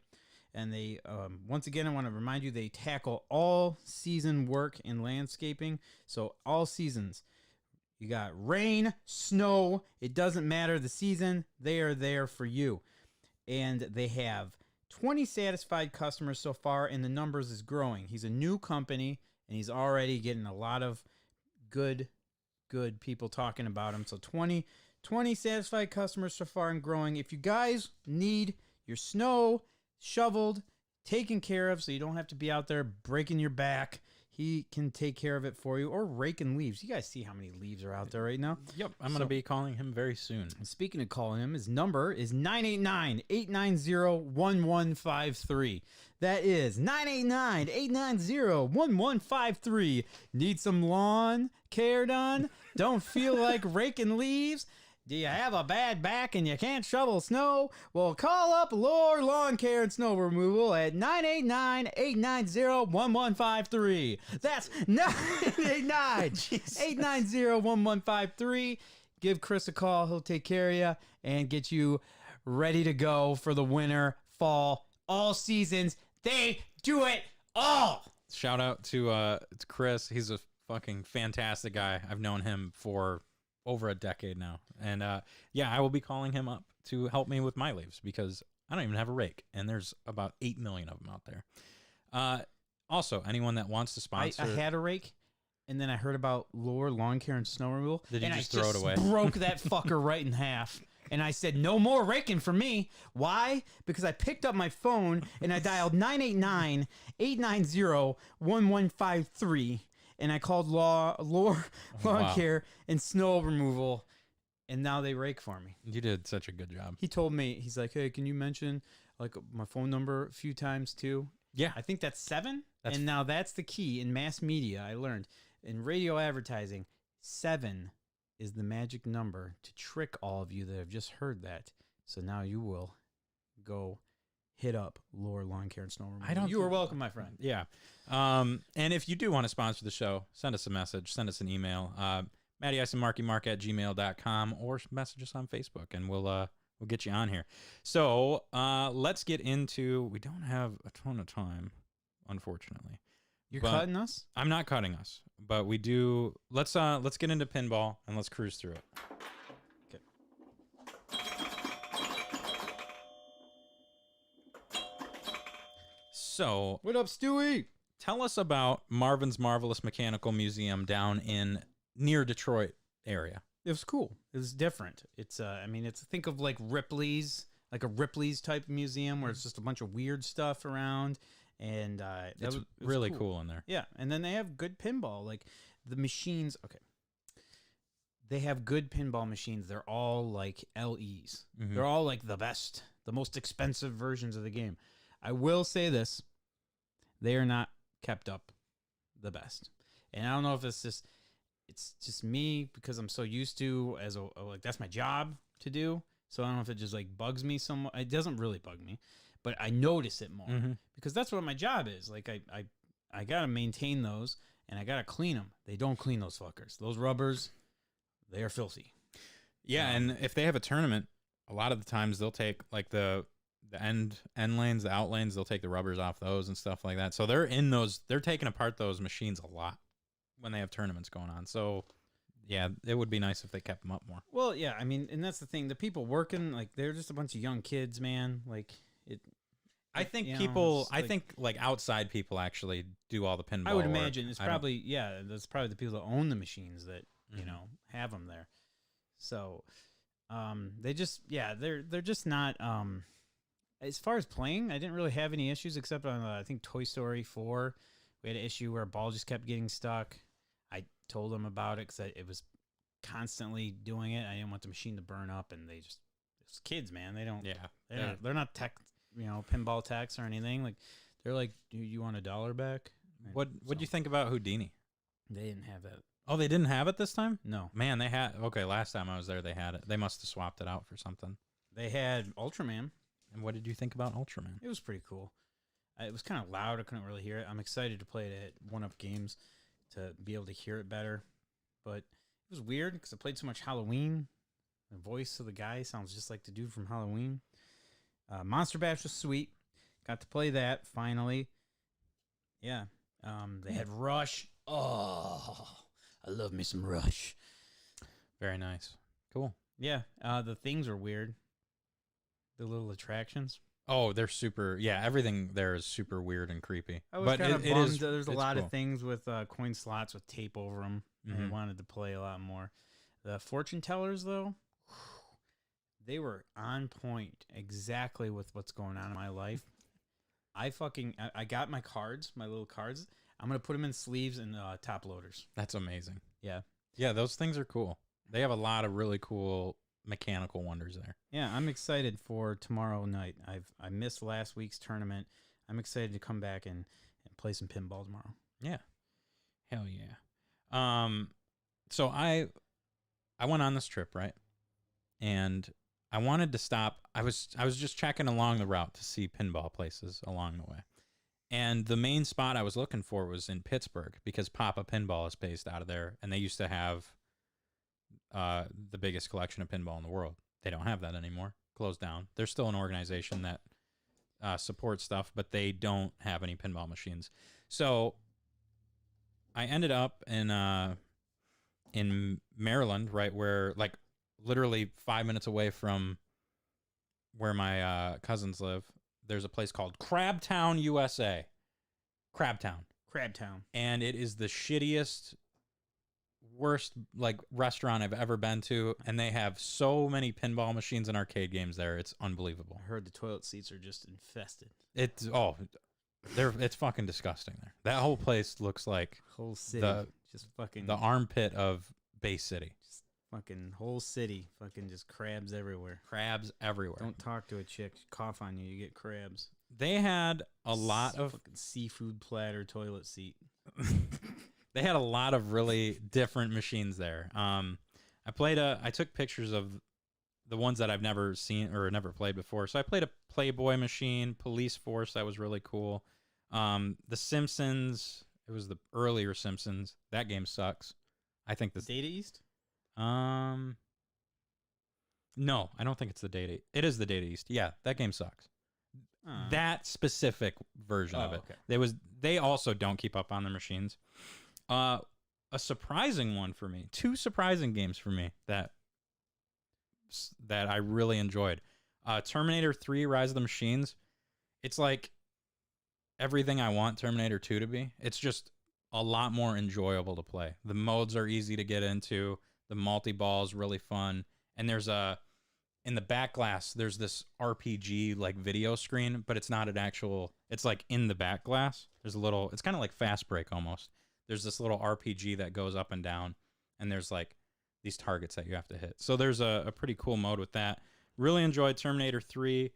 And they, once again, I want to remind you, they tackle all season work in landscaping. So all seasons. You got rain, snow, it doesn't matter the season, they are there for you. And they have 20 satisfied customers so far, and the numbers is growing. He's a new company, and he's already getting a lot of good people talking about him. So 20 satisfied customers so far and growing. If you guys need your snow shoveled, taken care of, so you don't have to be out there breaking your back, he can take care of it for you, or raking leaves. You guys see how many leaves are out there right now? Yep, I'm going to be calling him very soon. Speaking of calling him, his number is 989-890-1153. That is 989-890-1153. Need some lawn care done? Don't feel like raking leaves? Do you have a bad back and you can't shovel snow? Well, call up Lore Lawn Care and Snow Removal at 989-890-1153. That's 989-890-1153. Give Chris a call. He'll take care of you and get you ready to go for the winter, fall, all seasons. They do it all. Shout out to Chris. He's a fucking fantastic guy. I've known him for over a decade now. And yeah, I will be calling him up to help me with my leaves because I don't even have a rake, and there's about 8 million of them out there. Also, anyone that wants to sponsor, I had a rake, and then I heard about Lore Lawn Care and Snow Removal. Did you and just throw it away? Broke that fucker right in half. And I said, no more raking for me. Why? Because I picked up my phone and I dialed 989-890-1153. And I called Lore Lawn Care and Snow Removal. and now they rake for me. You did such a good job. He told me, he's like, hey, can you mention like my phone number a few times too? Yeah. I think that's 7. That's and now that's the key in mass media. I learned in radio advertising, 7 is the magic number to trick all of you that have just heard that. So now you will go hit up Lore Lawn Care and Snow Removal. You are welcome, my friend. Yeah. And if you do want to sponsor the show, send us a message, send us an email, MattyIceandMarkyMark@gmail.com, or message us on Facebook, and we'll get you on here. So let's get into, we don't have a ton of time, unfortunately. You're But cutting us? I'm not cutting us, but we do. Let's get into pinball and let's cruise through it. So, What up, Stewie? tell us about Marvin's Marvelous Mechanical Museum down in near Detroit area. It was cool. It was different. It's I mean, it's think of like Ripley's, like a Ripley's type museum where it's just a bunch of weird stuff around, and It's it was really cool in there. Yeah, and then they have good pinball. Like the machines. Okay, they have good pinball machines. They're all like LEs. Mhm. They're all like the best, the most expensive versions of the game. I will say this: they are not kept up the best, and I don't know if it's just me because I'm so used to like that's my job to do. So I don't know if it just like bugs me somewhat. It doesn't really bug me, but I notice it more because that's what my job is. Like I gotta maintain those and I gotta clean them. They don't clean those fuckers. Those rubbers, they are filthy. Yeah, and if they have a tournament, a lot of the times they'll take like the end lanes, the out lanes, they'll take the rubbers off those and stuff like that. So they're taking apart those machines a lot when they have tournaments going on. So yeah, it would be nice if they kept them up more. Well, yeah, I mean, and that's the thing. The people working, like, they're just a bunch of young kids, man. Like it. I think you know, people, it's I think like outside people actually do all the pinball. I would work. imagine it's I don't- probably that's probably the people that own the machines that you Mhm. know have them there. So, they just they're just not. As far as playing, I didn't really have any issues except on I think Toy Story 4. We had an issue where a ball just kept getting stuck. I told them about it because it was constantly doing it. I didn't want the machine to burn up, and it's kids, man. They don't. Yeah. They're not tech, pinball techs or anything. Like they're like, do you want $1 back? And What'd you so, think about Houdini? They didn't have that. Oh, they didn't have it this time? No, Man, they had. Okay, last time I was there, they had it. They must have swapped it out for something. they had Ultraman. And what did you think about Ultraman? It was pretty cool. It was kind of loud. I couldn't really hear it. I'm excited to play it at One Up Games to be able to hear it better. But it was weird because I played so much Halloween. The voice of the guy sounds just like the dude from Halloween. Monster Bash was sweet. Got to play that finally. Yeah. They had Rush. Oh, I love me some Rush. Very nice. Cool. Yeah. The things are weird. The little attractions. Oh, they're super. Yeah, everything there is super weird and creepy. I was but kind of it bummed. is. There's a it's lot cool. of things with coin slots with tape over them. I Mhm. wanted to play a lot more. The fortune tellers, though, they were on point exactly with what's going on in my life. I got my cards, my little cards. I'm going to put them in sleeves and top loaders. That's amazing. Yeah. Yeah, those things are cool. They have a lot of really cool mechanical wonders there. Yeah, I'm excited for tomorrow night. I missed last week's tournament. I'm excited to come back and play some pinball tomorrow. Yeah. Hell yeah. So I went on this trip, right? And I wanted to stop. I was just checking along the route to see pinball places along the way. And the main spot I was looking for was in Pittsburgh because Papa Pinball is based out of there, and they used to have the biggest collection of pinball in the world. They don't have that anymore. Closed down. They're still an organization that supports stuff, but they don't have any pinball machines. So I ended up in Maryland, right where, like, literally 5 minutes away from where my cousins live. There's a place called Crabtown, USA. Crabtown. And it is the shittiest, worst, like, restaurant I've ever been to. And they have so many pinball machines and arcade games there. It's unbelievable. I heard the toilet seats are just infested. It's fucking disgusting there. That whole place looks like Whole city The- just fucking the armpit of Bay City. just Fucking whole city. Fucking just crabs everywhere. Crabs everywhere. Don't talk to a chick. Cough on you. You get crabs. They had a lot of fucking seafood platter toilet seat. they had a lot of really different machines there. I took pictures of the ones that I've never seen or never played before. So I played a Playboy machine, Police Force, that was really cool. The Simpsons, it was the earlier Simpsons. That game sucks. I think the Data East? no, I don't think it's the Data. It is the Data East. Yeah, that game sucks. That specific version of it. Okay. They also don't keep up on their machines. A surprising one for me. 2 surprising games for me that I really enjoyed. Terminator 3 Rise of the Machines. It's like everything I want Terminator 2 to be. It's just a lot more enjoyable to play. The modes are easy to get into. The multi-ball is really fun. And in the back glass, there's this RPG like video screen, but it's not an actual, it's like in the back glass. There's a little, it's kind of like Fast Break almost. There's this little RPG that goes up and down, and there's like these targets that you have to hit. So there's a pretty cool mode with that. Really enjoyed Terminator 3.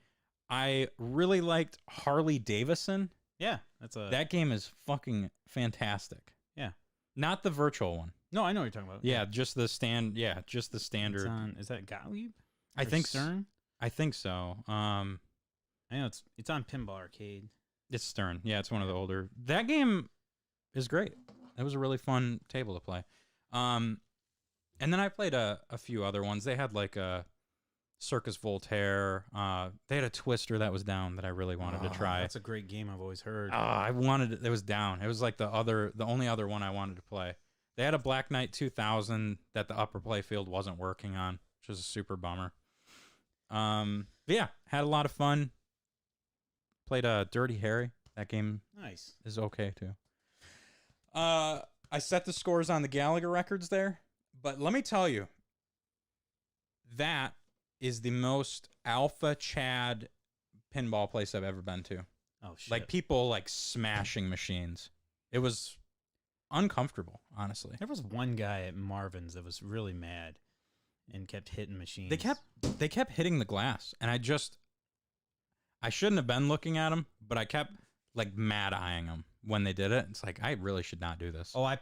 I really liked Harley Davidson. Yeah, That game is fucking fantastic. Yeah. Not the virtual one. No, I know what you're talking about. Yeah, just the standard. Is that Gottlieb? I Or think Stern. I think so. I know it's on Pinball Arcade. It's Stern. Yeah, it's one of the older. That game is great. It was a really fun table to play. And then I played a few other ones. They had like a Circus Voltaire. They had a Twister that was down that I really wanted to try. That's a great game. I've always heard. I wanted it. It was down. It was like the only other one I wanted to play. They had a Black Knight 2000 that the upper playfield wasn't working on, which was a super bummer. But yeah, had a lot of fun. Played Dirty Harry. That game Nice. is okay too. I set the scores on the Gallagher records there, but let me tell you, that is the most alpha Chad pinball place I've ever been to. Oh shit. Like people like smashing machines. It was uncomfortable, honestly. There was one guy at Marvin's that was really mad and kept hitting machines. They kept hitting the glass, and I shouldn't have been looking at them, but I kept like mad eyeing them when they did it. It's like, I really should not do this. Oh, I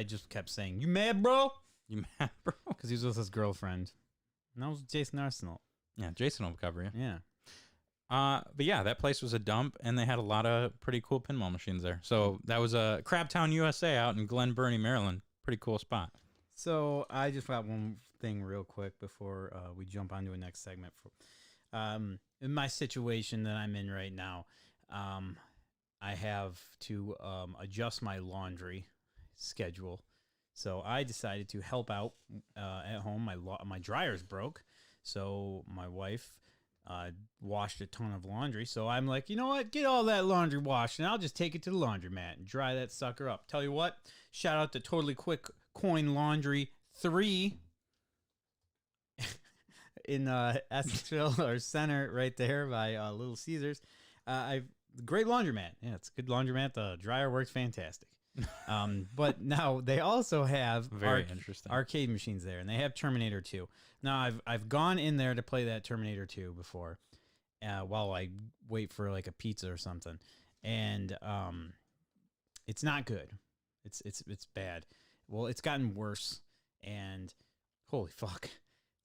just kept saying, "You mad, bro?" You mad, bro? Because he was with his girlfriend. And that was Jason Arsenal. Yeah, Jason will cover you. Yeah. But yeah, that place was a dump, and they had a lot of pretty cool pinball machines there. So that was a Crabtown, USA, out in Glen Burnie, Maryland. Pretty cool spot. So I just got one thing real quick before we jump on to a next segment. In my situation that I'm in right now, I have to adjust my laundry schedule. So I decided to help out at home. My dryer's broke, so my wife washed a ton of laundry. So I'm like, you know what? Get all that laundry washed, and I'll just take it to the laundromat and dry that sucker up. Tell you what, shout out to Totally Quick Coin Laundry 3 in Essexville or Center, right there by Little Caesars. Great laundromat. Yeah, it's a good laundromat. The dryer works fantastic. But now they also have Very interesting arcade machines there, and they have Terminator 2. Now I've gone in there to play that Terminator 2 before, while I wait for like a pizza or something, and it's not good. It's bad. Well, it's gotten worse, and holy fuck,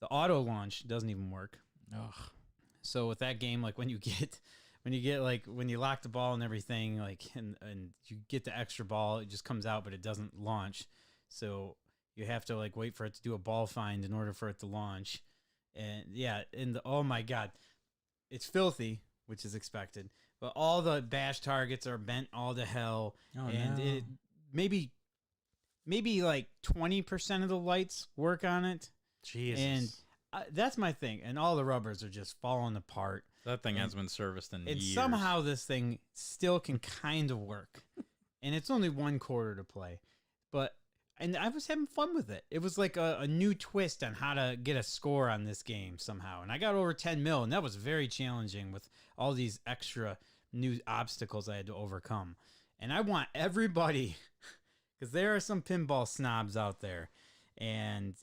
the auto launch doesn't even work. Ugh. So with that game, like when you lock the ball and everything, like and you get the extra ball, it just comes out, but it doesn't launch. So you have to like wait for it to do a ball find in order for it to launch. And yeah, oh my god, it's filthy, which is expected. But all the bash targets are bent all to hell, and no. it maybe like 20% of the lights work on it. Jesus. And that's my thing. And all the rubbers are just falling apart. That thing has been serviced in And years. somehow this thing still can kind of work. And it's only 1 quarter to play. And I was having fun with it. It was like a new twist on how to get a score on this game somehow. And I got over 10 mil, and that was very challenging with all these extra new obstacles I had to overcome. And I want everybody, because there are some pinball snobs out there, and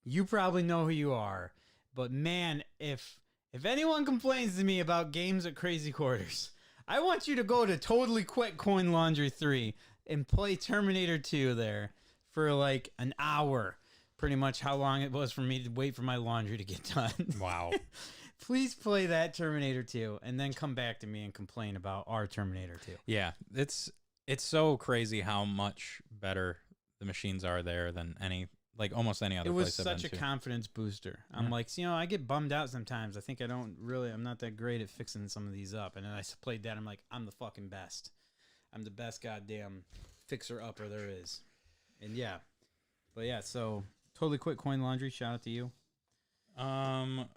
You probably know who you are. But man, if anyone complains to me about games at Crazy Quarters, I want you to go to Totally Quit Coin Laundry 3 and play Terminator 2 there for like an hour. Pretty much how long it was for me to wait for my laundry to get done. Wow. Please play that Terminator 2 and then come back to me and complain about our Terminator 2. Yeah, it's so crazy how much better the machines are there than almost any other It was place I've such a been to. confidence booster. I'm like, I get bummed out sometimes. I think I'm not that great at fixing some of these up. And then I played that. I'm like, I'm the fucking best. I'm the best goddamn fixer-upper there is. And yeah. But yeah, so Totally Quit Coin Laundry. Shout out to you.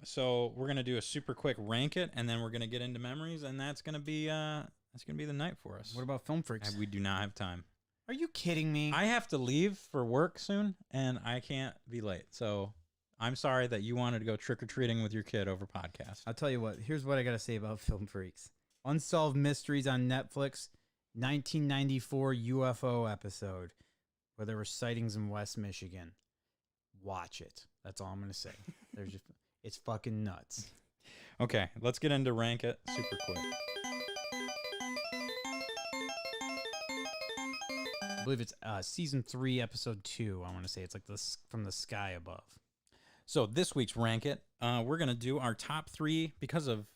So we're gonna do a super quick rank it, and then we're gonna get into memories, and that's gonna be the night for us. What about Film Freaks? We do not have time. Are you kidding me? I have to leave for work soon, and I can't be late. So I'm sorry that you wanted to go trick or treating with your kid over podcast. I'll tell you what. Here's what I gotta say about Film Freaks: Unsolved Mysteries on Netflix, 1994 UFO episode where there were sightings in West Michigan. Watch it. That's all I'm gonna say. It's fucking nuts. Okay, let's get into rank it super quick. I believe it's season 3, episode 2. I want to say it's like this from the sky above. So this week's rank it, we're gonna do our top 3 because of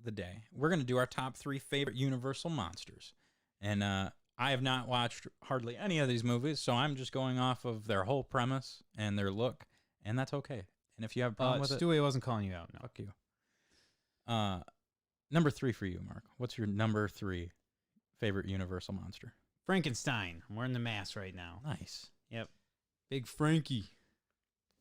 the day. We're gonna do our top 3 favorite Universal monsters, and I have not watched hardly any of these movies, so I'm just going off of their whole premise and their look, and that's okay. And if you have a problem with Stewie, I wasn't calling you out. No. fuck you. Number 3 for you, Mark. What's your number 3 favorite Universal monster? Frankenstein. I'm wearing the mask right now. Nice. Yep. Big Frankie.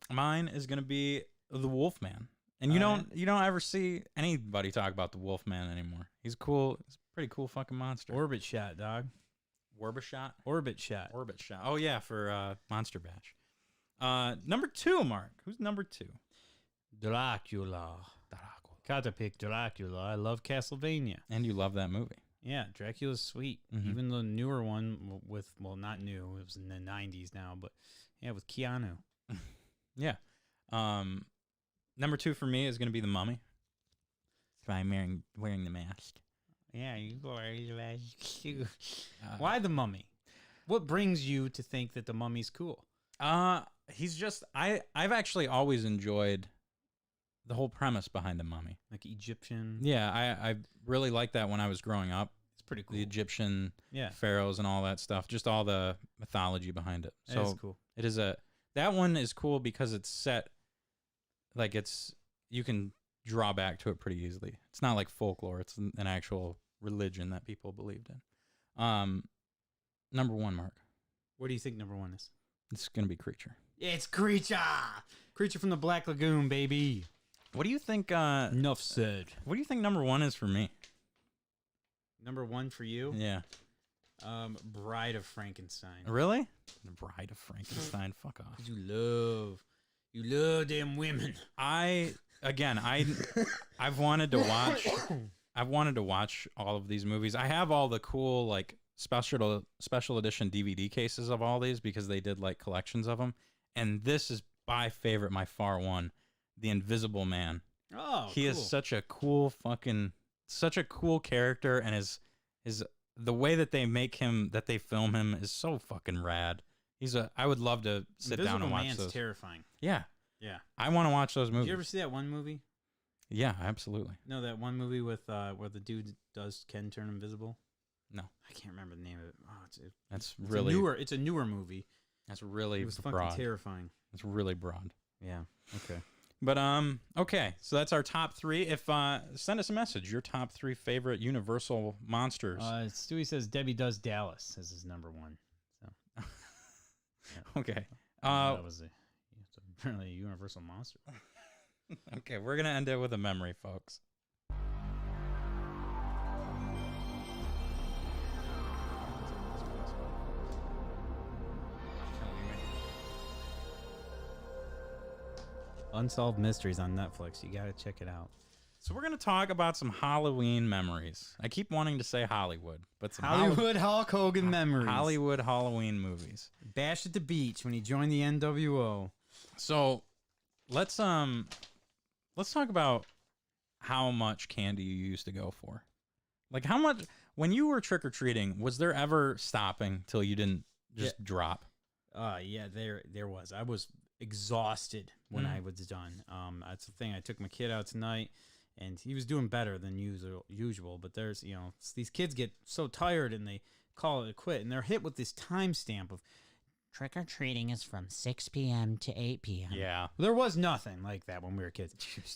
Mine is gonna be the Wolfman. And you don't ever see anybody talk about the Wolfman anymore. He's cool. He's a pretty cool fucking monster. Orbit Shot, dog. Orbit Shot. Orbit Shot. Orbit Shot. Oh yeah, for Monster Bash. Number 2, Mark. Who's number 2? Dracula. Gotta pick Dracula. I love Castlevania. And you love that movie. Yeah, Dracula's sweet. Mhm. Even the newer one with, not new, it was in the 90s now, but yeah, with Keanu. Yeah. Number 2 for me is going to be The Mummy. So I'm wearing the mask. Yeah, you go wearing the mask. Why the Mummy? What brings you to think that the Mummy's cool? He's just I've actually always enjoyed the whole premise behind The Mummy. Like Egyptian? Yeah, I really liked that when I was growing up. It's pretty cool. The Egyptian Yeah. pharaohs and all that stuff, just all the mythology behind it. That So is cool. it is that one is cool because it's set like you can draw back to it pretty easily. It's not like folklore. It's an actual religion that people believed in. Number 1, Mark. What do you think number 1 is? It's gonna be Creature. It's Creature! Creature from the Black Lagoon, baby. What do you think? Enough said. What do you think number 1 is for me? Number 1 for you? Yeah. Bride of Frankenstein. Really? The Bride of Frankenstein. Fuck off. You love them women. I've wanted to watch. I've wanted to watch all of these movies. I have all the cool like special edition DVD cases of all these because they did like collections of them. And this is my favorite, my far one, The Invisible Man. Oh, He is such a cool character, and the way that they make him, that they film him, is so fucking rad. I would love to sit down and watch Man's those. terrifying. Yeah, Yeah. I want to watch those movies. Did you ever see that one movie? Yeah, absolutely. No, that one movie with where the dude can turn invisible. No, I can't remember the name of it. Oh, that's it's really newer. It's a newer movie. That's really It was broad. fucking terrifying. It's really broad. Yeah. Okay. But okay, so that's our top 3. If send us a message, your top 3 favorite Universal monsters. Stewie says Debbie Does Dallas as his number 1. So Okay. that was apparently a Universal monster. Okay, we're gonna end it with a memory, folks. Unsolved Mysteries on Netflix. You gotta check it out. So we're gonna talk about some Halloween memories. I keep wanting to say Hollywood, but some Hollywood Hulk Hogan memories. Hollywood Halloween movies. Bash at the Beach when he joined the NWO. So let's talk about how much candy you used to go for. Like how much when you were trick or treating, was there ever stopping till you didn't just drop? Yeah, there was. I was exhausted when I was done. That's the thing. I took my kid out tonight, and he was doing better than usual. But there's, these kids get so tired and they call it a quit, and they're hit with this timestamp of Trick-or-treating is from 6 p.m. to 8 p.m. Yeah. there was nothing like that when we were kids.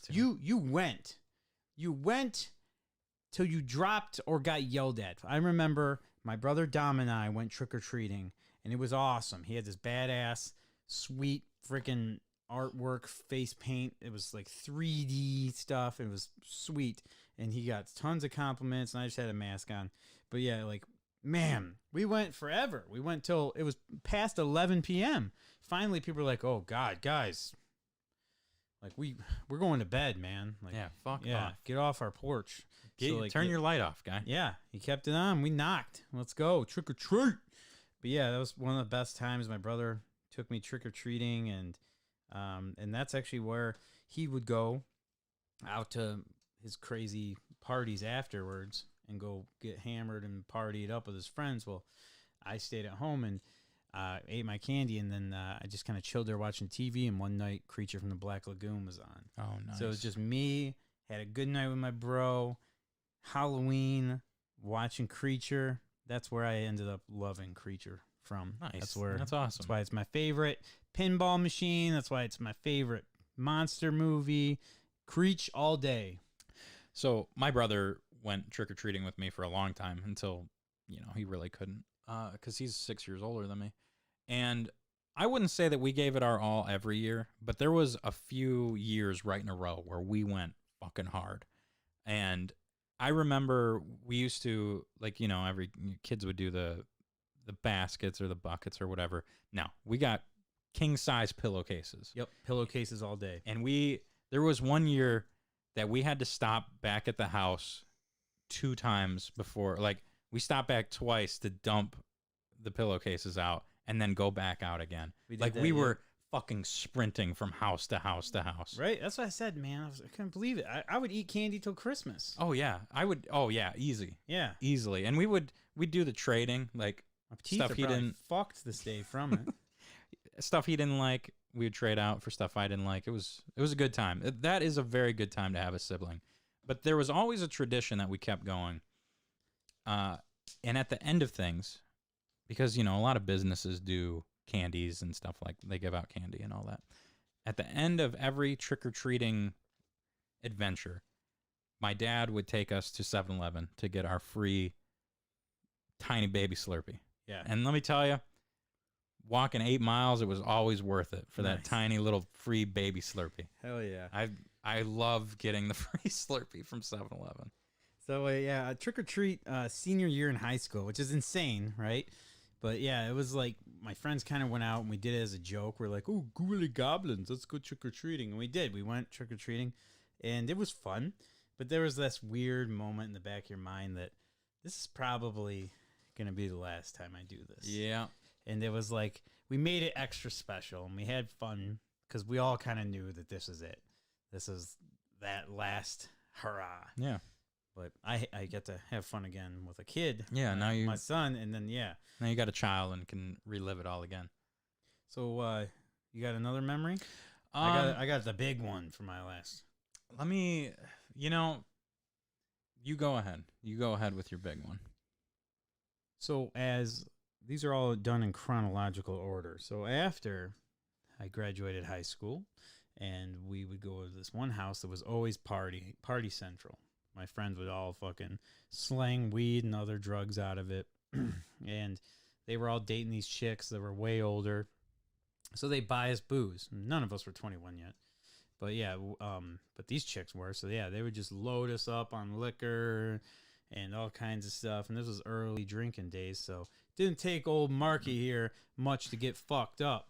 You went till you dropped or got yelled at. I remember my brother Dom and I went trick-or-treating, and it was awesome. He had this badass, sweet freaking artwork, face paint. It was like 3D stuff. It was sweet, and he got tons of compliments, and I just had a mask on. But yeah, like, man, we went forever. We went till it was past 11 p.m. Finally, people were like, "Oh God, guys, like we're going to bed, man." Like, Yeah, fuck yeah, off. get off our porch. Turn your light off, guy. Yeah, he kept it on. We knocked. Let's go trick or treat. But yeah, that was one of the best times. My brother took me trick or treating, and that's actually where he would go out to his crazy parties afterwards and go get hammered and party it up with his friends. Well, I stayed at home and ate my candy, and then I just kind of chilled there watching TV. And one night, Creature from the Black Lagoon was on. Oh, nice. So it was just me, had a good night with my bro, Halloween, watching Creature. That's where I ended up loving Creature from. Nice. That's awesome. That's why it's my favorite pinball machine. That's why it's my favorite monster movie. Creech all day. So my brother went trick-or-treating with me for a long time until, he really couldn't because he's 6 years older than me. And I wouldn't say that we gave it our all every year, but there was a few years right in a row where we went fucking hard. And I remember we used to, every kids would do the baskets or the buckets or whatever. No, we got king-size pillowcases. Yep, pillowcases all day. And there was one year that we had to stop back at the house 2 times before, we stopped back twice to dump the pillowcases out and then go back out again. We were fucking sprinting from house to house to house. Right? That's what I said, man. I couldn't believe it. I would eat candy till Christmas. Oh, yeah. I would. Oh, yeah. Easy. Yeah. Easily. And we'd do the trading, My teeth stuff are he probably didn't. fucked this day from it. Stuff he didn't like, we would trade out for stuff I didn't like. It was a good time. That is a very good time to have a sibling. But there was always a tradition that we kept going. And at the end of things, because, a lot of businesses do candies and stuff, they give out candy and all that. At the end of every trick-or-treating adventure, my dad would take us to 7-Eleven to get our free tiny baby Slurpee. Yeah. And let me tell you, walking 8 miles, it was always worth it for that Nice. tiny little free baby Slurpee. Hell yeah. I love getting the free Slurpee from 7-Eleven. So yeah, trick or treat senior year in high school, which is insane, right? But yeah, it was like my friends kind of went out and we did it as a joke. We're like, "Oh, ghouly goblins, let's go trick or treating," and we did. We went trick or treating, and it was fun. But there was this weird moment in the back of your mind that this is probably gonna be the last time I do this. Yeah. And it was like we made it extra special and we had fun because we all kind of knew that this is it. This is that last hurrah. Yeah. But I get to have fun again with a kid. Yeah, now my son, and then Now you got a child and can relive it all again. So you got another memory? I got the big one for my last. Let me, you go ahead. You go ahead with your big one. So as these are all done in chronological order. So after I graduated high school, and we would go to this one house that was always party central. My friends would all fucking slang weed and other drugs out of it. And they were all dating these chicks that were way older. So they buy us booze. None of us were 21 yet. But yeah, but these chicks were. So yeah, they would just load us up on liquor and all kinds of stuff. And this was early drinking days. So it didn't take old Marky here much to get fucked up.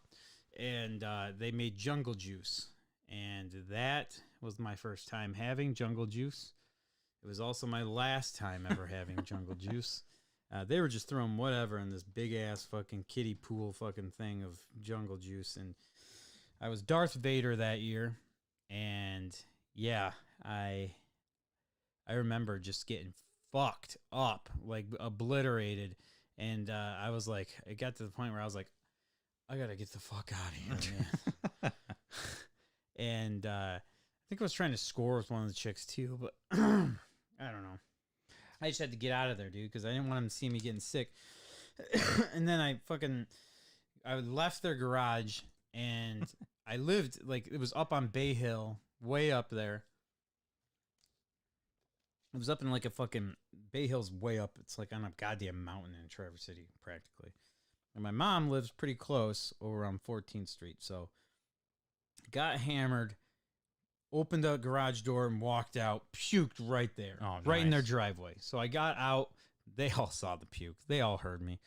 And they made jungle juice. And that was my first time having jungle juice. It was also my last time ever having jungle juice. They were just throwing whatever in this big ass fucking kiddie pool fucking thing of jungle juice. And I was Darth Vader that year, and yeah, I remember just getting fucked up, like obliterated, and I was like, it got to the point where I was like, I gotta get the fuck out of here, man. And I think I was trying to score with one of the chicks too, but I don't know. I just had to get out of there, dude, because I didn't want them to see me getting sick. And then I left their garage, and I lived, like, it was up on Bay Hill, way up there. It was up in, like, a fucking, Bay Hill's way up. It's, like, on a goddamn mountain in Traverse City, practically. And my mom lives pretty close over on 14th Street, so got hammered, opened the garage door and walked out, puked right there, right in their driveway. So I got out. They all saw the puke. They all heard me.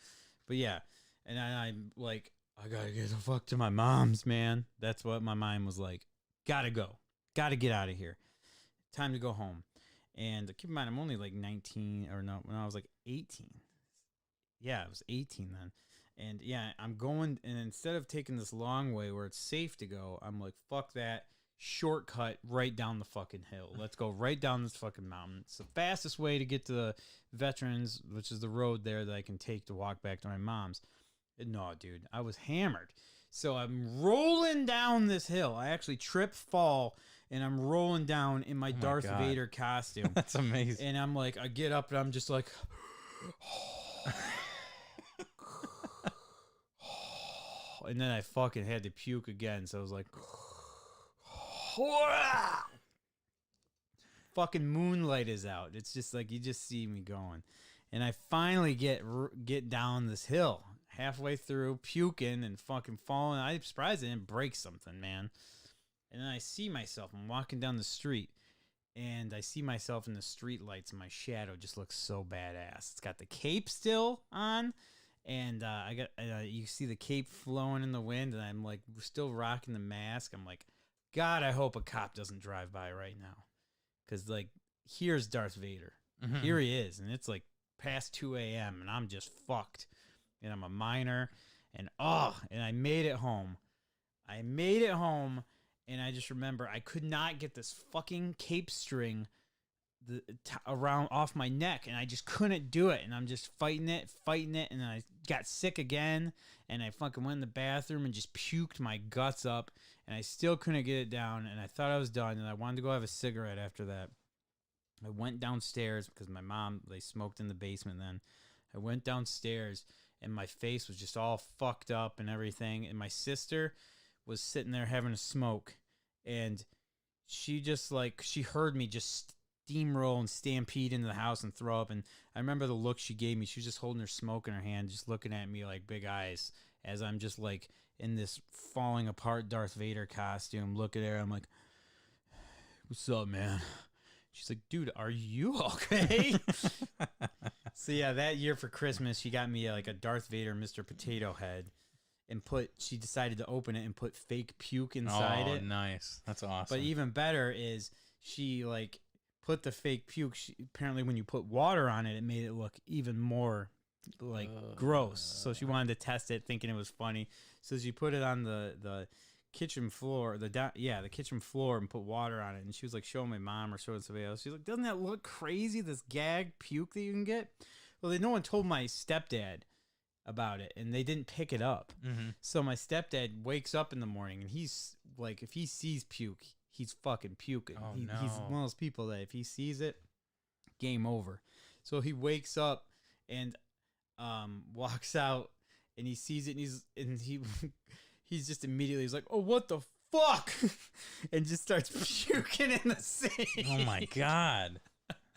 But yeah, and I'm like, I gotta get the fuck to my mom's, man. That's what my mind was like. Gotta go. Gotta get out of here. Time to go home. And keep in mind, I'm only like 19, or no, when I was like 18. Yeah, I was 18 then. And yeah, I'm going, and instead of taking this long way where it's safe to go, I'm like, fuck that. Shortcut right down the fucking hill. Let's go right down this fucking mountain. It's the fastest way to get to the Veterans, which is the road there that I can take to walk back to my mom's. And no, dude, I was hammered. So I'm rolling down this hill. I actually trip, fall, and I'm rolling down in my Darth Vader costume. That's amazing. And I'm like, I get up and I'm just like, and then I fucking had to puke again. So I was like, fucking moonlight is out. It's just like you just see me going, and I finally get down this hill, halfway through, puking and fucking falling. I'm surprised I didn't break something, man. And then I see myself. I'm walking down the street, and I see myself in the street lights, and my shadow just looks so badass. It's got the cape still on, and I got you see the cape flowing in the wind, and I'm like still rocking the mask. I'm like, God, I hope a cop doesn't drive by right now. Because, like, here's Darth Vader. Mm-hmm. Here he is. And it's, like, past 2 a.m. And I'm just fucked. And I'm a minor. And I made it home. And I just remember I could not get this fucking cape string around off my neck. And I just couldn't do it. And I'm just fighting it. And then I got sick again. And I fucking went in the bathroom and just puked my guts up. And I still couldn't get it down, and I thought I was done, and I wanted to go have a cigarette after that. I went downstairs because my mom, they smoked in the basement then. I went downstairs, and my face was just all fucked up and everything, and my sister was sitting there having a smoke, and she just, like, she heard me just steamroll and stampede into the house and throw up, and I remember the look she gave me. She was just holding her smoke in her hand, just looking at me like big eyes, as I'm just, like, in this falling apart Darth Vader costume, look at her. I'm like, what's up, man? She's like, dude, are you okay? So yeah, that year for Christmas, she got me like a Darth Vader Mr. Potato Head, and she decided to open it and put fake puke inside it. Oh, nice. That's awesome. But even better is she like put the fake puke. Apparently when you put water on it, it made it look even more like gross. So she wanted to test it, thinking it was funny. So she put it on the kitchen floor, the kitchen floor, and put water on it. And she was like showing my mom or showing somebody else. She's like, doesn't that look crazy, this gag puke that you can get? Well, no one told my stepdad about it, and they didn't pick it up. Mm-hmm. So my stepdad wakes up in the morning, and he's like, if he sees puke, he's fucking puking. Oh, no. He's one of those people that if he sees it, game over. So he wakes up and walks out, and he sees it, and he's just immediately, he's like, oh, what the fuck? And just starts puking in the sink. Oh my God.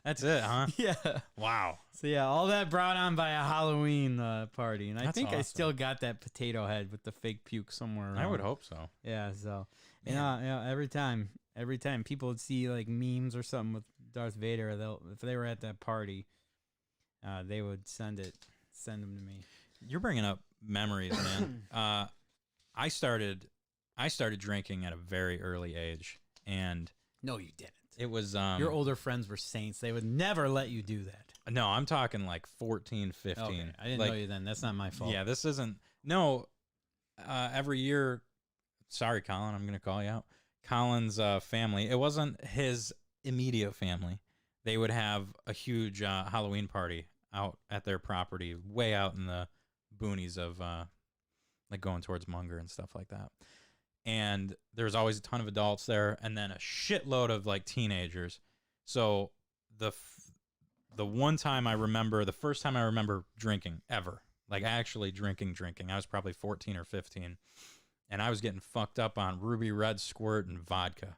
That's it, huh? Yeah. Wow. So yeah, all that brought on by a Halloween party. And I That's think awesome. I still got that potato head with the fake puke somewhere around. I would hope so. Yeah, so every time people would see like memes or something with Darth Vader, if they were at that party, they would send them to me. You're bringing up memories, man. I started drinking at a very early age, and No, you didn't. it was Your older friends were saints. They would never let you do that. no, I'm talking like 14, 15. Okay. I didn't Like, know you then. That's not my fault. yeah, this isn't. No, every year sorry, Colin, I'm gonna call you out. Colin's family. It wasn't his immediate family. They would have a huge Halloween party out at their property, way out in the boonies of like going towards Munger and stuff like that. And there's always a ton of adults there, and then a shitload of like teenagers. So the one time I remember, the first time I remember drinking ever, like actually drinking, I was probably 14 or 15, and I was getting fucked up on Ruby Red Squirt and vodka.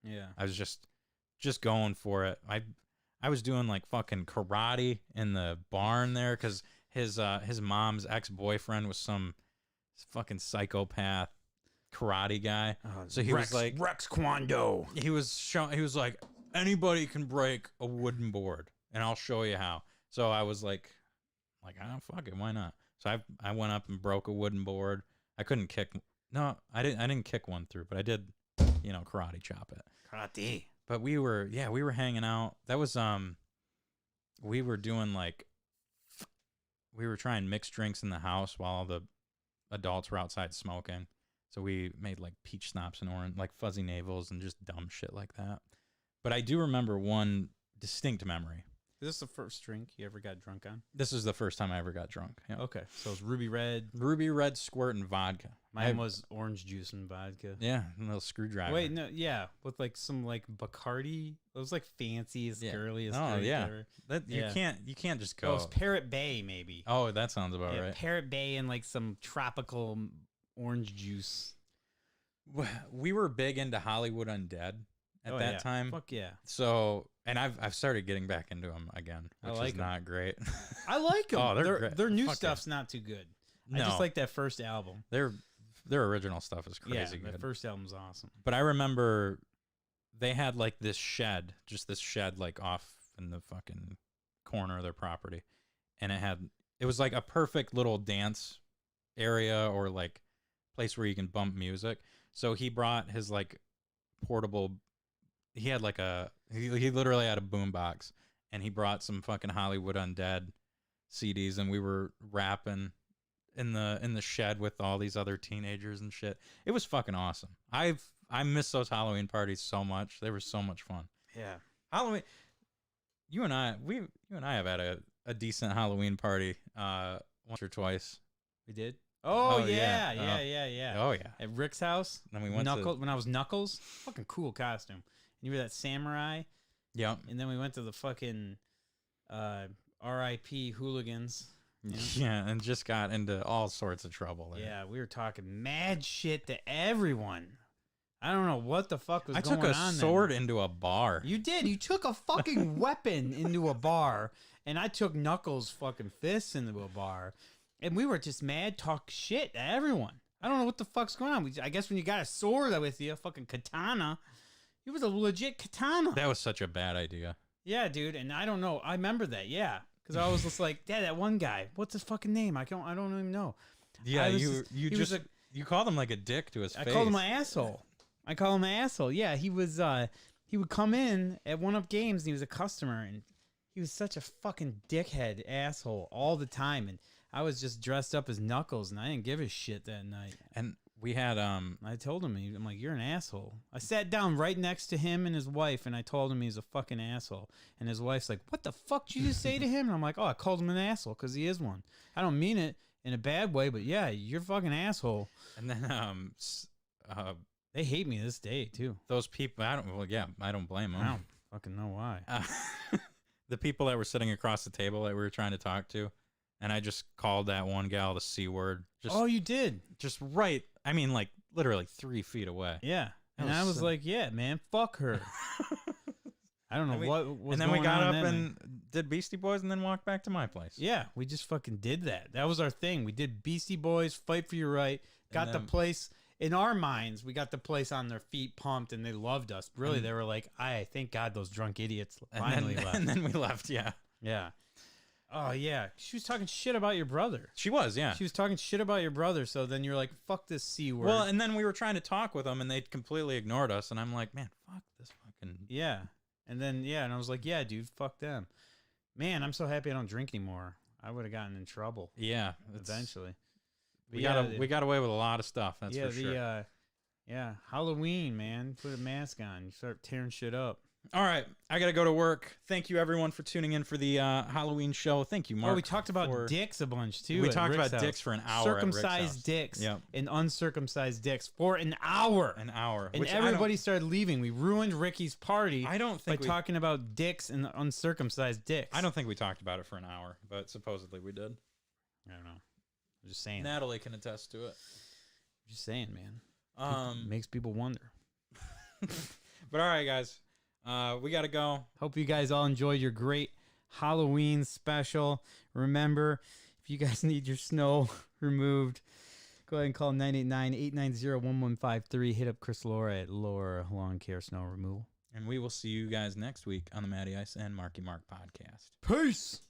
Yeah. I was just going for it. I was doing like fucking karate in the barn there because his mom's ex-boyfriend was some fucking psychopath karate guy. So he was like Rex Kwando. he was like, anybody can break a wooden board and I'll show you how. So I was like, oh, fuck it, why not? So I went up and broke a wooden board. I couldn't kick. No, I didn't kick one through, but I did, karate chop it. Karate. But we were hanging out. That was we were doing like, we were trying mixed drinks in the house while all the adults were outside smoking. So we made like peach schnapps and orange, like fuzzy navels and just dumb shit like that. But I do remember one distinct memory. Is this the first drink you ever got drunk on? This is the first time I ever got drunk. Yeah. Okay, so it's Ruby Red. Ruby Red Squirt and vodka. Mine was orange juice and vodka. Yeah, a little screwdriver. Wait, no, yeah, with like some like Bacardi. It was like fanciest, girliest. Oh drink yeah, ever. that Yeah. you can't just Oh, go. it was Parrot Bay, maybe. Oh, that sounds about Yeah, right. Parrot Bay and like some tropical orange juice. We were big into Hollywood Undead at that time. Fuck yeah. So, and I've started getting back into them again, I which like is 'em. not great. I like them. Oh, they're great. Their new Fuck stuff's not too good. I No. just like that first album. Their original stuff is crazy Yeah, good. that first album's awesome. But I remember they had like this shed like off in the fucking corner of their property, and it was like a perfect little dance area or like place where you can bump music. So he brought his like portable. He had like he literally had a boombox, and he brought some fucking Hollywood Undead CDs, and we were rapping in the shed with all these other teenagers and shit. It was fucking awesome. I miss those Halloween parties so much. They were so much fun. Yeah. Halloween. You and I have had a decent Halloween party once or twice. We did? Oh, Oh, yeah. yeah. Oh yeah. At Rick's house. Then we went Knuckles, when I was Knuckles. Fucking cool costume. And you were that samurai. Yep. And then we went to the fucking R.I.P. hooligans. Yeah, and just got into all sorts of trouble there. Yeah, we were talking mad shit to everyone. I don't know what the fuck was I going took a on sword then. into a bar. You did. You took a fucking weapon into a bar, and I took Knuckles' fucking fists into a bar, and we were just mad, talk shit to everyone. I don't know what the fuck's going on. I guess when you got a sword with you, a fucking katana, it was a legit katana. That was such a bad idea. Yeah, dude, and I don't know. I remember that, yeah. Because I was just like, Dad, that one guy, what's his fucking name? I don't even know. Yeah, I was you called him like a dick to his face. I called him an asshole. Yeah, he would come in at One Up Games and he was a customer and he was such a fucking dickhead asshole all the time. And I was just dressed up as Knuckles and I didn't give a shit that night. And we had I told him, I'm like, you're an asshole. I sat down right next to him and his wife and I told him he's a fucking asshole. And his wife's like, what the fuck did you just say to him? And I'm like, oh, I called him an asshole because he is one. I don't mean it in a bad way, but yeah, you're a fucking asshole. and then They hate me this day too. those people. I don't blame them. I don't fucking know why. The people that were sitting across the table that we were trying to talk to, and I just called that one gal the C word. Oh, you did? Just right. I mean, like literally 3 feet away. Yeah. That And was I was so- like, yeah, man, fuck her. I don't know what was and then we going got on up then. and did Beastie Boys, and then walked back to my place. Yeah, we just fucking did that. That was our thing. We did Beastie Boys, Fight for Your Right, got the then- place, in our minds, we got the place on their feet pumped, and they loved us. Really, they were like, thank God those drunk idiots finally left. And then we left. Yeah, Yeah. Oh, yeah. She was talking shit about your brother. she was. Yeah. She was talking shit about your brother, so then you're like, fuck this C word. Well, and then we were trying to talk with them, and they completely ignored us. And I'm like, man, fuck this fucking. Yeah. And then, yeah, and I was like, yeah, dude, fuck them. Man, I'm so happy I don't drink anymore. I would have gotten in trouble Yeah, eventually. But We yeah, got we got away with a lot of stuff. That's yeah, for sure. Yeah, Halloween, man. Put a mask on. You start tearing shit up. All right, I gotta go to work. Thank you everyone for tuning in for the Halloween show. Thank you, Mark. Oh, we talked about for- dicks a bunch too. We at talked Rick's about house. dicks for an hour. at Rick's Circumcised house. dicks Yep, and uncircumcised dicks for an hour. an hour. And which everybody started leaving. We ruined Ricky's party I don't by think we, talking about dicks and uncircumcised dicks. I don't think we talked about it for an hour, but supposedly we did. I don't know. I'm just saying. Natalie can attest to it. Just saying, man. Makes people wonder. But all right, guys, we gotta go. Hope you guys all enjoyed your great Halloween special. Remember, if you guys need your snow removed, go ahead and call 989-890-1153. Hit up Chris Laura at Laura Lawn Care Snow Removal. And we will see you guys next week on the Matty Ice and Marky Mark podcast. Peace!